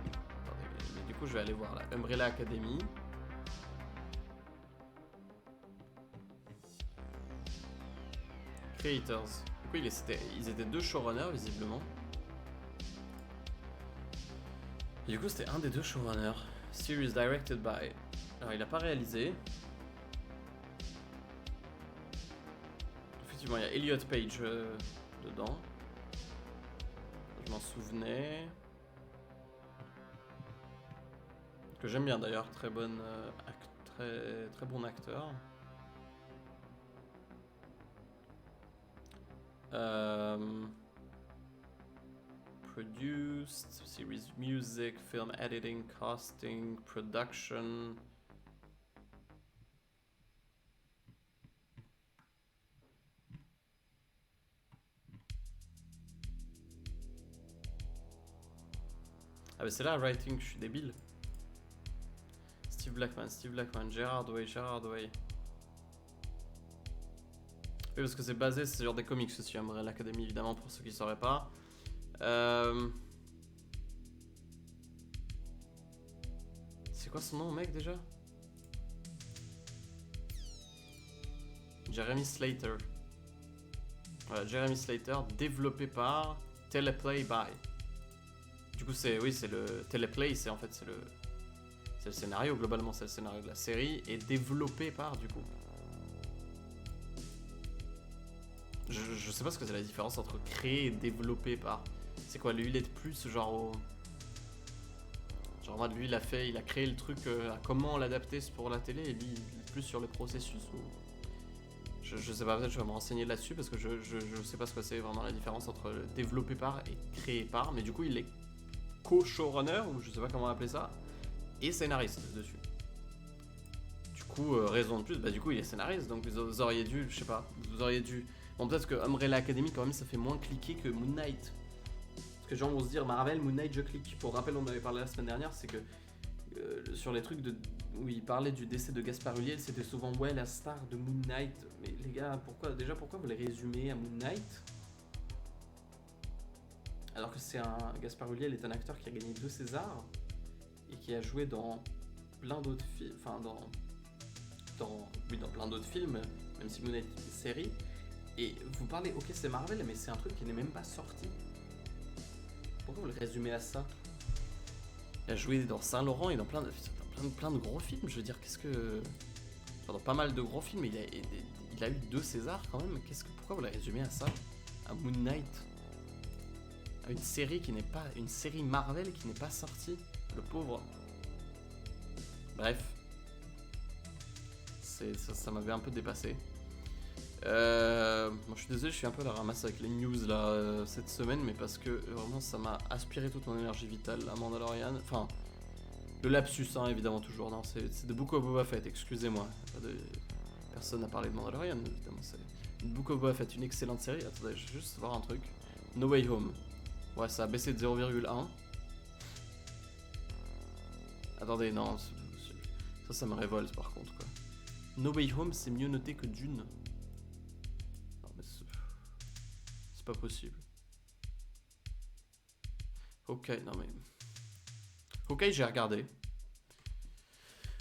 mais du coup, je vais aller voir là. Umbrella Academy. Creators. Du coup, ils étaient 2 showrunners visiblement. Et du coup, c'était un des 2 showrunners. Series directed by. Alors, il a pas réalisé. Effectivement, il y a Elliot Page dedans. Je m'en souvenais. Que j'aime bien d'ailleurs, très bon acteur. Produced, series music, film editing, casting, production. Ah bah c'est là, writing, je suis débile. Steve Blackman, Gerard Way. Oui, parce que c'est basé sur des comics aussi, Umbrella Academy, évidemment, pour ceux qui ne sauraient pas. C'est quoi son nom, mec, déjà? Jeremy Slater. Voilà, Jeremy Slater, développé par Teleplay by. Du coup, c'est le Teleplay, c'est en fait c'est le scénario, globalement, c'est le scénario de la série, et développé par, du coup. Je sais pas ce que c'est la différence entre créer et développer par. C'est quoi, lui il est plus genre au. Genre lui il a créé le truc à comment l'adapter pour la télé et lui il est plus sur le processus. Je sais pas, peut-être je vais me renseigner là-dessus parce que je sais pas ce que c'est vraiment la différence entre développer par et créer par, mais du coup il est co-showrunner ou je sais pas comment appeler ça et scénariste dessus. Du coup, raison de plus, bah du coup il est scénariste donc vous auriez dû, je sais pas, vous auriez dû. Bon, peut-être que Umbrella Academy, quand même, ça fait moins cliquer que Moon Knight. Parce que les gens vont se dire, Marvel, Moon Knight, je clique. Pour rappel, on en avait parlé la semaine dernière, c'est que sur les trucs où il parlait du décès de Gaspard Ulliel, c'était souvent, ouais, la star de Moon Knight. Mais les gars, pourquoi vous les résumez à Moon Knight? Alors que Gaspard Ulliel est un acteur qui a gagné 2 Césars et qui a joué dans plein d'autres films. Enfin, dans plein d'autres films, même si Moon Knight est une série. Et vous parlez, ok c'est Marvel, mais c'est un truc qui n'est même pas sorti. Pourquoi vous le résumez à ça? Il a joué dans Saint-Laurent et dans plein de gros films, je veux dire, qu'est-ce que... Enfin, dans pas mal de gros films, il a eu 2 Césars quand même, pourquoi vous le résumez à ça? À Moon Knight? À une série qui n'est pas... Une série Marvel qui n'est pas sortie, le pauvre. Bref. Ça m'avait un peu dépassé. Bon, je suis désolé, je suis un peu à la ramasse avec les news là cette semaine, mais parce que vraiment ça m'a aspiré toute mon énergie vitale, la Mandalorian. Enfin, le lapsus, hein, évidemment, toujours. Non, c'est The Book of Boba Fett, excusez-moi. Personne n'a parlé de Mandalorian, évidemment. C'est The Book of Boba Fett, une excellente série. Attendez, je vais juste voir un truc. No Way Home. Ouais, ça a baissé de 0,1. Attendez, non, ça me révolte par contre, quoi. No Way Home, c'est mieux noté que Dune. Pas possible. Ok, non mais... Ok, j'ai regardé.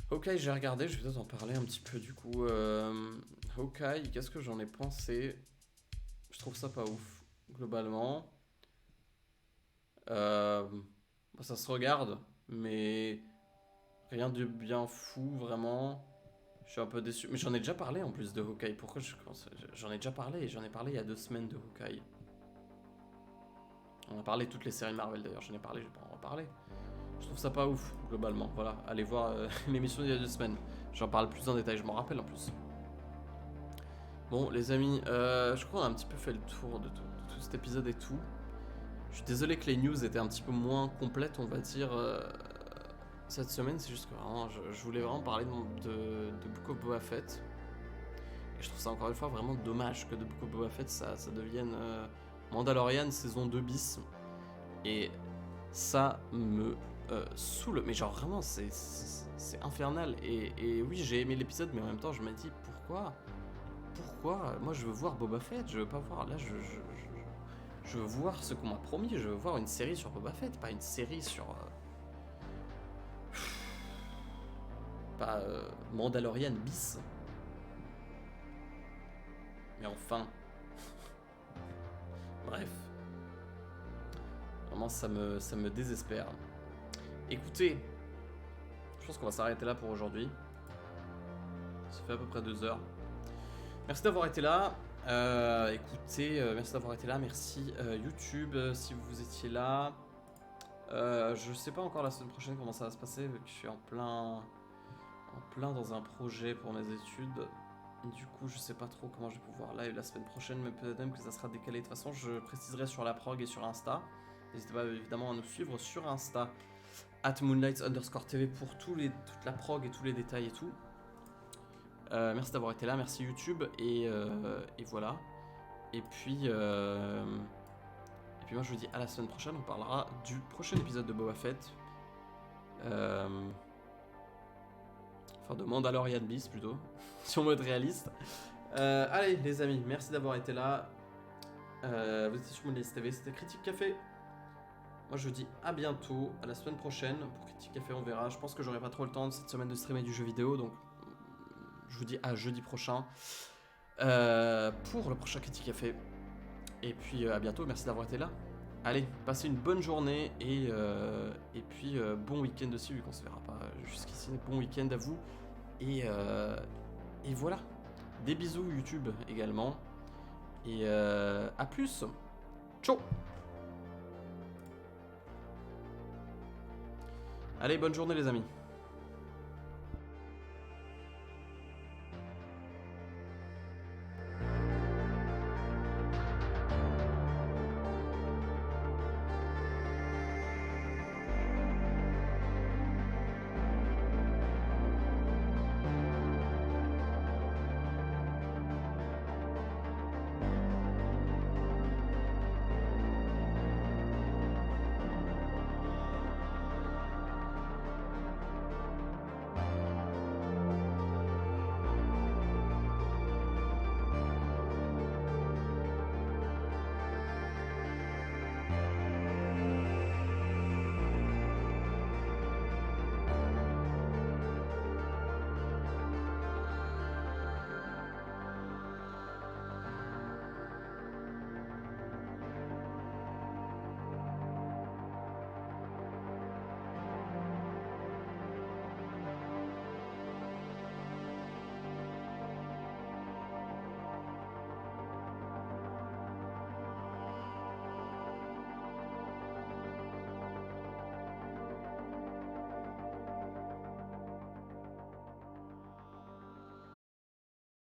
Je vais peut-être en parler un petit peu du coup. Hawkeye, qu'est-ce que j'en ai pensé? Je trouve ça pas ouf, globalement. Ça se regarde, mais rien de bien fou, vraiment. Je suis un peu déçu. Mais j'en ai déjà parlé en plus de Hawkeye. Pourquoi j'en ai déjà parlé et j'en ai parlé il y a 2 semaines de Hawkeye. On a parlé de toutes les séries Marvel d'ailleurs, j'en ai parlé, je vais pas en reparler. Je trouve ça pas ouf, globalement. Voilà, allez voir l'émission d'il y a 2 semaines. J'en parle plus en détail, je m'en rappelle en plus. Bon, les amis, je crois qu'on a un petit peu fait le tour de tout cet épisode et tout. Je suis désolé que les news étaient un petit peu moins complètes, on va dire, cette semaine. C'est juste que vraiment, je voulais vraiment parler de Book of Boba Fett. Et je trouve ça encore une fois vraiment dommage que de Book of Boba Fett ça devienne Mandalorian saison 2 bis. Et ça me saoule. Mais genre vraiment, c'est infernal. Et oui, j'ai aimé l'épisode, mais en même temps, je me dis pourquoi? Moi, je veux voir Boba Fett. Je veux pas voir. Là, je veux voir ce qu'on m'a promis. Je veux voir une série sur Boba Fett, pas une série sur. Pas Mandalorian bis. Mais enfin. Bref. Vraiment, ça me désespère. Écoutez, je pense qu'on va s'arrêter là pour aujourd'hui. Ça fait à peu près 2 heures. Merci d'avoir été là. Merci d'avoir été là. Merci YouTube si vous étiez là. Je sais pas encore la semaine prochaine comment ça va se passer, vu que je suis en plein dans un projet pour mes études. Du coup, je sais pas trop comment je vais pouvoir live la semaine prochaine, mais peut-être même que ça sera décalé. De toute façon, je préciserai sur la prog et sur Insta. N'hésitez pas évidemment à nous suivre sur Insta @moonlights_tv pour toute la prog et tous les détails et tout. Merci d'avoir été là, merci YouTube et voilà. Et puis puis moi je vous dis à la semaine prochaine, on parlera du prochain épisode de Boba Fett. Enfin de Mandalorian Beast plutôt, si on veut être réaliste. Allez les amis, merci d'avoir été là. Vous étiez sur Mondelez TV, c'était Critique Café. Moi je vous dis à bientôt, à la semaine prochaine. Pour Critique Café on verra, je pense que j'aurai pas trop le temps cette semaine de streamer du jeu vidéo, donc je vous dis à jeudi prochain pour le prochain Critique Café. Et puis à bientôt, merci d'avoir été là. Allez, passez une bonne journée et puis bon week-end aussi, vu qu'on se verra pas jusqu'ici. Bon week-end à vous. Et voilà. Des bisous YouTube également. Et à plus. Ciao. Allez, bonne journée les amis.